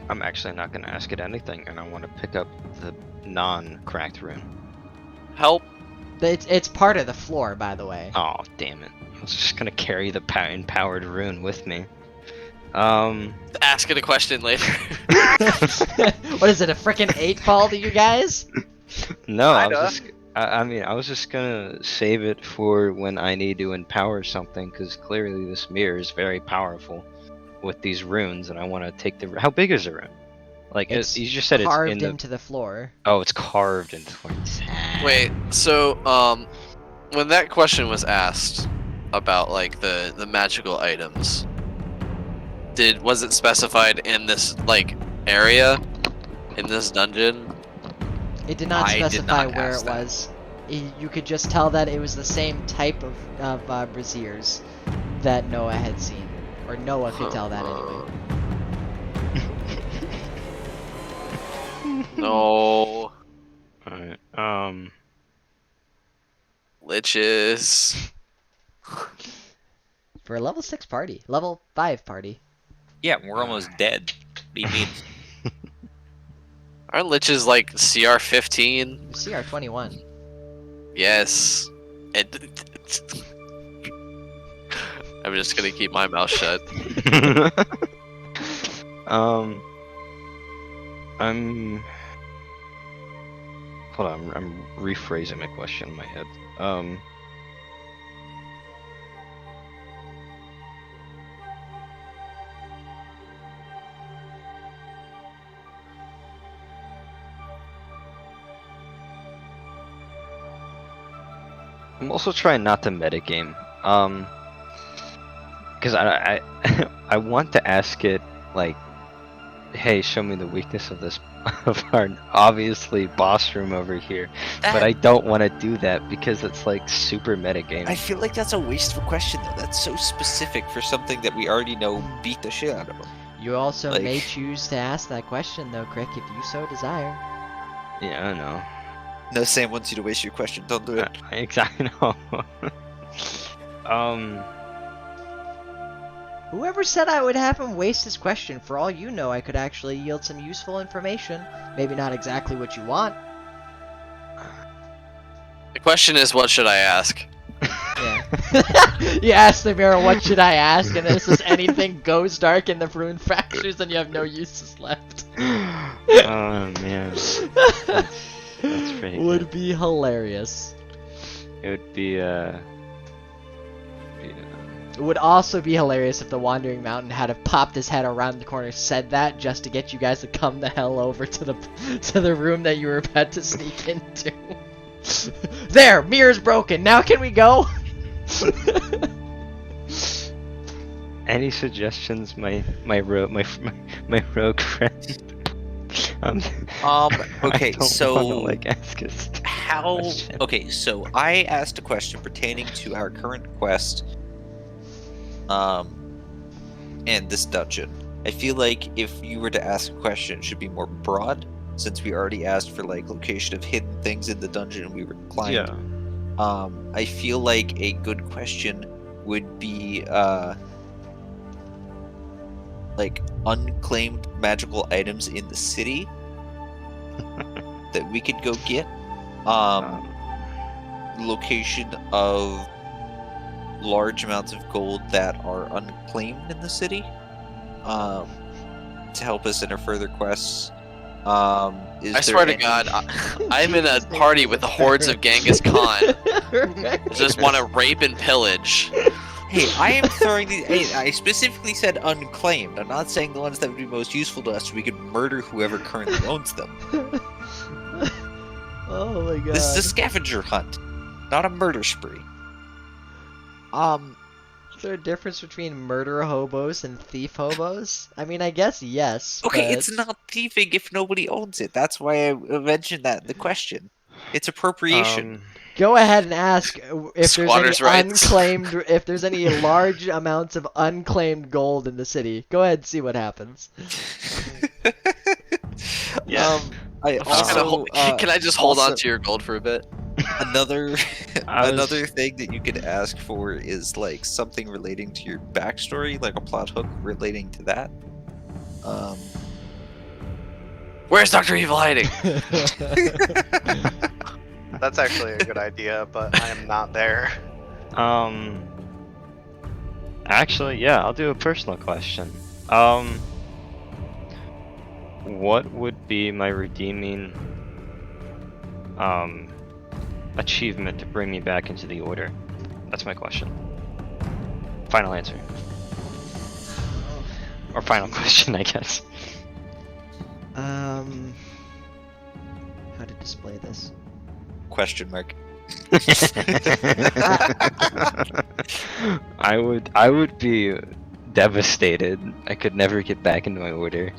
I'm actually not gonna ask it anything, and I want to pick up the non-cracked rune. Help. It's part of the floor, by the way. Oh, damn it! I was just gonna carry the empowered rune with me. Ask it a question later. What is it, a frickin' 8-ball to you guys? No, Kinda. I mean, I was just gonna save it for when I need to empower something, because clearly this mirror is very powerful with these runes, and I want to take the. How big is the rune? Like, It's you just said it's carved in the. into the floor. Oh, it's carved into the floor. Wait, so when that question was asked about like the magical items, was it specified in this like area in this dungeon? It did not I did specify not where ask it that. was. You could just tell that it was the same type of braziers that Noah had seen. Or Noah could tell that anyway. No. Alright. Liches. For a level 6 party. Level 5 party. Yeah, we're almost dead. What do you mean? Aren't liches like CR 15? CR 21. Yes. And I'm just gonna keep my mouth shut. I'm. Hold on, I'm rephrasing my question in my head. I'm also trying not to metagame. Because I I want to ask it like, hey, show me the weakness of this of our obviously boss room over here. But I don't want to do that because it's like super metagame. I feel like that's a wasteful question though. That's so specific for something that we already know beat the shit out of them. You also Like- may choose to ask that question though, Crick, if you so desire. Yeah, I know. No, Sam wants you to waste your question. Don't do it. Exactly. No. Whoever said I would have him waste his question, for all you know I could actually yield some useful information. Maybe not exactly what you want. The question is, what should I ask? Yeah. You ask the mirror, what should I ask? And then it says anything goes dark in the rune fractures and you have no uses left. Oh man, that's pretty Would good. be hilarious. It would be It would also be hilarious if the Wandering Mountain had have popped his head around the corner, said that just to get you guys to come the hell over to the room that you were about to sneak into. There, mirror's broken. Now can we go? Any suggestions, my rogue friend? Okay, I don't so wanna, like, ask us how? question. Okay, so I asked a question pertaining to our current quest, and this dungeon. I feel like if you were to ask a question, it should be more broad, since we already asked for like location of hidden things in the dungeon we were climbing. Yeah. I feel like a good question would be like unclaimed magical items in the city that we could go get. Location of large amounts of gold that are unclaimed in the city, to help us in our further quests. Is I swear to God, I'm in a party with the hordes of Genghis Khan. Just want to rape and pillage. Hey, I am throwing these. Hey, I specifically said unclaimed. I'm not saying the ones that would be most useful to us, so we could murder whoever currently owns them. Oh my god. This is a scavenger hunt, not a murder spree. Is there a difference between murder hobos and thief hobos? I mean, I guess yes. Okay, but... it's not thieving if nobody owns it. That's why I mentioned that in the question. It's appropriation. Go ahead and ask if Squatters' there's any rights. unclaimed, if there's any large amounts of unclaimed gold in the city. Go ahead and see what happens. Yeah. I I'm just gonna also can I just hold also- on to your gold for a bit? another I was- another thing that you could ask for is like something relating to your backstory, like a plot hook relating to that. Where's Dr. Evil hiding? That's actually a good idea, but I am not there. Actually, yeah, I'll do a personal question. What would be my redeeming achievement to bring me back into the order? That's my question. Final answer. Or final question, I guess. How to display this? Question mark. I would be devastated. I could never get back into my order.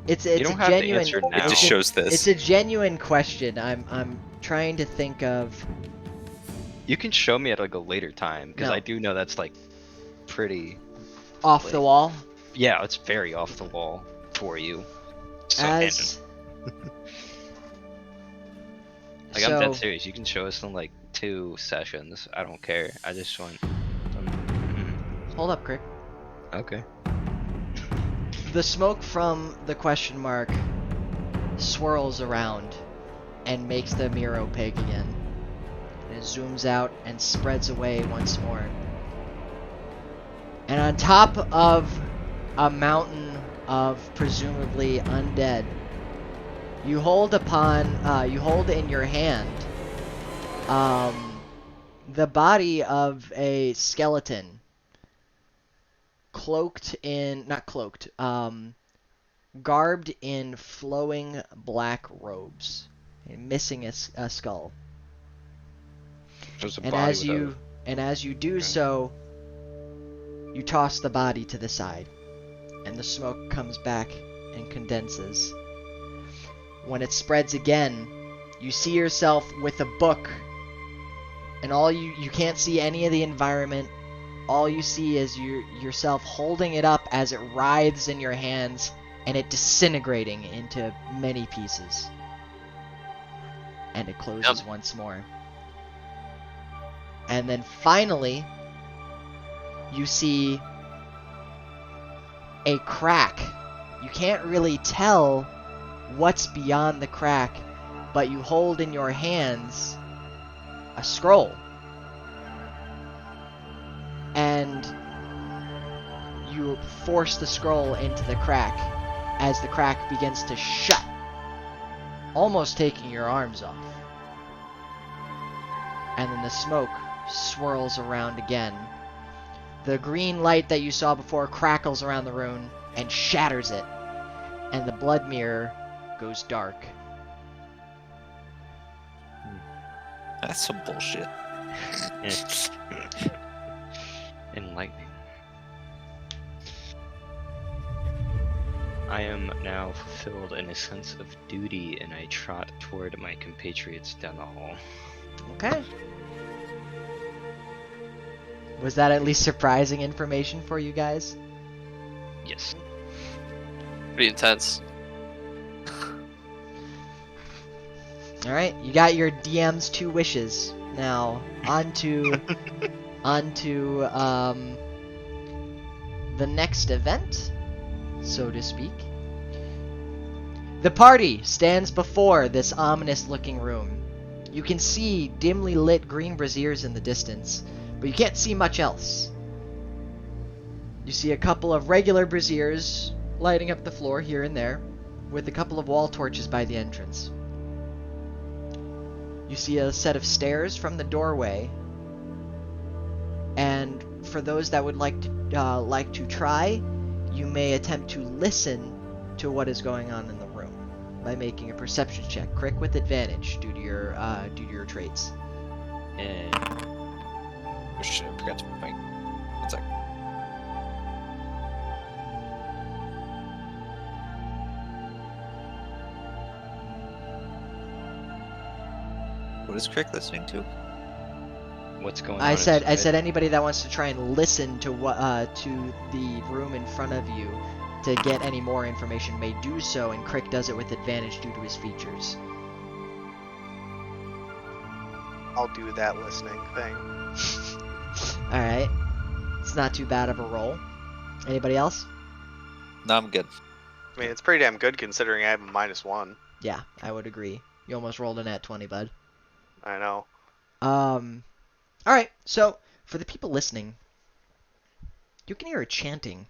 It's You a don't have to genuine. answer It now. just shows this. It's a genuine question. I'm trying to think of. You can show me at like a later time because No. I do know that's like pretty. Off the wall. Yeah, it's very off the wall for you. So, As like I'm dead so, serious. You can show us in like 2 sessions. I don't care. I just want. hold up, Crick. Okay. The smoke from the question mark swirls around and makes the mirror opaque again. And it zooms out and spreads away once more. And on top of a mountain of presumably undead, you hold in your hand the body of a skeleton. Garbed in flowing black robes, and missing a skull. There's a And body as without you do so, you toss the body to the side, and the smoke comes back and condenses. When it spreads again, you see yourself with a book, and you can't see any of the environment. All you see is yourself holding it up as it writhes in your hands, and it disintegrating into many pieces. And it closes once more. And then finally, you see a crack. You can't really tell what's beyond the crack, but you hold in your hands a scroll. And you force the scroll into the crack as the crack begins to shut, almost taking your arms off. And then the smoke swirls around again. The green light that you saw before crackles around the room and shatters it, and the blood mirror goes dark. That's some bullshit. enlightening. I am now fulfilled in a sense of duty, and I trot toward my compatriots down the hall. Okay. Was that at least surprising information for you guys? Yes. Pretty intense. Alright, you got your DM's 2 wishes. Now, onto the next event, so to speak. The party stands before this ominous-looking room. You can see dimly lit green braziers in the distance, but you can't see much else. You see a couple of regular braziers lighting up the floor here and there, with a couple of wall torches by the entrance. You see a set of stairs from the doorway, and for those that would like to try, you may attempt to listen to what is going on in the room by making a perception check. Crick with advantage due to your traits. And Oh shit, I forgot to put my... One sec. is Crick listening to? What's going on? I said inside? anybody that wants to try and listen to what to the room in front of you to get any more information may do so, and Crick does it with advantage due to his features. I'll do that listening thing. All right, it's not too bad of a roll. Anybody else? No, I'm good. I mean, it's pretty damn good considering I have a -1. Yeah, I would agree. You almost rolled a nat 20, bud. I know. All right. So for the people listening, you can hear a chanting,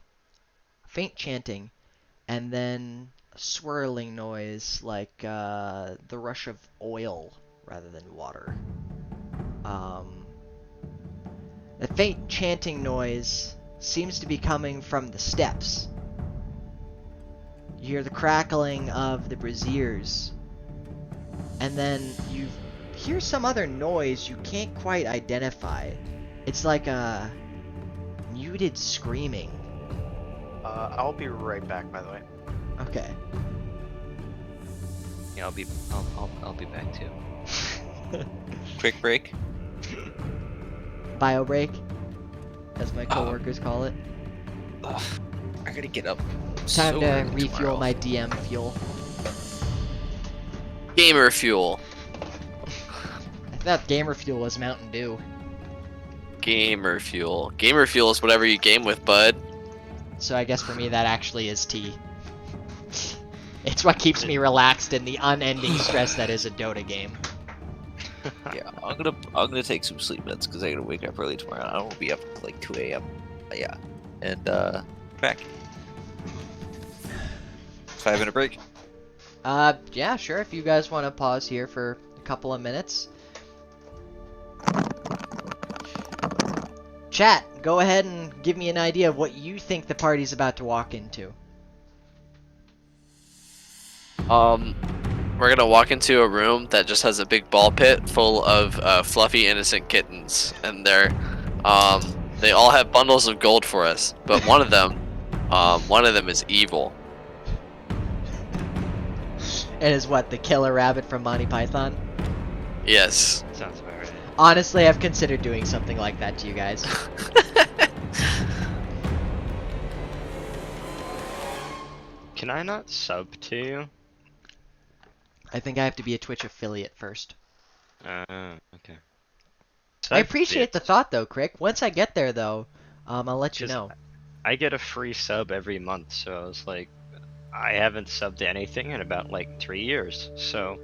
faint chanting, and then a swirling noise like the rush of oil rather than water. The faint chanting noise seems to be coming from the steps. You hear the crackling of the braziers, and then you hear some other noise you can't quite identify. It's like a muted screaming. I'll be right back, by the way. Okay. Yeah, I'll be back too. Quick break. Bio break, as my coworkers call it. Ugh, I gotta get up. Time so to early refuel tomorrow. my DM fuel. Gamer fuel. I thought gamer fuel was Mountain Dew. Gamer fuel. Gamer fuel is whatever you game with, bud. So I guess for me that actually is tea. It's what keeps me relaxed in the unending stress that is a Dota game. Yeah, I'm gonna take some sleep meds because I gotta wake up early tomorrow. I won't be up at like 2 a.m. Yeah, and back. 5-minute break. Yeah, sure. If you guys want to pause here for a couple of minutes. Chat, go ahead and give me an idea of what you think the party's about to walk into. We're gonna walk into a room that just has a big ball pit full of fluffy, innocent kittens, and they all have bundles of gold for us. But one of them is evil. It is what, the killer rabbit from Monty Python? Yes. Sounds about right. Honestly, I've considered doing something like that to you guys. Can I not sub to you? I think I have to be a Twitch affiliate first. Okay. I appreciate the thought, though, Crick. Once I get there, though, I'll let you Just- know. I get a free sub every month, so I was like, I haven't subbed to anything in about like 3 years, so.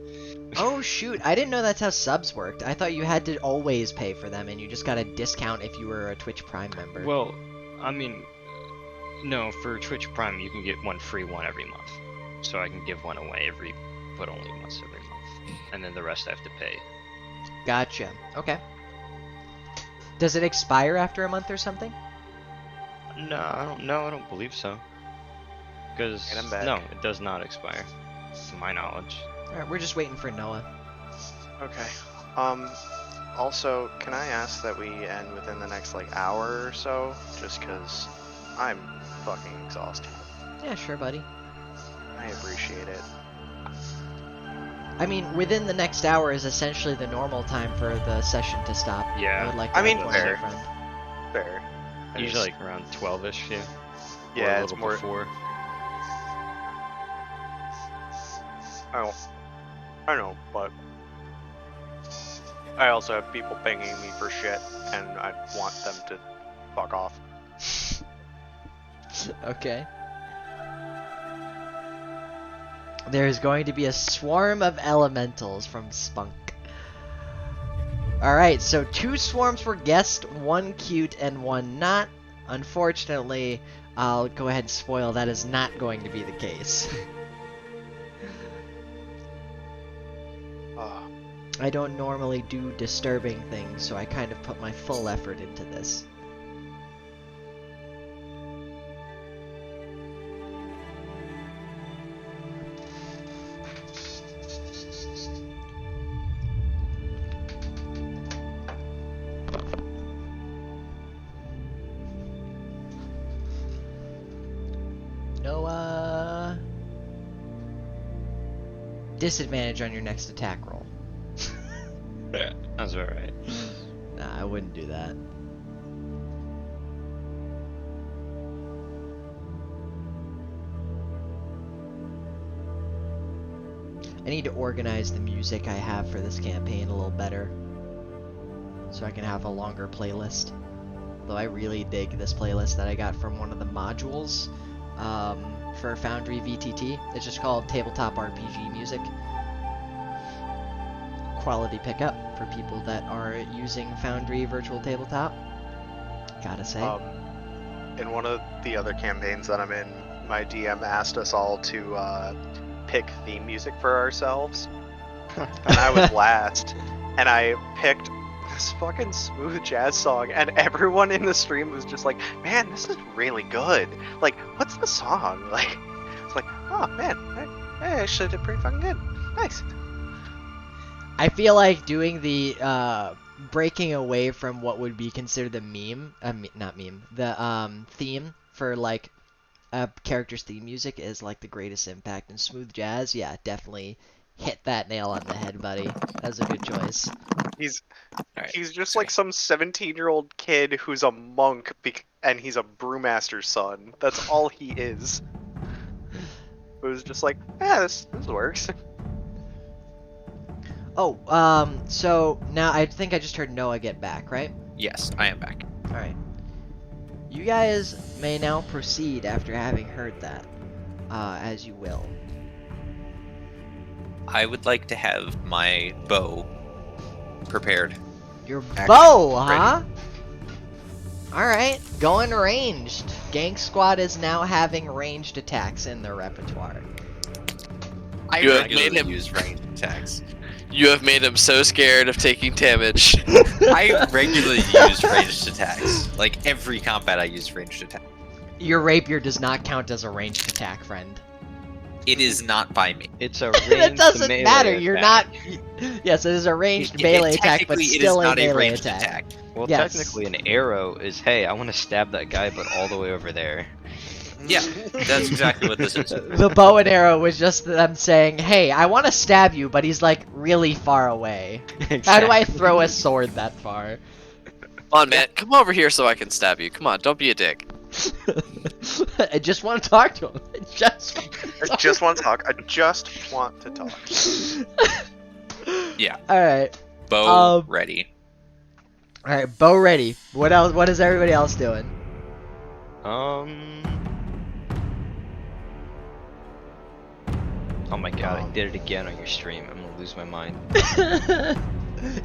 Oh, shoot. I didn't know that's how subs worked. I thought you had to always pay for them, and you just got a discount if you were a Twitch Prime member. Well, I mean, no, for Twitch Prime you can get one free one every month. So I can give one away but only once every month. And then the rest I have to pay. Gotcha. Okay. Does it expire after a month or something? No, I don't believe so. Because, And I'm back. no, it does not expire, to my knowledge. Alright, we're just waiting for Noah. Okay. Also, can I ask that we end within the next, like, hour or so? Just because I'm fucking exhausted. Yeah, sure, buddy. I appreciate it. I mean, within the next hour is essentially the normal time for the session to stop. Yeah. I would like to I mean, inform my fair. friend. Fair. I Usually just- like around 12-ish, yeah. Yeah, or a it's little more- before. I know, but I also have people pinging me for shit, and I want them to fuck off. Okay. There's going to be a swarm of elementals from Spunk. Alright, so 2 swarms were guessed, 1 cute and 1 not. Unfortunately, I'll go ahead and spoil that is not going to be the case. Ugh. I don't normally do disturbing things, so I kind of put my full effort into this. Noah. Disadvantage on your next attack roll. Sounds about right. Nah, I wouldn't do that. I need to organize the music I have for this campaign a little better, so I can have a longer playlist. Though I really dig this playlist that I got from one of the modules for Foundry VTT. It's just called Tabletop RPG Music. Quality pickup for people that are using Foundry Virtual Tabletop. Gotta say. In one of the other campaigns that I'm in, my DM asked us all to pick theme music for ourselves, and I was last, and I picked this fucking smooth jazz song, and everyone in the stream was just like, "Man, this is really good. Like, what's the song?" Like, it's like, "Oh man, I actually did pretty fucking good. Nice." I feel like doing the breaking away from what would be considered the the theme for like a character's theme music is like the greatest impact. And smooth jazz, yeah, definitely hit that nail on the head, buddy. That's a good choice. He's Alright, he's just sorry. like some 17-year-old kid who's a monk, and he's a brewmaster's son. That's all he is. It was just like, yeah, this works. Oh, so now I think I just heard Noah get back, right? Yes, I am back. Alright. You guys may now proceed after having heard that, as you will. I would like to have my bow prepared. Your Action bow, huh? Alright, going ranged. Gank Squad is now having ranged attacks in their repertoire. I You have regularly made him- use ranged attacks. You have made him so scared of taking damage. I regularly use ranged attacks. Like every combat, I use ranged attack. Your rapier does not count as a ranged attack, friend. It is not by me. It's a ranged That doesn't melee matter. You're not. attack. Yes, it is a ranged It- melee attack, but technically, still it is not a melee ranged attack. Well, Yes. technically, an arrow is, hey, I want to stab that guy, but all the way over there. Yeah, that's exactly what this is. The bow and arrow was just them saying, "Hey, I want to stab you, but he's like really far away. How do I throw a sword that far?" Come on, man. Come over here so I can stab you. Come on, don't be a dick. I just want to talk to him. I just want to talk. I just want to talk. Yeah. All right, Bow ready. all right. Bow ready. What else? What is everybody else doing? Oh my god, I did it again on your stream. I'm gonna lose my mind.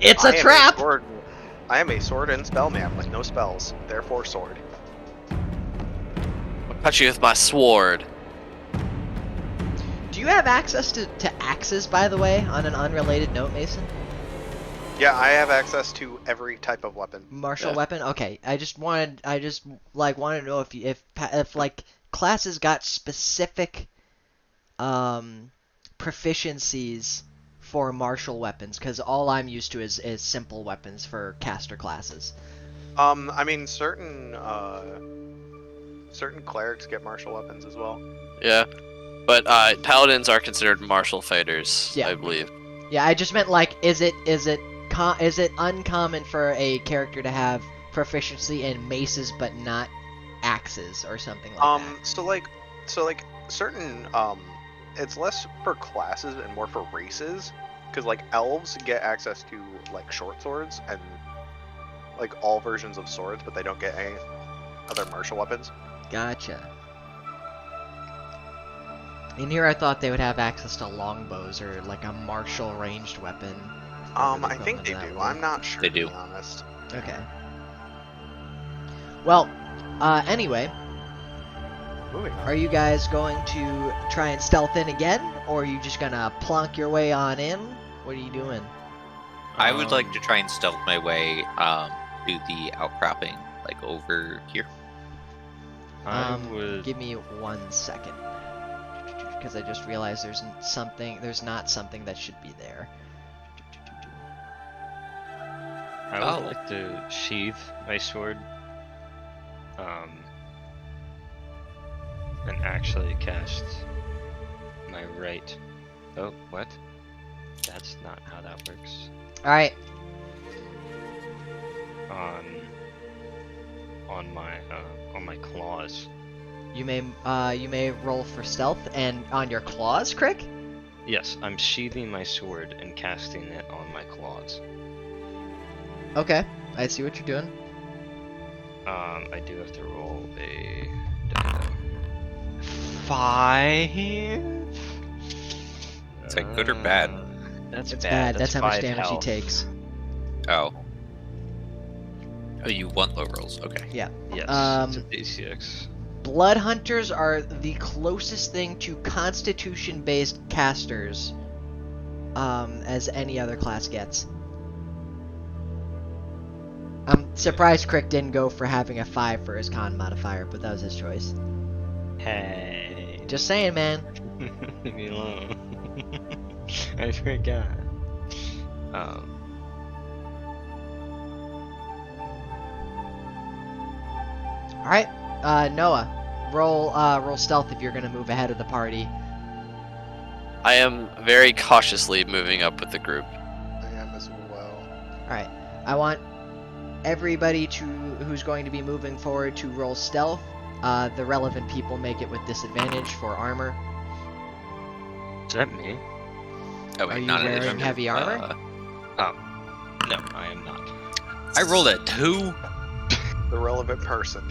It's I a am trap. sword- I am a sword and spell man with no spells, therefore sword. I'll cut you with my sword. Do you have access to axes, by the way, on an unrelated note, Mason? Yeah, I have access to every type of weapon. Martial Yeah. weapon? Okay. I just wanted to know if like classes got specific proficiencies for martial weapons, because all I'm used to is simple weapons for caster classes. I mean, certain clerics get martial weapons as well. Yeah. But paladins are considered martial fighters, Yeah. I believe. Yeah, I just meant like, is it uncommon for a character to have proficiency in maces but not axes or something like that? So like certain it's less for classes and more for races, because like elves get access to like short swords and like all versions of swords, but they don't get any other martial weapons. Gotcha. In here, I thought they would have access to longbows or like a martial ranged weapon. I think they do. I'm not sure. They to do. be honest. Okay. Well, anyway, Moving on. are you guys going to try and stealth in again, or are you just gonna plonk your way on in? What are you doing? I would like to try and stealth my way to the outcropping, like over here. I would. Give me 1 second, because I just realized there's not something that should be there. I would Oh. like to sheathe my sword. And actually cast my right. Oh, what? That's not how that works. All right. on my claws. You may roll for stealth and on your claws, Crick. Yes, I'm sheathing my sword and casting it on my claws. Okay, I see what you're doing. I do have to roll a 5. Is that good or bad? That's It's bad. bad. That's how much 5 damage he health. takes. Oh. Oh, you want low rolls. Okay. Yes, Um, it's a D6. Blood hunters are the closest thing to constitution-based casters as any other class gets. I'm surprised Crick didn't go for having a 5 for his con modifier, but that was his choice. Hey. Just saying, man. Leave me alone. I forgot. Alright, Noah, roll stealth if you're gonna move ahead of the party. I am very cautiously moving up with the group. I am as well. Alright, I want everybody who's going to be moving forward to roll stealth. The relevant people make it with disadvantage for armor. Is that me? Oh, Are you not wearing additional. heavy armor? No, I am not. I rolled a 2. The relevant person.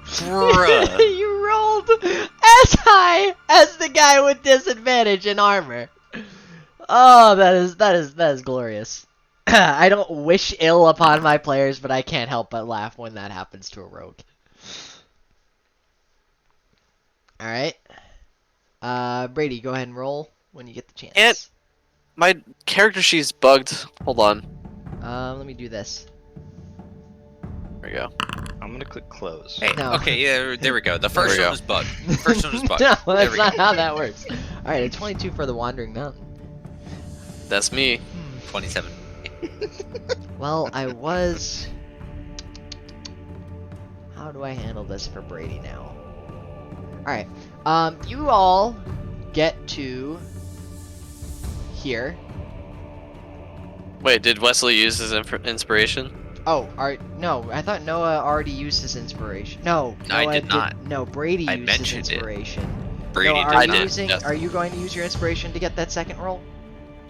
Bruh. You rolled as high as the guy with disadvantage in armor. Oh, that is glorious. I don't wish ill upon my players, but I can't help but laugh when that happens to a rogue. Alright. Brady, go ahead and roll when you get the chance. My character sheet's bugged. Hold on. Let me do this. There we go. I'm gonna click close. Hey, No. okay, yeah, there we go. The we first go. one was bugged. The first one was bugged. No, There that's we not go. how that works. Alright, a 22 for the Wandering Mountain. That's me. 27. Well, I was... How do I handle this for Brady now? Alright, you all get to here. Wait, did Wesley use his inspiration? Oh, no, I thought Noah already used his inspiration. No, No, I Noah did not. No, Brady I used his mentioned it. inspiration. Brady Noah, did are you not. using? yes. Are you going to use your inspiration to get that second roll?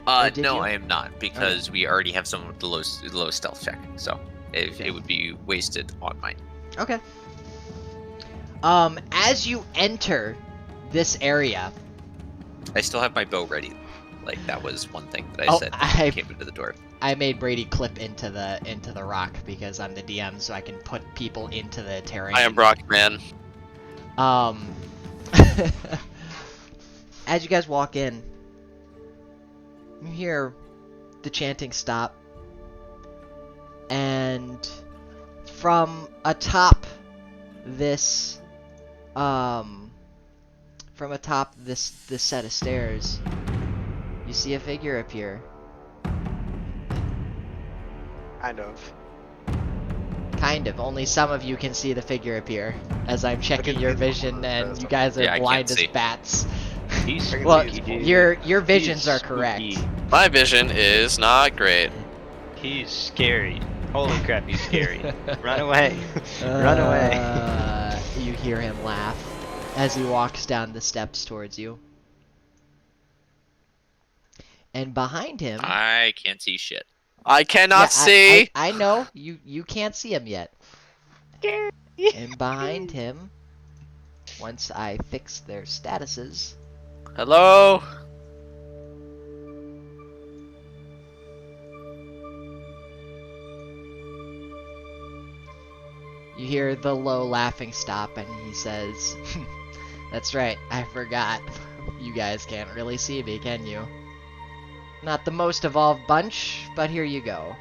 Or did No, you? I am not, because we already have someone with the low stealth check, so it would be wasted on mine. Okay. As you enter this area, I still have my bow ready. Like, that was one thing that I Oh, said when I I- came into the door. I made Brady clip into the rock because I'm the DM, so I can put people into the terrain. I am Brock, man. As you guys walk in, you hear the chanting stop, and from atop this, this set of stairs, you see a figure appear. Kind of. Only some of you can see the figure appear, as I'm checking your vision, and you guys are Yeah, I can't blind as see. bats. He's Well, spooky, dude. your visions He's are correct. spooky. My vision is not great. He's scary. Holy crap, he's scary. Run away. Run away. You hear him laugh as he walks down the steps towards you. And behind him... I can't see shit. I cannot Yeah, see. I know, you can't see him yet. And behind him, once I fix their statuses... Hello. You hear the low laughing stop, and he says, "That's right, I forgot. You guys can't really see me, can you? Not the most evolved bunch, but here you go."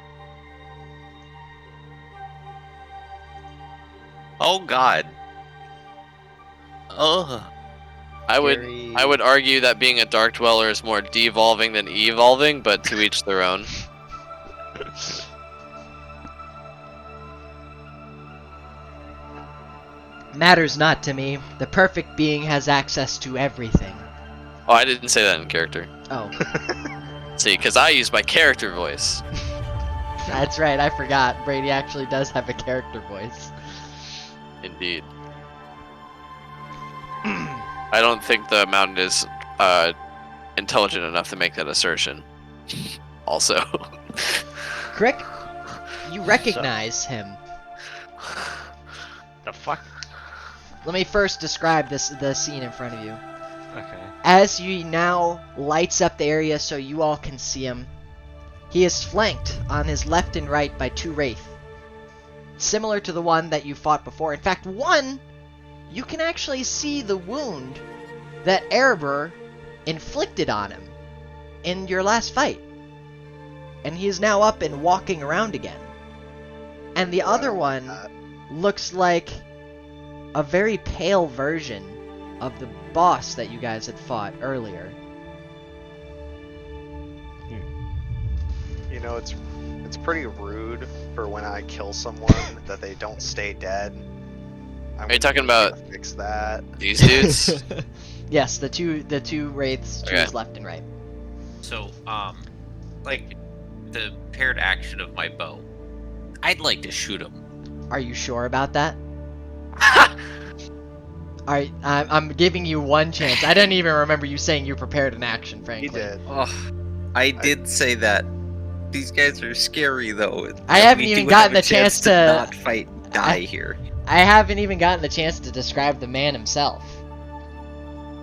Oh god. Ugh. I would argue that being a Dark Dweller is more devolving than evolving, but to each their own. Matters not to me. The perfect being has access to everything. Oh, I didn't say that in character. Oh, See, because I use my character voice. that's right, I forgot. Brady actually does have a character voice. Indeed. I don't think the mountain is intelligent enough to make that assertion. Also. Crick, you recognize him. The fuck? Let me first describe the scene in front of you. Okay. As he now lights up the area so you all can see him, he is flanked on his left and right by 2 Wraith. Similar to the one that you fought before. In fact, one, you can actually see the wound that Erebor inflicted on him in your last fight. And he is now up and walking around again. And the other one looks like a very pale version of the boss that you guys had fought earlier. You know, it's pretty rude for when I kill someone that they don't stay dead. Are you talking about fix that? These dudes? Yes, the two wraiths, Okay. choose left and right. So, like, the paired action of my bow, I'd like to shoot him. Are you sure about that? Alright, I'm giving you one chance. I didn't even remember you saying you prepared an action, frankly. He did. Oh, I did say that. These guys are scary, though. I haven't We even do gotten have the a chance to- not fight, die here. I haven't even gotten the chance to describe the man himself.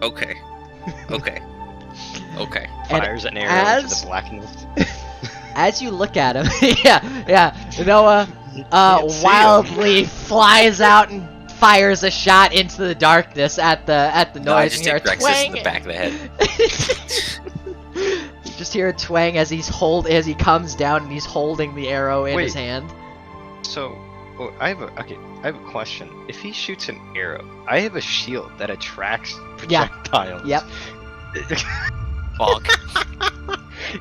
Okay. Okay. Okay. And Fires an arrow into as- the blackness. As you look at him, yeah, Noah Can't see him. wildly flies out and fires a shot into the darkness at the No, I noise. just And you take hear a Rexus in twang. the back of the head. You just hear a twang as he comes down and he's holding the arrow in his Wait. hand. So, I have a question. If he shoots an arrow, I have a shield that attracts Yeah. projectiles. Yep. Bonk.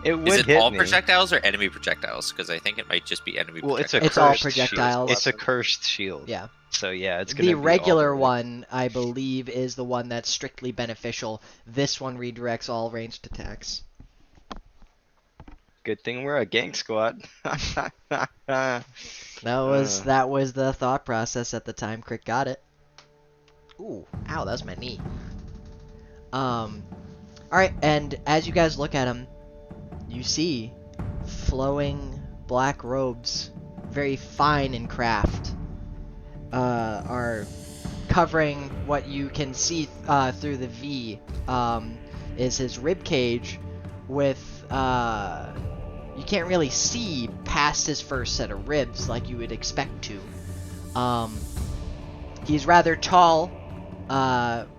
It would Is it hit all me. projectiles or enemy projectiles? Because I think it might just be enemy Well, it's projectiles. a It's all cursed projectiles. Shield. It's a cursed shield. Yeah. So yeah, it's gonna The be all regular the way. one, I believe, is the one that's strictly beneficial. This one redirects all ranged attacks. Good thing we're a gang squad. That was the thought process at the time Crick got it. Ooh, ow, that was my knee. Alright, and as you guys look at him, you see flowing black robes, very fine in craft, are covering what you can see through the V, is his rib cage with, you can't really see past his first set of ribs like you would expect to. He's rather tall.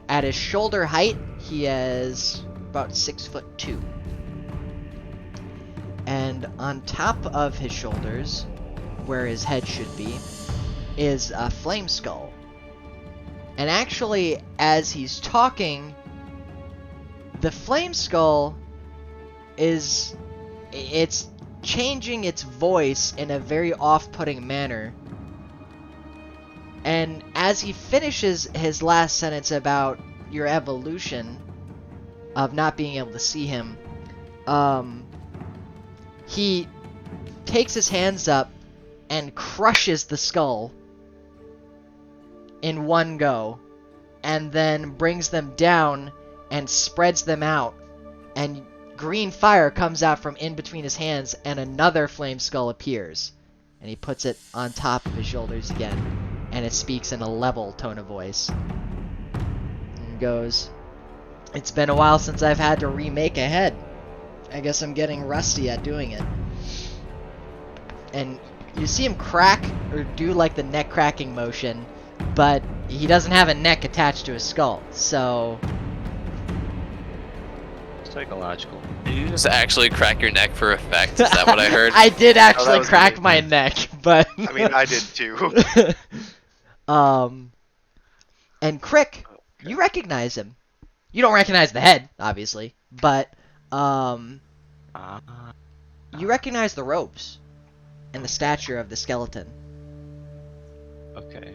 At his shoulder height, he is about 6'2". And on top of his shoulders, where his head should be, is a flame skull. And actually, as he's talking, the flame skull it's changing its voice in a very off-putting manner. And as he finishes his last sentence about your evolution of not being able to see him, he takes his hands up and crushes the skull in one go, and then brings them down and spreads them out, and green fire comes out from in between his hands, and another flame skull appears, and he puts it on top of his shoulders again, and it speaks in a level tone of voice, and goes, "It's been a while since I've had to remake a head. I guess I'm getting rusty at doing it." And you see him crack, or do like the neck cracking motion, but he doesn't have a neck attached to his skull, so... Psychological. Did you just actually crack your neck for effect? Is that what I heard? I did actually was crack me. my neck, but... I mean, I did too. And Crick, you recognize him. You don't recognize the head, obviously, but, you recognize the robes and the stature of the skeleton. Okay.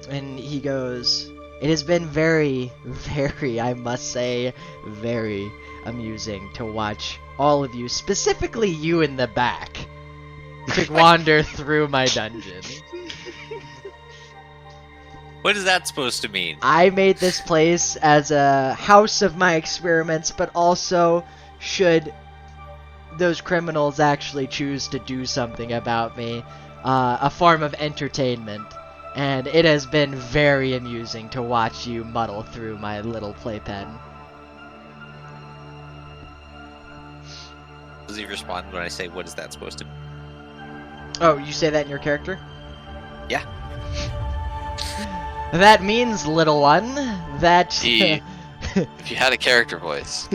And he goes, "It has been very, very, I must say, very amusing to watch all of you, specifically you in the back, to wander through my dungeon. What is that supposed to mean? I made this place as a house of my experiments, but also should those criminals actually choose to do something about me, a form of entertainment. And it has been very amusing to watch you muddle through my little playpen. Does he respond when I say, what is that supposed to mean? Oh, you say that in your character? Yeah. That means, little one, that... If you had a character voice.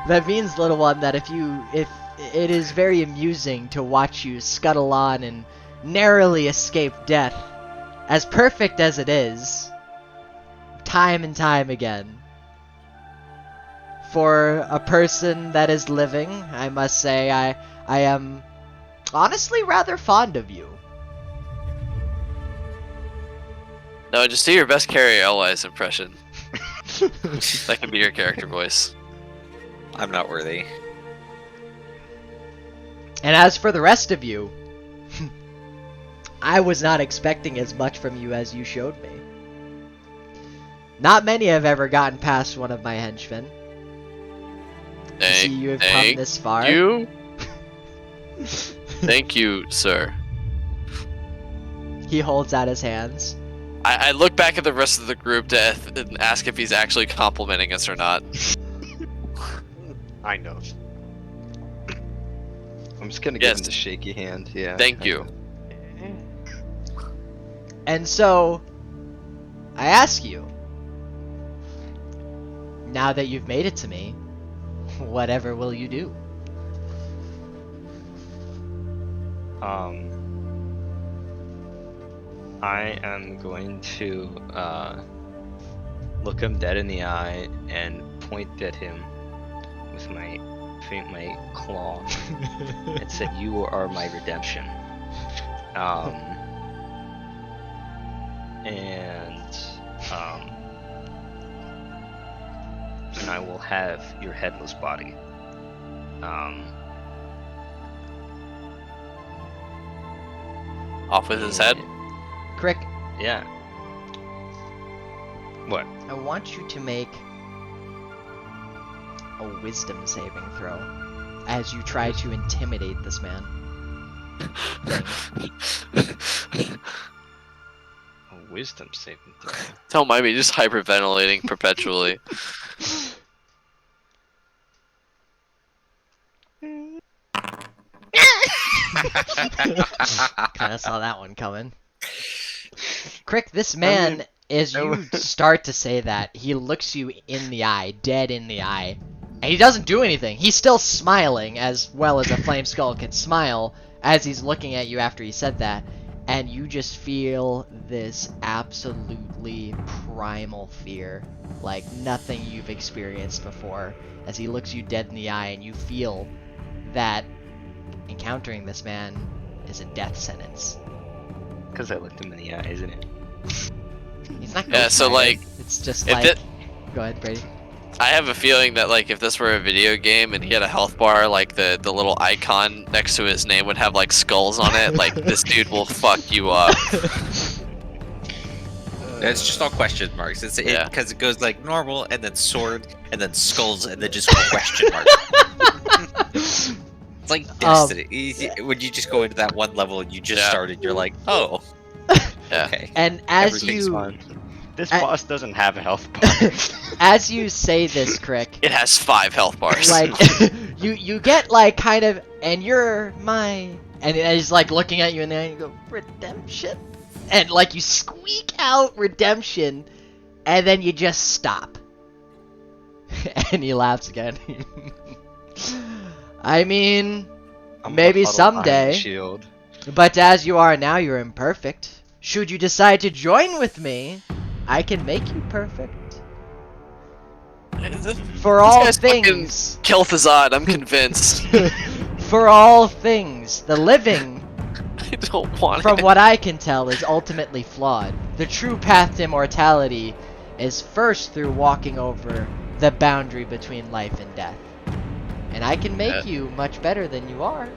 That means, little one, that if it is very amusing to watch you scuttle on and narrowly escape death, as perfect as it is, time and time again. For a person that is living, I must say I am honestly rather fond of you. No, just do your best Carrie Elwise impression. That can be your character voice. I'm not worthy. And as for the rest of you, I was not expecting as much from you as you showed me. Not many have ever gotten past one of my henchmen. To see you have come this far. You? Thank you, sir. He holds out his hands. I look back at the rest of the group and ask if he's actually complimenting us or not. I know. I'm just gonna give him the shaky hand. Yeah. Thank you. And so, I ask you, now that you've made it to me, whatever will you do? I am going to look him dead in the eye and point at him with my claw and said, "You are my redemption." And I will have your headless body. Off with his head? Crick, Yeah. What? I want you to make a wisdom saving throw as you try to intimidate this man. A wisdom saving throw. Don't mind me, just hyperventilating perpetually. Kinda saw that one coming. Crick, this man, as you start to say that, he looks you in the eye, dead in the eye, and he doesn't do anything. He's still smiling as well as a flame skull can smile as he's looking at you after he said that, and you just feel this absolutely primal fear, like nothing you've experienced before, as he looks you dead in the eye, and you feel that encountering this man is a death sentence. Because I looked him in the eye, isn't it? He's not. Yeah, so, like, it's just if like. Go ahead, Brady. I have a feeling that, like, if this were a video game and he had a health bar, like, the little icon next to his name would have, like, skulls on it, like, this dude will fuck you up. It's just all question marks. It's Yeah. because it goes like normal, and then sword, and then skulls, and then just question mark. It's like Destiny. When you just go into that one level and you just started, you're like, oh. Yeah. Okay. And as Everything's you. fine. This boss doesn't have a health bar. As you say this, Crick, It has 5 health bars. like you get like kind of, and you're my, and he's like looking at you and then you go redemption, and like you squeak out redemption, and then you just stop, and he laughs again. I mean, I'm maybe befuddled behind the someday, Shield. but as you are now, you're imperfect. Should you decide to join with me, I can make you perfect. For all guy's fucking things. Kel'Thuzad, I'm convinced. For all things, the living, I don't want from it. what I can tell, is ultimately flawed. The true path to immortality is first through walking over the boundary between life and death. And I can make you much better than you are.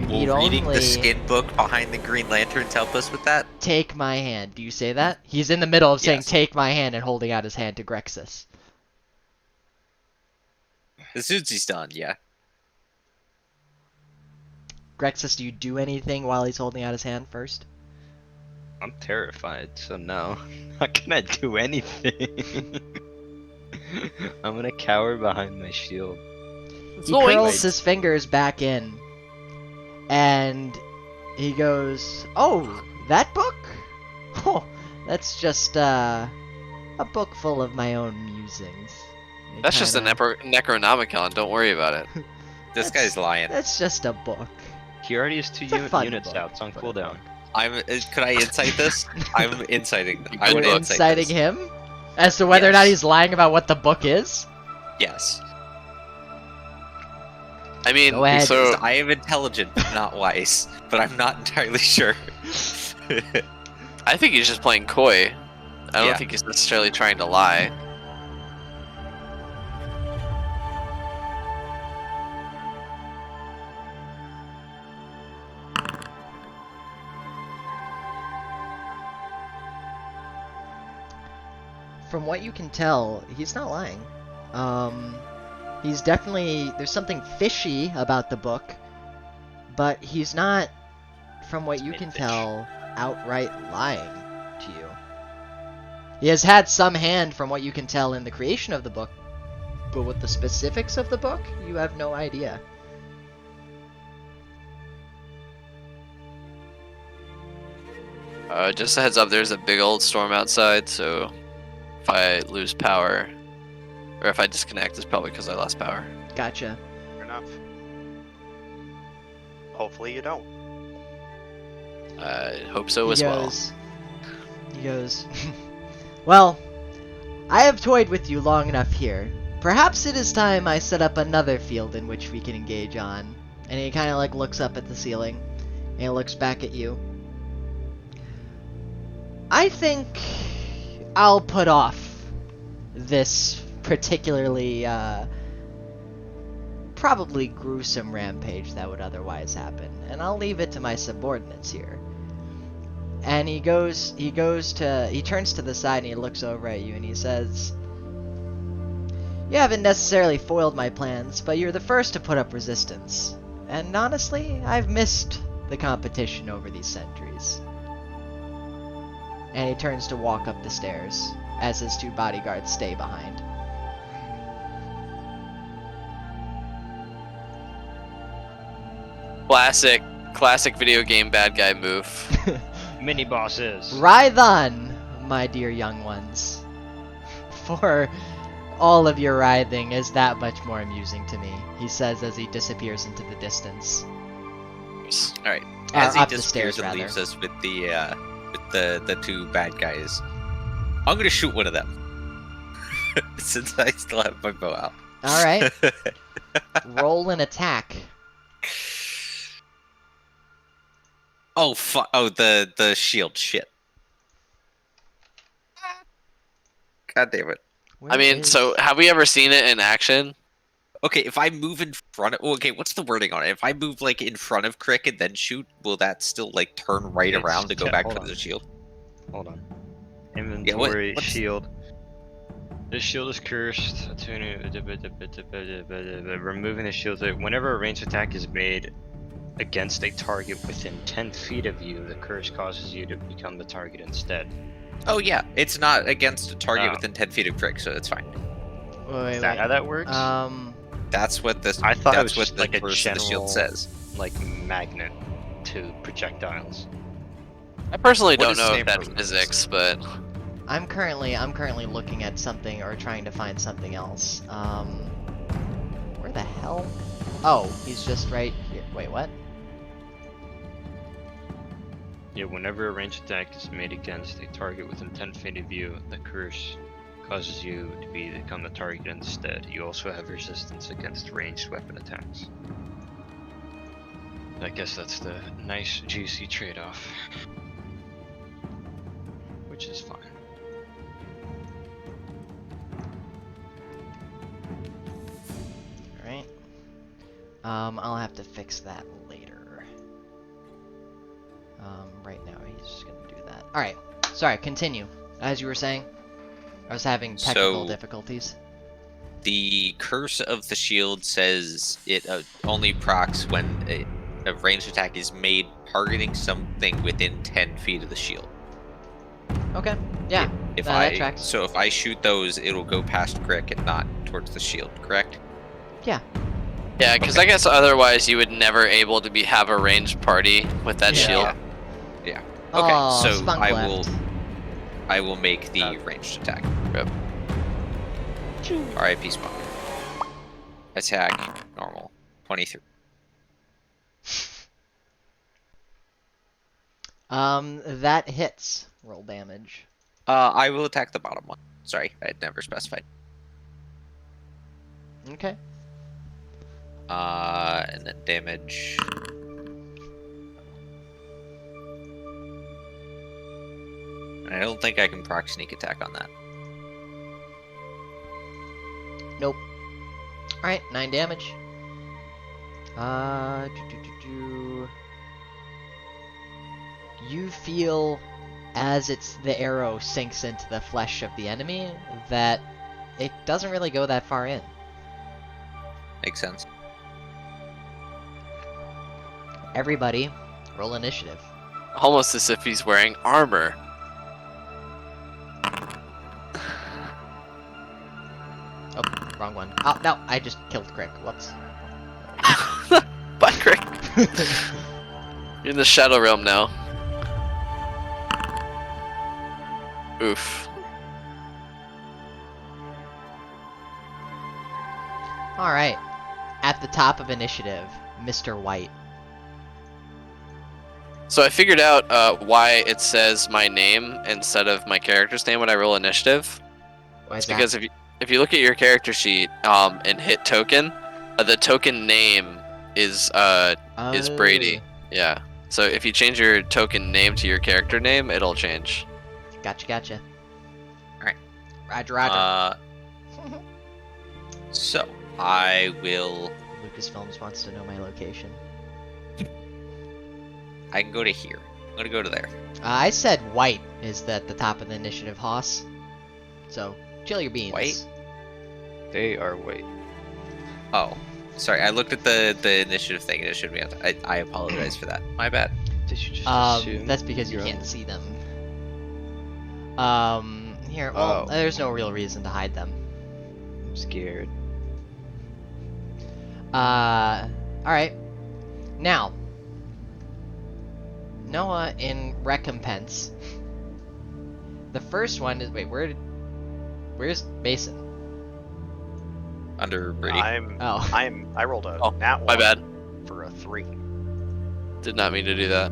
He'd Will reading only the skin book behind the Green Lanterns help us with that? take my hand. Do you say that? He's in the middle of saying Yes. take my hand and holding out his hand to Grexus. As soon as he's done, yeah. Grexus, do you do anything while he's holding out his hand first? I'm terrified, so no. How can I do anything? I'm gonna cower behind my shield. He curls his fingers back in, and he goes, "Oh, that book? Oh, that's just a book full of my own musings." He That's just a kinda- Necronomicon. Don't worry about it. This That's- guy's lying. That's just a book. He already has 2 It's a fun units book, out. It's on but a cooldown. book. Could I insight this? I'm inciting. I You're would insight inciting this. him as to whether or not Yes. he's lying about what the book is. Yes. I mean, Go ahead. so I am intelligent, but not wise. But I'm not entirely sure. I think he's just playing coy. I don't Yeah. think he's necessarily trying to lie. From what you can tell, he's not lying. He's definitely, there's something fishy about the book, but he's not, from what you can tell, outright lying to you. He has had some hand, from what you can tell, in the creation of the book, but with the specifics of the book, you have no idea. Just a heads up, there's a big old storm outside, so if I lose power, or if I disconnect, it's probably because I lost power. Gotcha. Fair enough. Hopefully you don't. I hope so as well. He goes, "Well, I have toyed with you long enough here. Perhaps it is time I set up another field in which we can engage on." And he kind of like looks up at the ceiling, and he looks back at you. "I think I'll put off this particularly, probably gruesome rampage that would otherwise happen, and I'll leave it to my subordinates here." And he turns to the side and he looks over at you and he says, "You haven't necessarily foiled my plans, but you're the first to put up resistance. And honestly, I've missed the competition over these centuries." And he turns to walk up the stairs as his 2 bodyguards stay behind. Classic video game bad guy move. Mini bosses. Writhe on, my dear young ones. For all of your writhing is that much more amusing to me, he says as he disappears into the distance. All right. As he up the disappears stairs, and rather. leaves us with the 2 bad guys, I'm gonna shoot one of them. Since I still have my bow out. Alright. Roll an attack. Oh fuck! Oh, the shield. Shit. God damn it. I mean, so have we ever seen it in action? Okay, if I move in front of... Okay, what's the wording on it? If I move, like, in front of Crick and then shoot, will that still, like, turn right It's- around to go yeah, back hold for on. the shield? Hold on. Inventory, what's- shield. This shield is cursed. Removing the shield. Whenever a ranged attack is made against a target within 10 feet of you, the curse causes you to become the target instead. Oh, yeah. It's not against a target Oh. within 10 feet of Crick, so it's fine. Wait, Is that how that works? That's what this... I thought it that's was what just like a verse of the shield general- says. like magnet to projectiles. I personally What don't is know if same that's for- physics, but I'm currently looking at something or trying to find something else. Where the hell? Oh, he's just right here. Wait, what? Yeah, whenever a ranged attack is made against a target within 10 feet of you, the curse causes you to become the target instead. You also have resistance against ranged weapon attacks. I guess that's the nice, juicy trade-off. Which is fine. Alright. I'll have to fix that later. Right now, he's just gonna do that. All right. Sorry. Continue. As you were saying, I was having technical So- difficulties. The curse of the shield says it only procs when a ranged attack is made targeting something within 10 feet of the shield. Okay. Yeah. If that tracks. So if I shoot those, it'll go past Crick and not towards the shield, correct? Yeah. Yeah, because I guess otherwise you would never able to have a ranged party with that Yeah. shield. Okay, Oh, so Spunk left. I will make the ranged attack. Yep. R.I.P. Spunk. Attack normal 23. That hits. Roll damage. I will attack the bottom one. Sorry, I had never specified. Okay. And then damage. And I don't think I can proc sneak attack on that. Nope. Alright, 9 damage. You feel as the arrow sinks into the flesh of the enemy that it doesn't really go that far in. Makes sense. Everybody, roll initiative. Almost as if he's wearing armor. Oh, wrong one. Oh, no, I just killed Crick. Whoops. Bye, Crick. You're in the Shadow Realm now. Oof. Alright. At the top of initiative, Mr. White. So I figured out why it says my name instead of my character's name when I roll initiative. Why is It's that? because if you look at your character sheet and hit token, the token name is Brady. Yeah. So if you change your token name to your character name, it'll change. Gotcha. Alright. Roger. So I will. Lucasfilms wants to know my location. I can go to here. I'm gonna go to there. I said White is at the top of the initiative, Hoss. So, chill your beans. White? They are white. Oh, sorry. I looked at the initiative thing and it should be. I apologize for that. My bad. Did you just assume? That's because you you're can't on- see them. Here, well, Oh. there's no real reason to hide them. I'm scared. Alright. Now, Noah in recompense. The first one is, wait, where's Mason? Under Brady. Oh. I rolled a Oh, nat one My bad. for a 3. Did not mean to do that.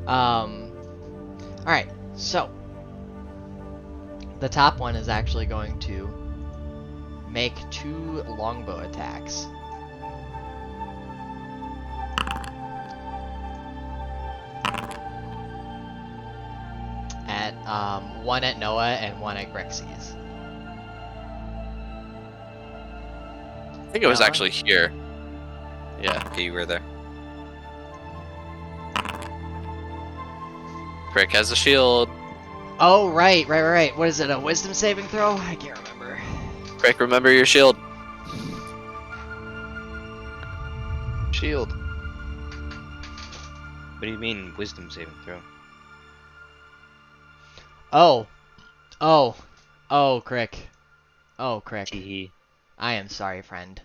Alright, so. The top one is actually going to make 2 longbow attacks. At, one at Noah and one at Grexy's. I think it was Noah? actually here. Yeah. Okay, you were there. Crick has a shield. Oh, right. What is it, a wisdom saving throw? I can't remember. Crick, remember your shield. Shield. What do you mean, wisdom saving throw? Oh, Crick. Oh, Crick. Teehee. I am sorry, friend.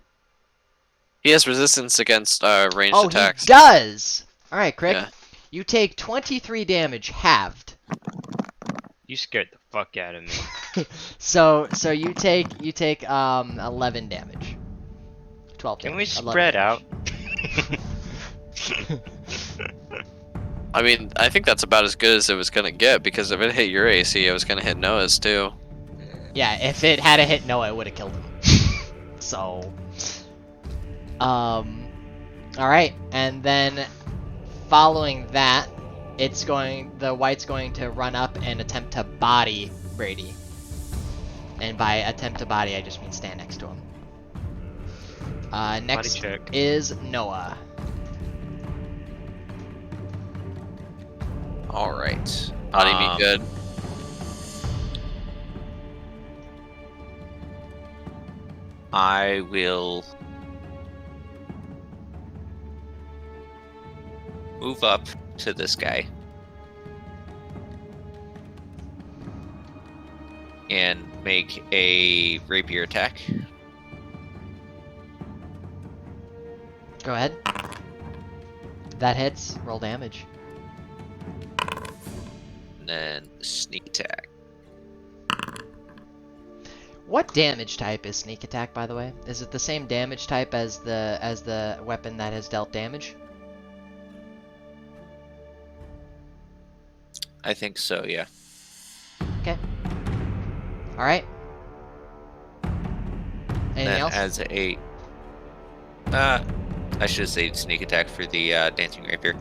He has resistance against ranged Oh, attacks. he does! Alright, Crick. Yeah. You take 23 damage, halved. You scared the fuck out of me. So you take 11 damage. 12 Can damage. we 11 spread damage. out? I mean, I think that's about as good as it was gonna get because if it hit your AC, it was gonna hit Noah's too. Yeah, if it had hit Noah, it would have killed him. So, alright, and then following that, the White's going to run up and attempt to body Brady. And by attempt to body, I just mean stand next to him. Next check. is Noah. All right. Body be good. I will move up to this guy and make a rapier attack. Go ahead. That hits. Roll damage. And then sneak attack. What damage type is sneak attack, by the way? Is it the same damage type as the weapon that has dealt damage? I think so, yeah. Okay. All right. Anything Then else? as a I should have said sneak attack for the dancing rapier.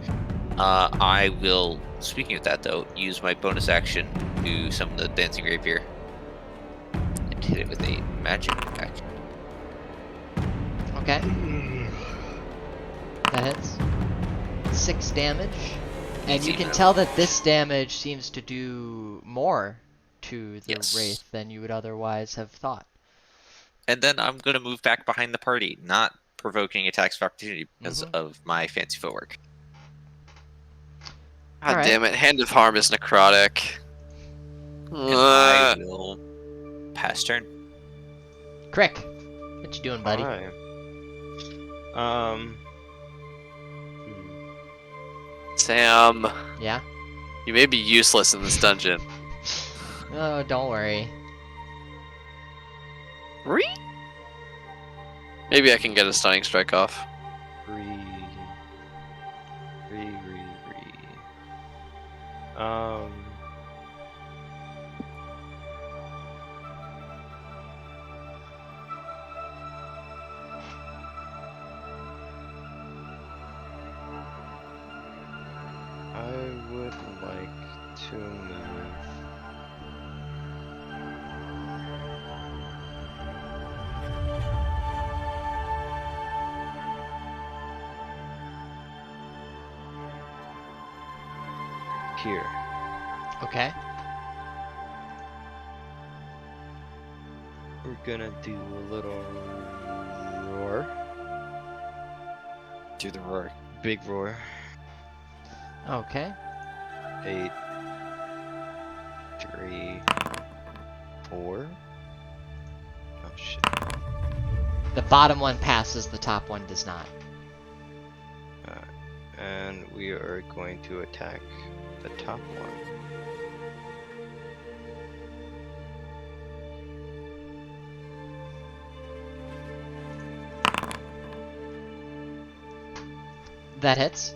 I will, speaking of that though, use my bonus action to summon the dancing rapier and hit it with a magic attack. Okay. That hits. 6 damage. And you Easy. can tell that this damage seems to do more to the Yes. Wraith than you would otherwise have thought. And then I'm gonna move back behind the party, not provoking attacks of opportunity because of my fancy footwork. God Alright. damn it! Hand of Harm is necrotic. And I will pass turn. Crick, what you doing, buddy? Alright. Sam, Yeah? you may be useless in this dungeon. Oh, don't worry. Maybe I can get a stunning strike off. Re. Um. I would like to move. Here. Okay. We're gonna do a little roar. Do the roar. Big roar. Okay. 8, 3, 4. Oh shit. The bottom one passes, the top one does not. And we are going to attack the top one. That hits.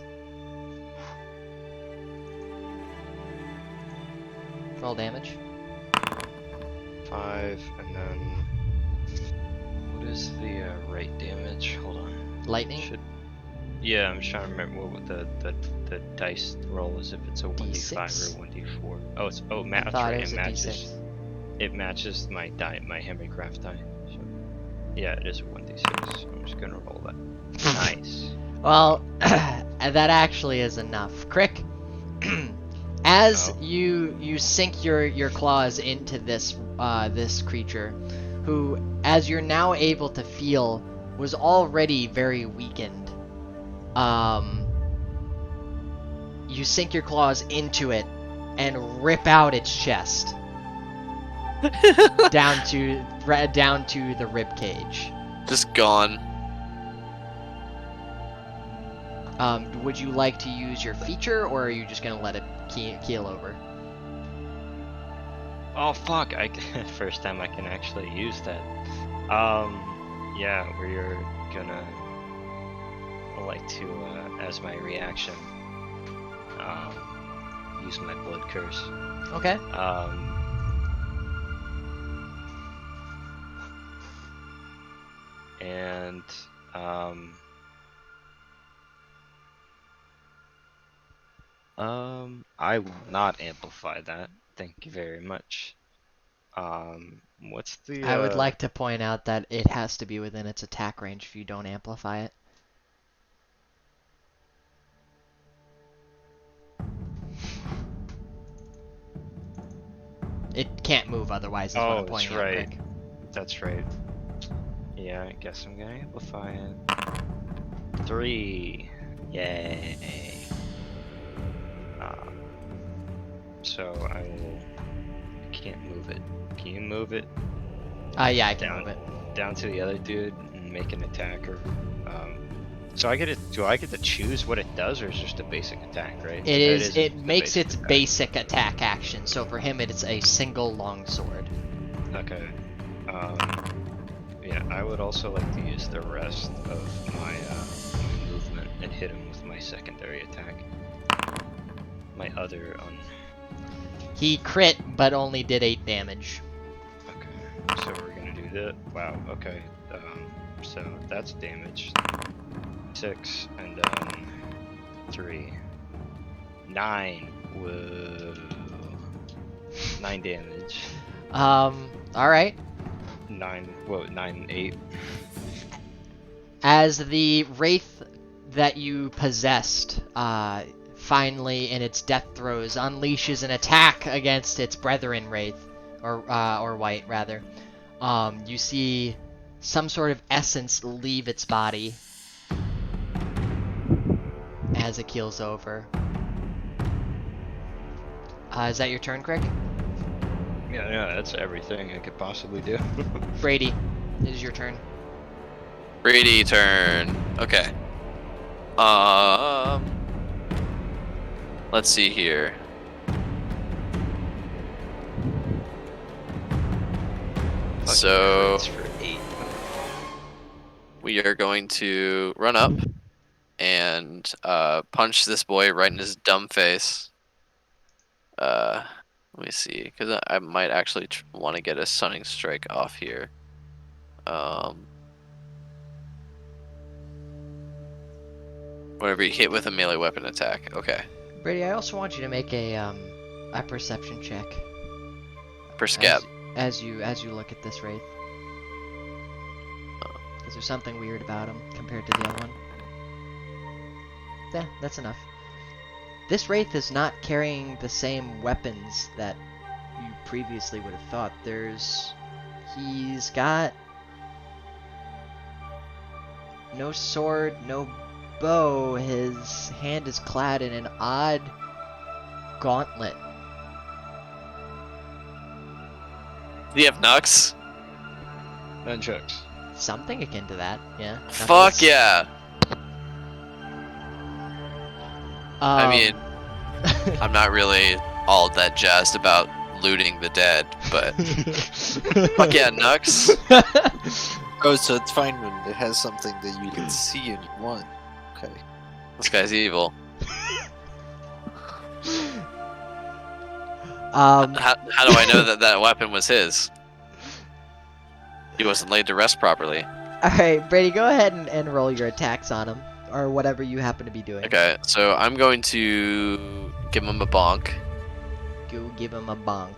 Roll damage. 5, and then what is the rate damage? Hold on. Lightning. Should yeah, I'm trying to remember what the dice roll is, if it's a 1d5 D6? or 1d4. Oh, it's I that's thought right. it was It a matches. D6. It matches my die, my Hemicraft die. So yeah, it is a 1d6. So I'm just gonna roll that. Nice. Well, that actually is enough. Crick, as Oh. you sink your claws into this this creature, who, as you're now able to feel, was already very weakened. You sink your claws into it and rip out its chest down to the rib cage. Just gone. Would you like to use your feature, or are you just gonna let it keel over? Oh fuck! First time I can actually use that. Yeah, we're gonna like to, as my reaction, use my blood curse. Okay. And I will not amplify that. Thank you very much. What's the? I would like to point out that it has to be within its attack range if you don't amplify it. It can't move otherwise. Is what Oh, I'm that's pointing out, right. Rick. That's right. Yeah, I guess I'm gonna amplify it. 3. Yay. So I can't move it. Can you move it Yeah, I can down move it. down to the other dude and make an attack? Or, so do I get to choose what it does, or is it just a basic attack, right? It is. is It the makes basic its attack. basic attack action. So for him, it's a single longsword. Okay. Yeah, I would also like to use the rest of my movement and hit him with my secondary attack. My other He crit, but only did 8 damage. Okay, so we're gonna do that. Wow. Okay. So that's damage. 6 and then 3. 9. Whoa. 9 damage. All right. 9. Whoa. 9. 8. As the wraith that you possessed, finally in its death throes unleashes an attack against its brethren wraith, or white rather. You see some sort of essence leave its body as it keels over. Is that your turn, Crick? Yeah, that's everything I could possibly do. Brady, it is your turn. Brady turn. Okay. Let's see here. So It's for 8. we are going to run up and punch this boy right in his dumb face. Let me see, because I might actually want to get a stunning strike off here. Whenever you hit with a melee weapon attack. Okay. Brady, I also want you to make a perception check Per scab. as you look at this wraith. Because there's something weird about him compared to the other one. Yeah, that's enough. This wraith is not carrying the same weapons that you previously would have thought. He's got no sword, no bow. His hand is clad in an odd gauntlet. Do you have Nux? Nunchucks. Something akin to that, yeah. Fuck Knuckles. yeah. I Um, mean, I'm not really all that jazzed about looting the dead, but fuck yeah, Nux. Oh, so it's fine when it has something that you can see and you want. Okay. This guy's evil. How do I know that that weapon was his? He wasn't laid to rest properly. Alright, Brady, go ahead and roll your attacks on him. Or whatever you happen to be doing. Okay, so I'm going to give him a bonk. Go give him a bonk.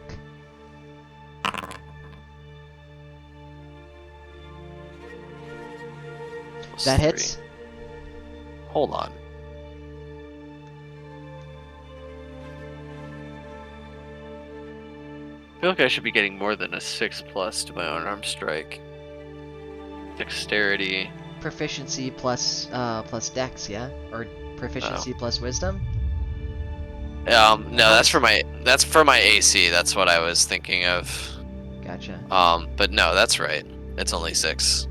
Plus That 3. hits? Hold on. I feel like I should be getting more than a 6+ to my unarmed strike. Dexterity. Proficiency plus dex, yeah? Or proficiency plus wisdom? No, that's for my AC. That's what I was thinking of. Gotcha. But no, that's right. It's only 6.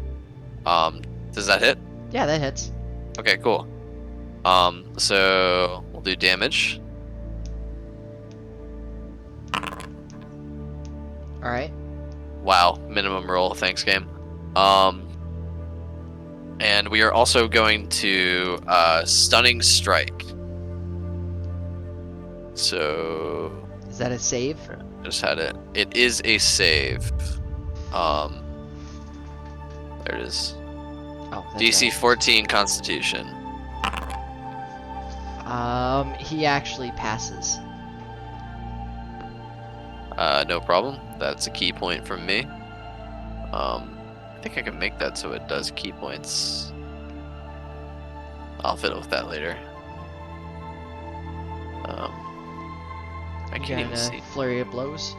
Does that hit? Yeah, that hits. Okay, cool. So we'll do damage. Alright. Wow, minimum roll. Thanks, game. And we are also going to stunning strike. So Is that a save? I just had it. It is a save. There it is. Oh, that's DC right. 14 Constitution. He actually passes. No problem. That's a key point from me. I think I can make that so it does key points. I'll fiddle with that later. I You can't got even a see. flurry of blows.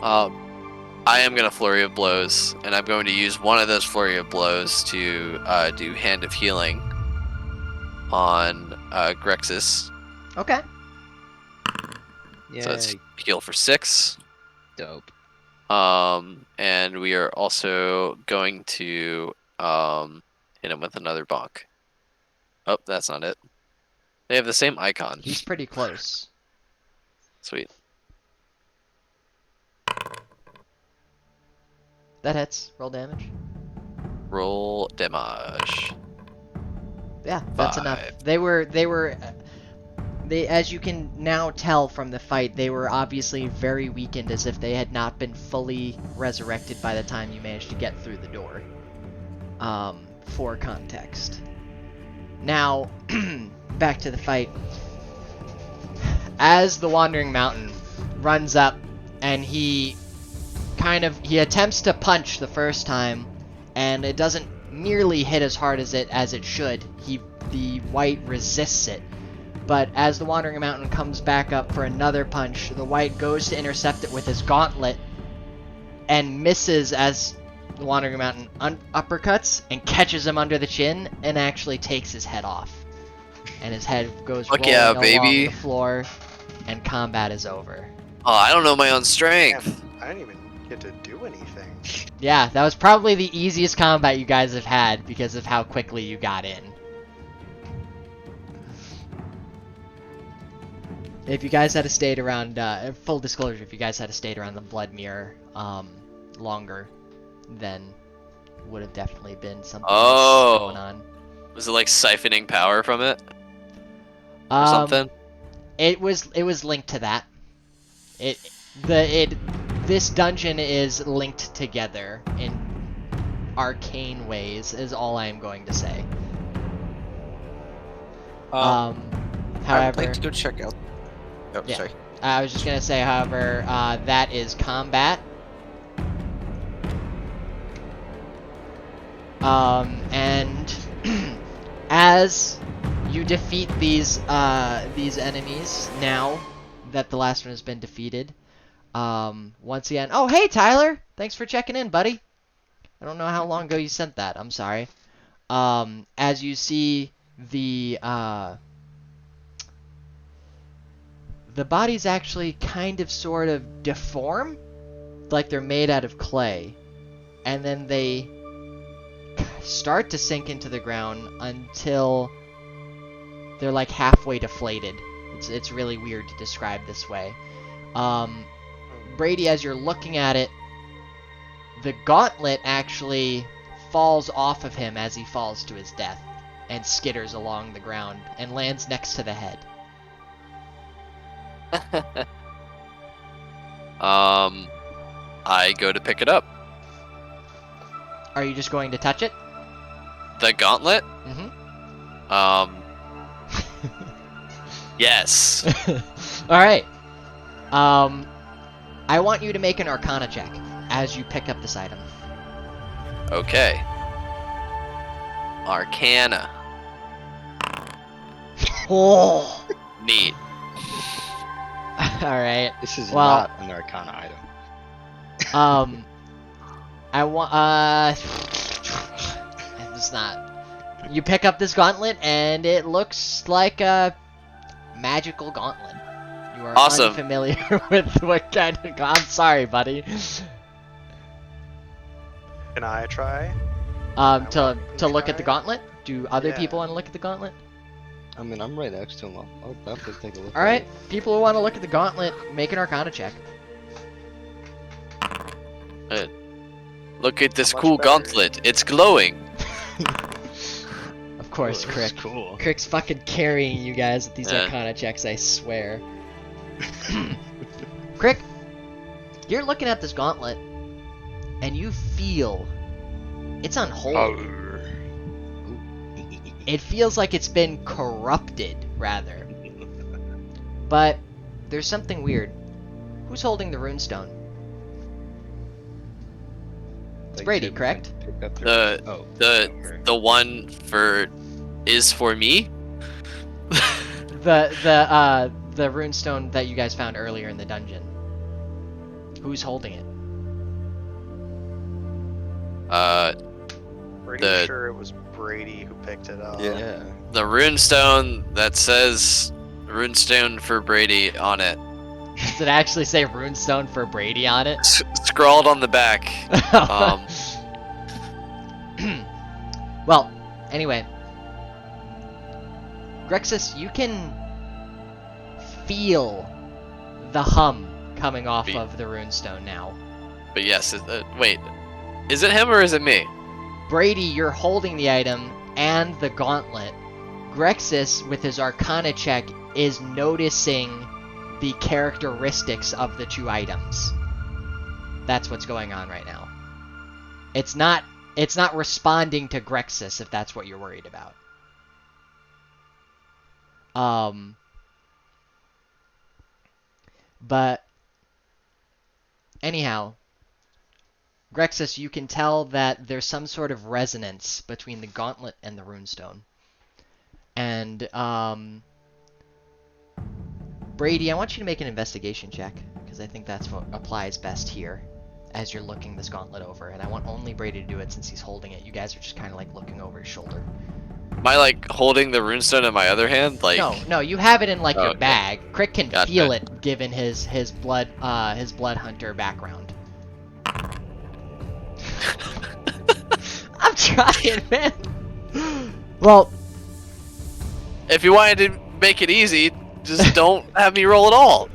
I am gonna flurry of blows, and I'm going to use one of those flurry of blows to do hand of healing on Grexus. Okay. Yeah, So it's heal for 6. dope. And we are also going to hit him with another bonk. Oh, that's not it. They have the same icon. He's pretty close. Sweet. That hits. Roll damage. Roll damage. Yeah, that's enough. 5. They, as you can now tell from the fight, they were obviously very weakened, as if they had not been fully resurrected by the time you managed to get through the door. For context. Now, back to the fight. As the Wandering Mountain runs up, and he attempts to punch the first time, and it doesn't nearly hit as hard as it should. The white resists it. But as the Wandering Mountain comes back up for another punch, the white goes to intercept it with his gauntlet and misses as the Wandering Mountain uppercuts and catches him under the chin and actually takes his head off. And his head goes Fuck rolling yeah, along baby. the floor, and combat is over. Oh, I don't know my own strength. Damn, I didn't even get to do anything. Yeah, that was probably the easiest combat you guys have had because of how quickly you got in. If you guys had stayed around, full disclosure, if you guys had stayed around the Blood Mirror longer, then would have definitely been something else going on. Was it like siphoning power from it? Or something? It was linked to that. This dungeon is linked together in arcane ways, is all I am going to say. I However, would like to go check out. Oh, Yeah. sorry. I was just gonna say, however, that is combat. And as you defeat these enemies, now that the last one has been defeated, once again. Oh, hey Tyler, thanks for checking in, buddy. I don't know how long ago you sent that. I'm sorry. As you see the bodies actually kind of sort of deform, like they're made out of clay, and then they start to sink into the ground until they're like halfway deflated. It's really weird to describe this way. Brady, as you're looking at it, the gauntlet actually falls off of him as he falls to his death and skitters along the ground and lands next to the head. I go to pick it up. Are you just going to touch it? The gauntlet? Mm-hmm. Yes. Alright. I want you to make an Arcana check as you pick up this item. Okay. Arcana. Oh! Neat. Alright. This is Well- not an Arcana item. I want, it's not. You pick up this gauntlet, and it looks like a magical gauntlet. You are Awesome. unfamiliar with what kind of... I'm sorry, buddy. Can I try? To look at the gauntlet? Do other Yeah. people want to look at the gauntlet? I mean, I'm right next to him. I'll definitely take a look. Alright, At it. people who want to look at the gauntlet, make an Arcana check. Look at this How much cool better? gauntlet. It's glowing. Of course, Oh, this Crick. is cool. Crick's fucking carrying you guys with these Yeah. Arcana checks, I swear. Crick, you're looking at this gauntlet, and you feel it's unholy. It feels like it's been corrupted, rather. But there's something weird. Who's holding the runestone? It's Like, Brady, Tim correct? picked up The okay. the one is for me. The runestone that you guys found earlier in the dungeon. Who's holding it? Pretty sure it was Brady who picked it up. Yeah. The runestone that says runestone for Brady on it. Does it actually say runestone for Brady on it? Scrawled on the back. Well, anyway. Grexus, you can feel the hum coming off of the runestone now. But yes, wait. Is it him or is it me? Brady, you're holding the item and the gauntlet. Grexus, with his Arcana check, is noticing the characteristics of the two items. That's what's going on right now. It's not responding to Grexus, if that's what you're worried about. But anyhow, Grexus, you can tell that there's some sort of resonance between the gauntlet and the runestone. And Brady, I want you to make an investigation check, because I think that's what applies best here as you're looking this gauntlet over. And I want only Brady to do it since he's holding it. You guys are just kind of like looking over his shoulder. Am I like holding the runestone in my other hand? Like No, you have it in like your Okay. bag. Crick can Gotcha. feel it given his blood hunter background. I'm trying, man. Well, if you wanted to make it easy, just don't have me roll at all.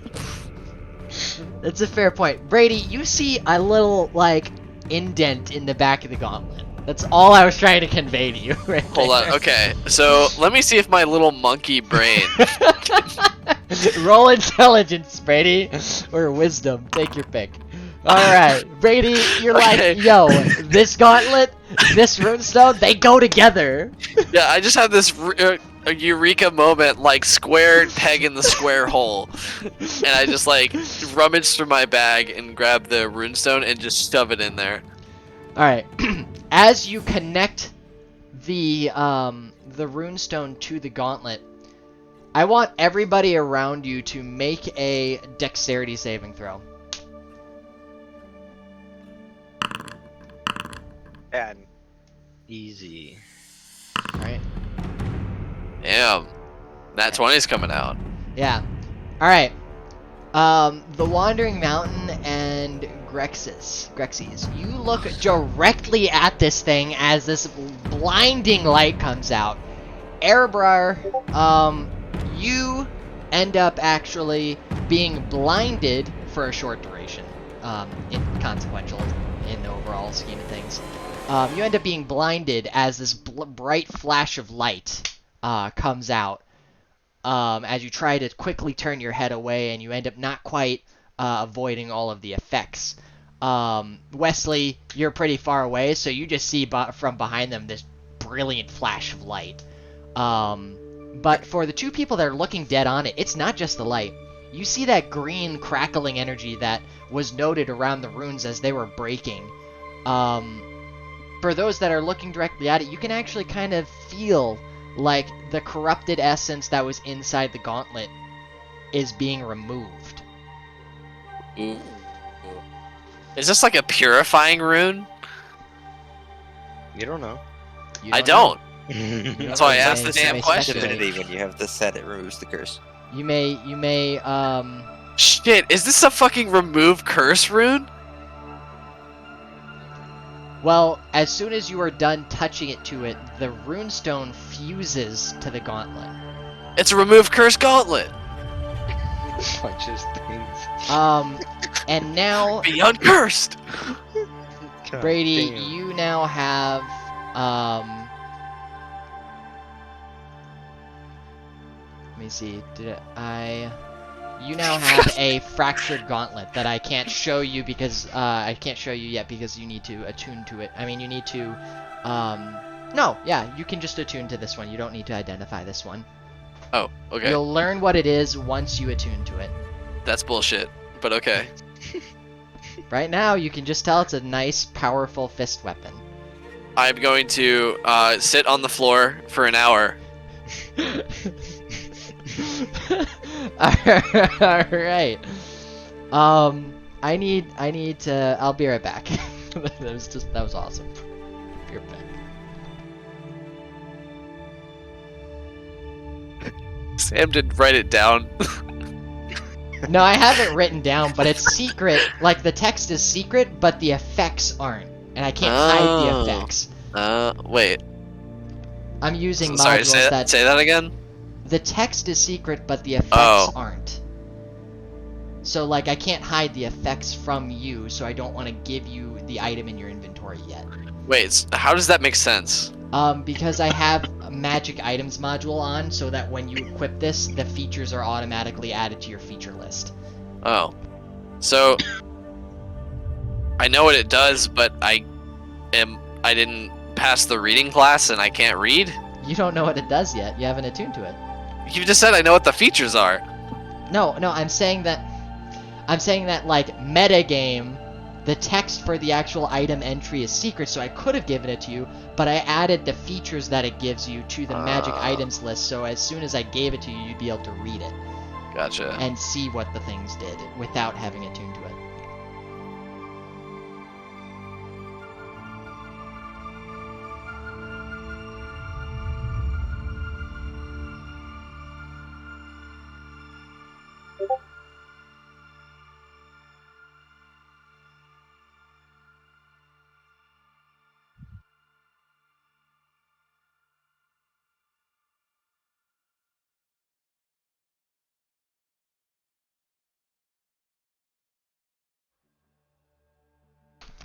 that's a fair point. Brady, you see a little like indent in the back of the gauntlet. That's all I was trying to convey to you. Right Hold on. there. Okay, so let me see if my little monkey brain. Roll intelligence, Brady, or wisdom. Take your pick. All right, Brady, you're Okay. like, yo, this gauntlet, this runestone, they go together. Yeah, I just had this a eureka moment, like square peg in the square hole, and I just like rummaged through my bag and grabbed the runestone and just shove it in there. All right, as you connect the runestone to the gauntlet, I want everybody around you to make a dexterity saving throw. And Easy. All right. Damn, that 20's coming out. Yeah. All right. The Wandering Mountain and Grexes, you look directly at this thing as this blinding light comes out. Erebrar, you end up actually being blinded for a short duration. Inconsequential in the overall scheme of things. You end up being blinded as this bright flash of light comes out. As you try to quickly turn your head away, and you end up not quite avoiding all of the effects. Wesley, you're pretty far away, so you just see from behind them this brilliant flash of light. But for the two people that are looking dead on it, it's not just the light. You see that green crackling energy that was noted around the runes as they were breaking. For those that are looking directly at it, you can actually kind of feel like the corrupted essence that was inside the gauntlet is being removed. Ooh. Is this like a purifying rune? You don't know. You I know. don't. You That's why I know. asked the You may damn question. speculate. Divinity, when you have this set, it removes the curse. You may, Shit, is this a fucking remove curse rune? well, as soon as you are done touching it to it, the runestone fuses to the gauntlet. It's a remove curse gauntlet. Punches things. And now, Be uncursed. God Brady, damn. you now have, let me see, you now have a fractured gauntlet that I can't show you because, I can't show you yet because you need to attune to it. I mean, you need to, no, yeah, you can just attune to this one. You don't need to identify this one. Oh, okay. You'll learn what it is once you attune to it. That's bullshit. But okay. Right now, you can just tell it's a nice, powerful fist weapon. I'm going to sit on the floor for an hour. Alright. I need to. I'll be right back. That was awesome. Be right back. Sam didn't write it down. No, I have it written down, but it's secret. Like the text is secret, but the effects aren't, and I can't hide the Oh. effects. Wait. I'm using Sorry, modules say that again? The text is secret, but the effects Oh. aren't. So, like, I can't hide the effects from you, so I don't want to give you the item in your inventory yet. Wait, how does that make sense? Because I have a magic items module on, so that when you equip this, the features are automatically added to your feature list. Oh. So, I know what it does, but I didn't pass the reading class and I can't read? You don't know what it does yet. You haven't attuned to it. You just said I know what the features are. No, I'm saying that, like, metagame, the text for the actual item entry is secret, so I could have given it to you, but I added the features that it gives you to the magic items list, so as soon as I gave it to you, you'd be able to read it. Gotcha. And see what the things did without having attuned to it.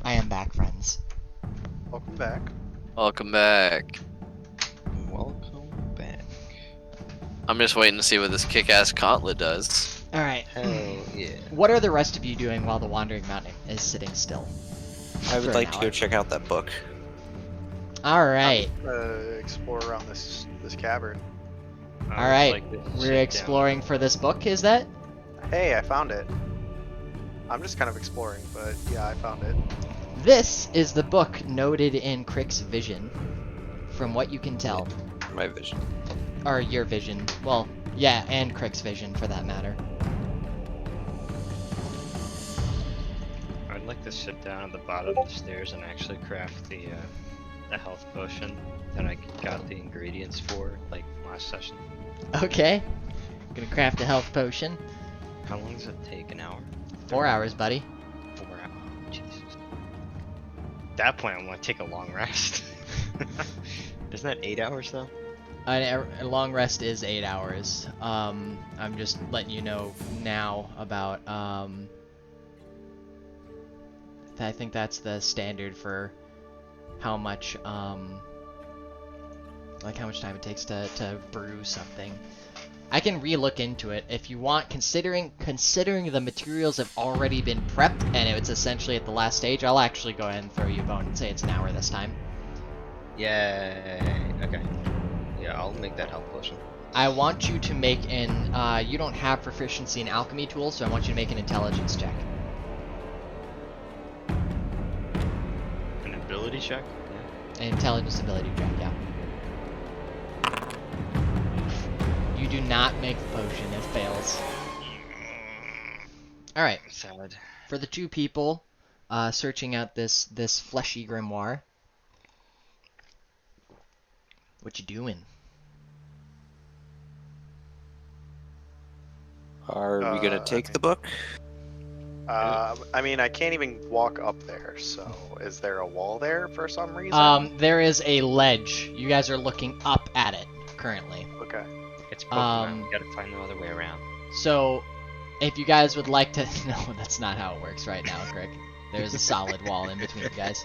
I am back, friends. Welcome back. Welcome back. Welcome back. I'm just waiting to see what this kick-ass gauntlet does. Alright. Hell yeah. What are the rest of you doing while the Wandering Mountain is sitting still? I For would an like to go hour. check out that book. Alright. Explore around this cavern. Alright. We're exploring for this book, is that? Hey, I found it. I'm just kind of exploring, but yeah, I found it. This is the book noted in Crick's vision, from what you can tell. My vision. Or your vision. Well, yeah, and Crick's vision, for that matter. I'd like to sit down at the bottom of the stairs and actually craft the health potion that I got the ingredients for, like, last session. Okay. Gonna craft a health potion. How long does it take? An hour? 4 hours, buddy. 4 hours. Jesus. At that point, I want to take a long rest. Isn't that 8 hours though? A long rest is 8 hours. I'm just letting you know now about, I think that's the standard for how much, like how much time it takes to brew something. I can re-look into it if you want, considering the materials have already been prepped and it's essentially at the last stage. I'll actually go ahead and throw you a bone and say it's an hour this time. Yay. Okay. Yeah, I'll make that health potion. I want you to make an, you don't have proficiency in alchemy tools, so I want you to make an intelligence check. An ability check? An intelligence ability check, yeah. You do not make the potion, it fails. Alright, Salad. for the two people searching out this fleshy grimoire, what you doing? Are we gonna take the book? I mean, I can't even walk up there, so is there a wall there for some reason? There is a ledge. You guys are looking up at it currently. Okay. It's Pokemon. We gotta find no other way around. So, if you guys would like to... No, that's not how it works right now, Crick. There's a solid wall in between you guys.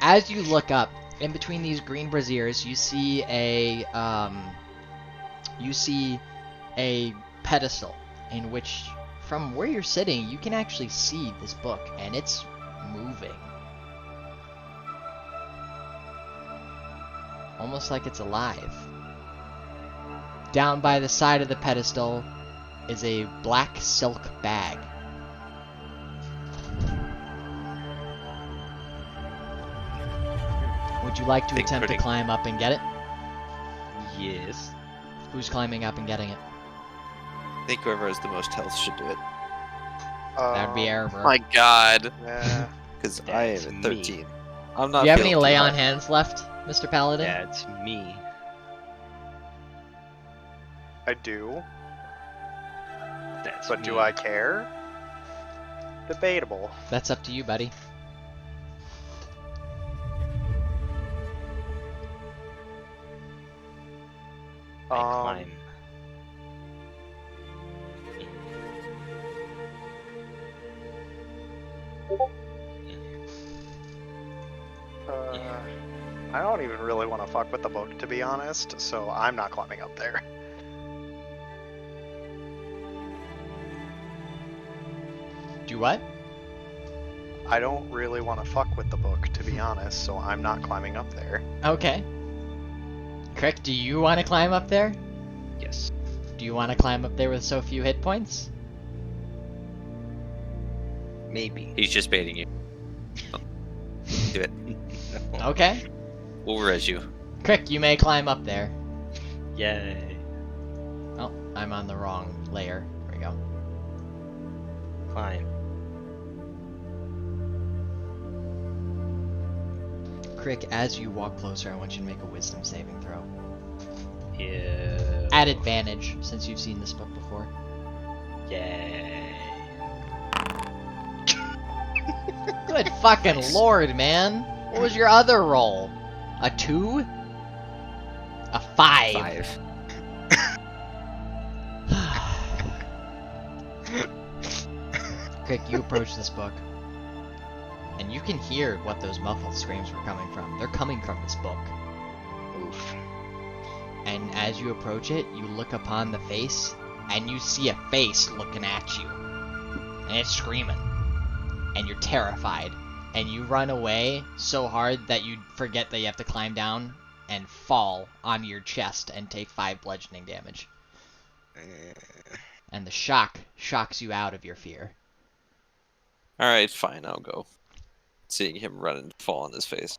As you look up, in between these green braziers, you see a pedestal in which, from where you're sitting, you can actually see this book, and it's moving. Almost like it's alive. Down by the side of the pedestal is a black silk bag. Would you like to Think attempt to pretty. climb up and get it? Yes. Who's climbing up and getting it? I think whoever has the most health should do it. That'd be error. My God. Yeah. Because I That's am me. at 13. I'm not Do you have any feeling too lay on hot. hands left, Mr. Paladin? That's me. I do. That's But me. do I care? Debatable. That's up to you, buddy. I climb. I don't even really want to fuck with the book, to be honest, so I'm not climbing up there. Do what? I don't really want to fuck with the book, to be honest, so I'm not climbing up there. Okay. Crick, do you want to climb up there? Yes. Do you want to climb up there with so few hit points? Maybe. He's just baiting you. Do it. No. Okay. We'll res you. Crick, you may climb up there. Yay. Oh, I'm on the wrong layer. There we go. Climb. Crick, as you walk closer, I want you to make a wisdom saving throw. Yeah. At advantage, since you've seen this book before. Yay. Good fucking Nice. lord, man. What was your other roll? A 2? A 5. 5. Crick, you approach this book. And you can hear what those muffled screams were coming from. They're coming from this book. Oof. And as you approach it, you look upon the face, and you see a face looking at you. And it's screaming. And you're terrified. And you run away so hard that you forget that you have to climb down and fall on your chest and take 5 bludgeoning damage. And the shock shocks you out of your fear. Alright, fine, I'll go. Seeing him run and fall on his face.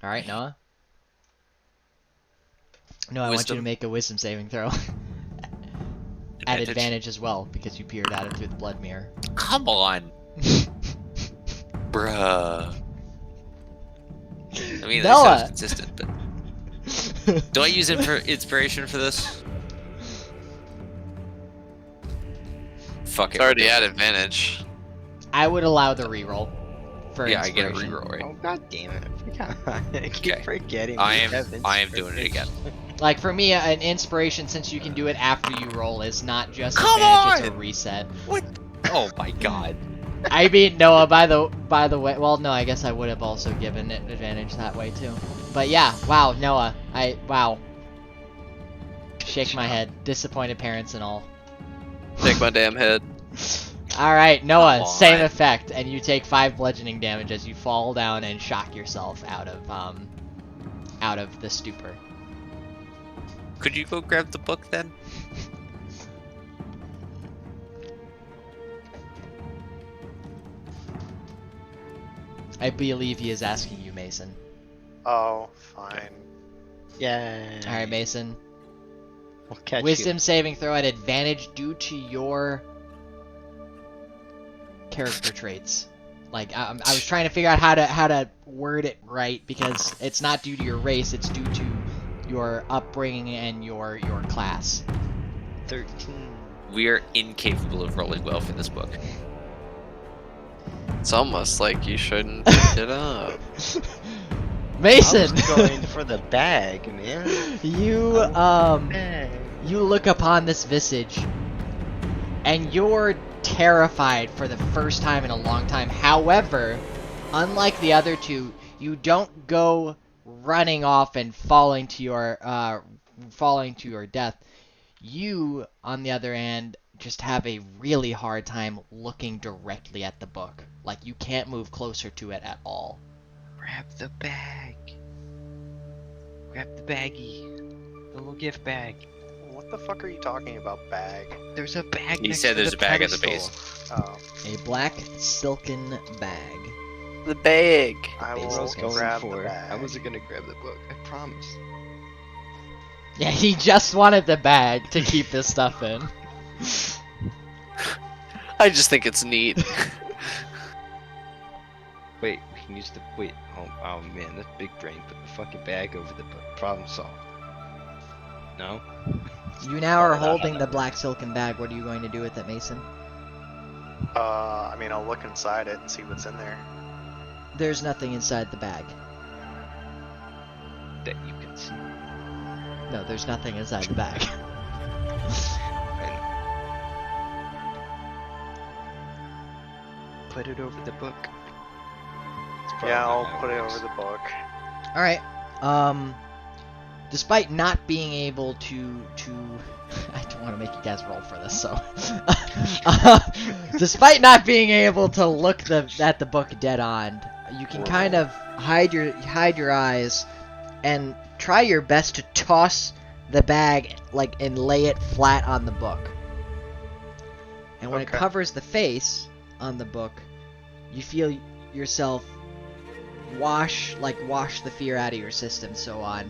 Alright, Noah? No, I want you to Wisdom. make a wisdom saving throw. At advantage as well, because you peered at it through the blood mirror. Come on. Bruh. I mean, that Noah! sounds consistent, but... Do I use inspiration for this? Fuck it. It's already we're at doing advantage. I would allow the reroll for it. Yeah, I get a inspiration. reroll, right? Oh god damn it. I keep Okay. forgetting. I we am- have I am doing it again. Like for me, an inspiration, since you can do it after you roll, is not just Come advantage; it's a on! reset. What? Oh my god. I mean, Noah. By the way, well, no, I guess I would have also given it advantage that way too. But yeah, wow, Noah, wow. Shake my head, disappointed parents and all. Take my damn head. All right, Noah, Come same on. effect, and you take 5 bludgeoning damage as you fall down and shock yourself out of the stupor. Could you go grab the book then? I believe he is asking you, Mason. Oh, fine. Yay. All right, Mason. We'll catch Wisdom saving throw at advantage due to your character traits. Like I was trying to figure out how to word it right, because it's not due to your race; it's due to your upbringing and your class. you. 13. We are incapable of rolling well for this book. It's almost like you shouldn't pick it up. Mason, I was going for the bag, man. you Bag. you look upon this visage, and you're terrified for the first time in a long time. However, unlike the other two, you don't go running off and falling to your death. You, on the other hand, just have a really hard time looking directly at the book. Like, you can't move closer to it at all. Grab the bag. Grab the baggie. The little gift bag. What the fuck are you talking about, bag? There's a bag. He next said to there's the a bag at the pedestal. Oh, A black silken bag. The bag. I I will was going grab for the it. bag. I wasn't gonna grab the book. I promise. Yeah, he just wanted the bag to keep this stuff in. I just think it's neat. Wait, we can use the wait. Oh man, that's big brain. Put the fucking bag over the problem solved. No. You now are holding the black silken bag. What are you going to do with it, Mason? I mean, I'll look inside it and see what's in there. There's nothing inside the bag. That you can see. No, there's nothing inside the bag. Put it over the book. Yeah, I'll put it over the book. Alright. Despite not being able to I don't want to make you guys roll for this, so despite not being able to look at the book dead on, you can kind of hide your eyes and try your best to toss the bag and lay it flat on the book. And when it Okay. covers the face on the book, you feel yourself wash the fear out of your system, so on,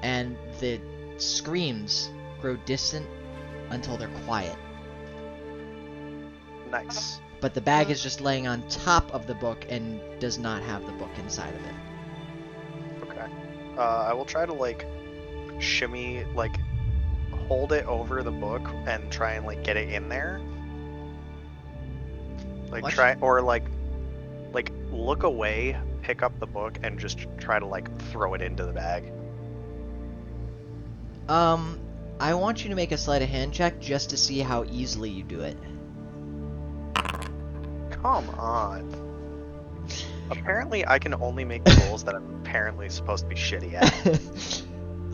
and the screams grow distant until they're quiet. Nice. But the bag is just laying on top of the book and does not have the book inside of it. Okay. I will try to shimmy, hold it over the book and try and get it in there. What? Try or look away, pick up the book, and just try to throw it into the bag. I want you to make a sleight of hand check just to see how easily you do it. Come on. Apparently, I can only make the rolls that I'm apparently supposed to be shitty at.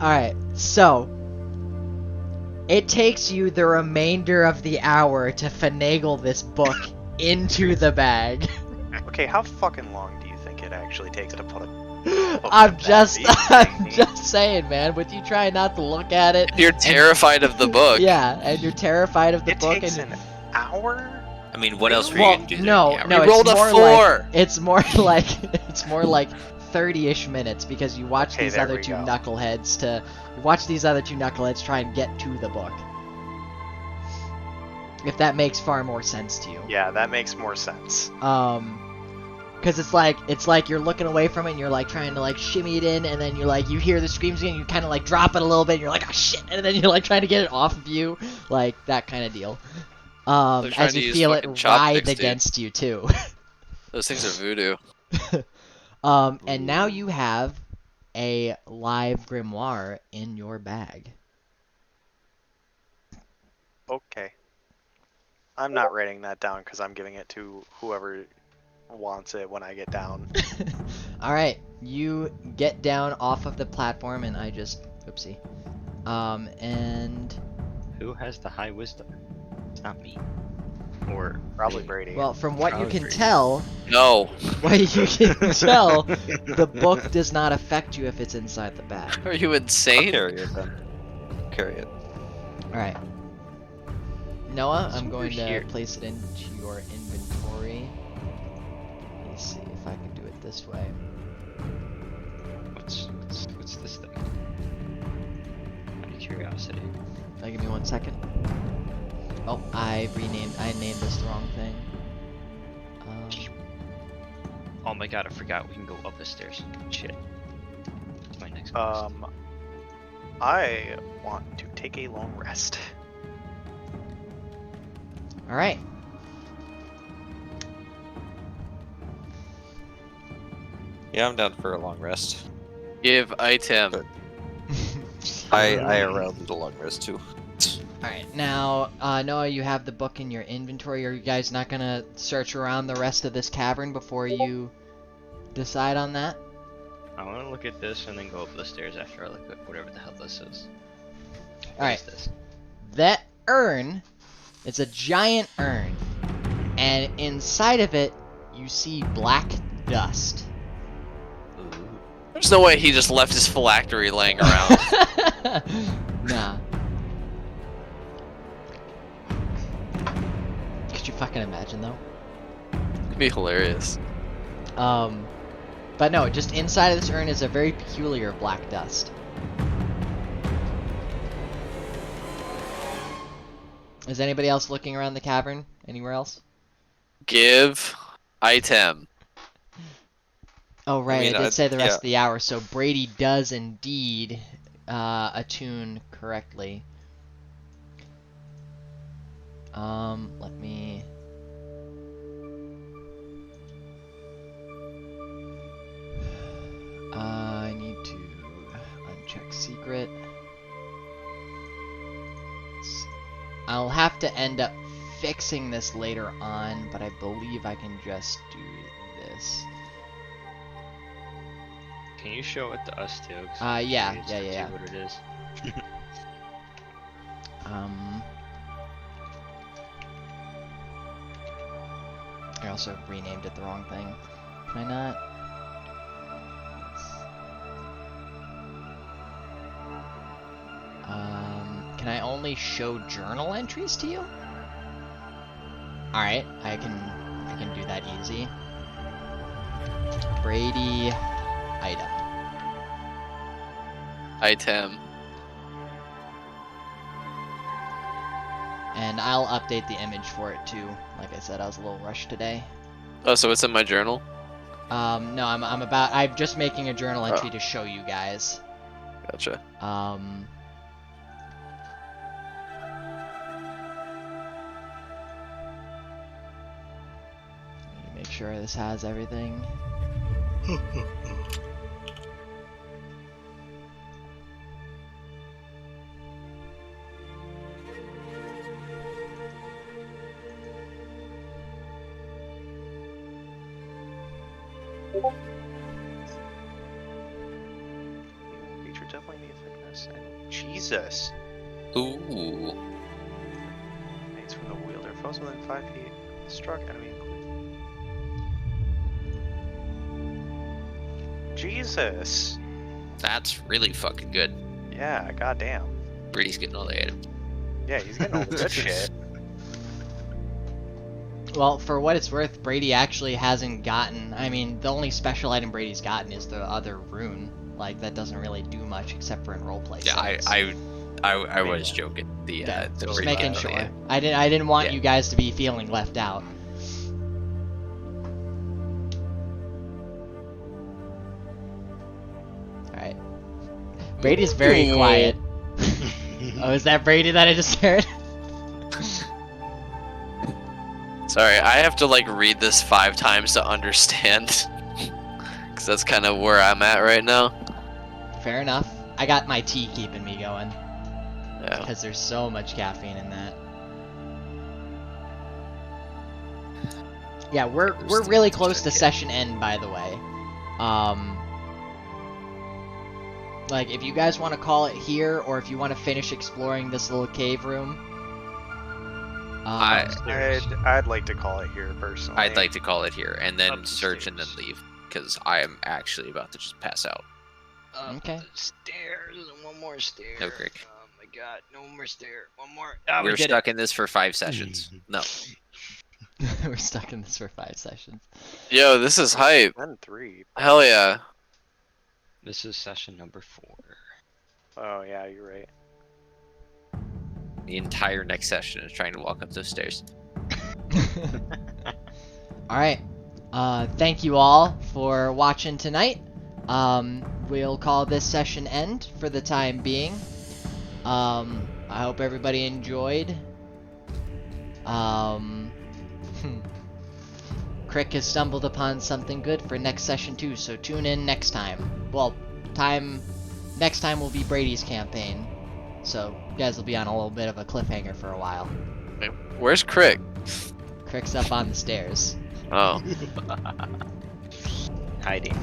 Alright, so it takes you the remainder of the hour to finagle this book into the bag. Okay, how fucking long do you think it actually takes to put a I'm in the just bag? Are you kidding me? just saying, man, with you trying not to look at it. You're terrified of the book. Yeah, and you're terrified of the It book takes and an hour? I mean, what else were you well, gonna do there? no, Yeah, no, You it's rolled a more 4. it's more like 30-ish minutes because you watch Okay, these there other we two go. knuckleheads try and get to the book. If that makes far more sense to you. Yeah, that makes more sense. Because it's like you're looking away from it and you're trying to shimmy it in, and then you hear the screams again, you kind of drop it a little bit and you're like, oh shit, and then you're trying to get it off of you, that kind of deal. They're trying As to you use feel it fucking chopsticks, writhe dude. against you too. Those things are voodoo. And now you have a live grimoire in your bag. Okay. I'm not writing that down because I'm giving it to whoever wants it when I get down. Alright, you get down off of the platform and oopsie. And Who has the high wisdom? It's not me. Or Probably Brady. well, from what you Probably can pretty. tell, No. the book does not affect you if it's inside the bag. Are you I'll insane? carry it then. Carry it. Alright. Noah, It's I'm over going to here. place it into your inventory. Let me see if I can do it this way. what's this thing? Out of curiosity. Give me 1 second. Oh, I named this the wrong thing. Oh my god, I forgot we can go up the stairs. Shit. That's my next quest. I want to take a long rest. Alright. Yeah, I'm down for a long rest. Give item. But- I around the long rest too. Alright, now, Noah, you have the book in your inventory. Are you guys not gonna search around the rest of this cavern before you decide on that? I want to look at this and then go up the stairs after I look at whatever the hell this is. What Alright. is this? That urn, it's a giant urn, and inside of it, you see black dust. There's no way he just left his phylactery laying around. Nah. Could you fucking imagine, though? It'd be hilarious. But no, just inside of this urn is a very peculiar black dust. Is anybody else looking around the cavern? Anywhere else? Give item. Oh, right, mean, I did say the rest yeah. of the hour, so Brady does indeed attune correctly. Let me... I need to uncheck secret. I'll have to end up fixing this later on, but I believe I can just do this. Can you show it to us too? 'Cause Yeah, I'm yeah, curious to see yeah. what it is. I also renamed it the wrong thing. Can I not? Can I only show journal entries to you? Alright, I can do that easy. Brady item. Item. And I'll update the image for it too. Like I said, I was a little rushed today. Oh, so it's in my journal? No, I'm just making a journal entry to show you guys. Gotcha. Let me make sure this has everything. Feature definitely need thickness. And Jesus. Ooh. Mates from the wielder. Foes within 5 feet. Struck enemy. Jesus. That's really fucking good. Yeah, goddamn. Brady's getting all the items. Yeah, he's getting all the good shit. Well, for what it's worth, Brady actually hasn't gotten... I mean, the only special item Brady's gotten is the other rune. Like, that doesn't really do much except for in roleplay Yeah, sets. I was joking. The Yeah, the just Brady making item, sure. yeah. I didn't want Yeah. you guys to be feeling left out. Alright. Brady's very quiet. Oh, is that Brady that I just heard? Sorry, I have to like read this 5 times to understand. Cause that's kind of where I'm at right now. Fair enough. I got my tea keeping me going. Yeah. Because there's so much caffeine in that. Yeah, we're really close to session end, by the way. Like, if you guys want to call it here, or if you want to finish exploring this little cave room, I'd like to call it here personally. I'd like to call it here and then Up the search and then stairs. leave because I am actually about to just pass out. Okay. The stairs and one more stair. No, Crick. Oh my god, no more stair. One more. We're stuck in this for 5 sessions. No. we're stuck in this for 5 sessions. Yo, this is hype. And 3. Hell yeah. This is session number 4. Oh yeah, you're right. The entire next session is trying to walk up those stairs. Alright. Thank you all for watching tonight. We'll call this session end for the time being. I hope everybody enjoyed. Crick has stumbled upon something good for next session too, so tune in next time. Well, next time will be Brady's campaign. So you guys will be on a little bit of a cliffhanger for a while. Wait, where's Crick? Crick's up on the stairs. Oh. Hiding.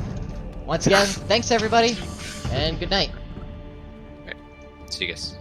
Once again, thanks everybody, and good night. See you guys.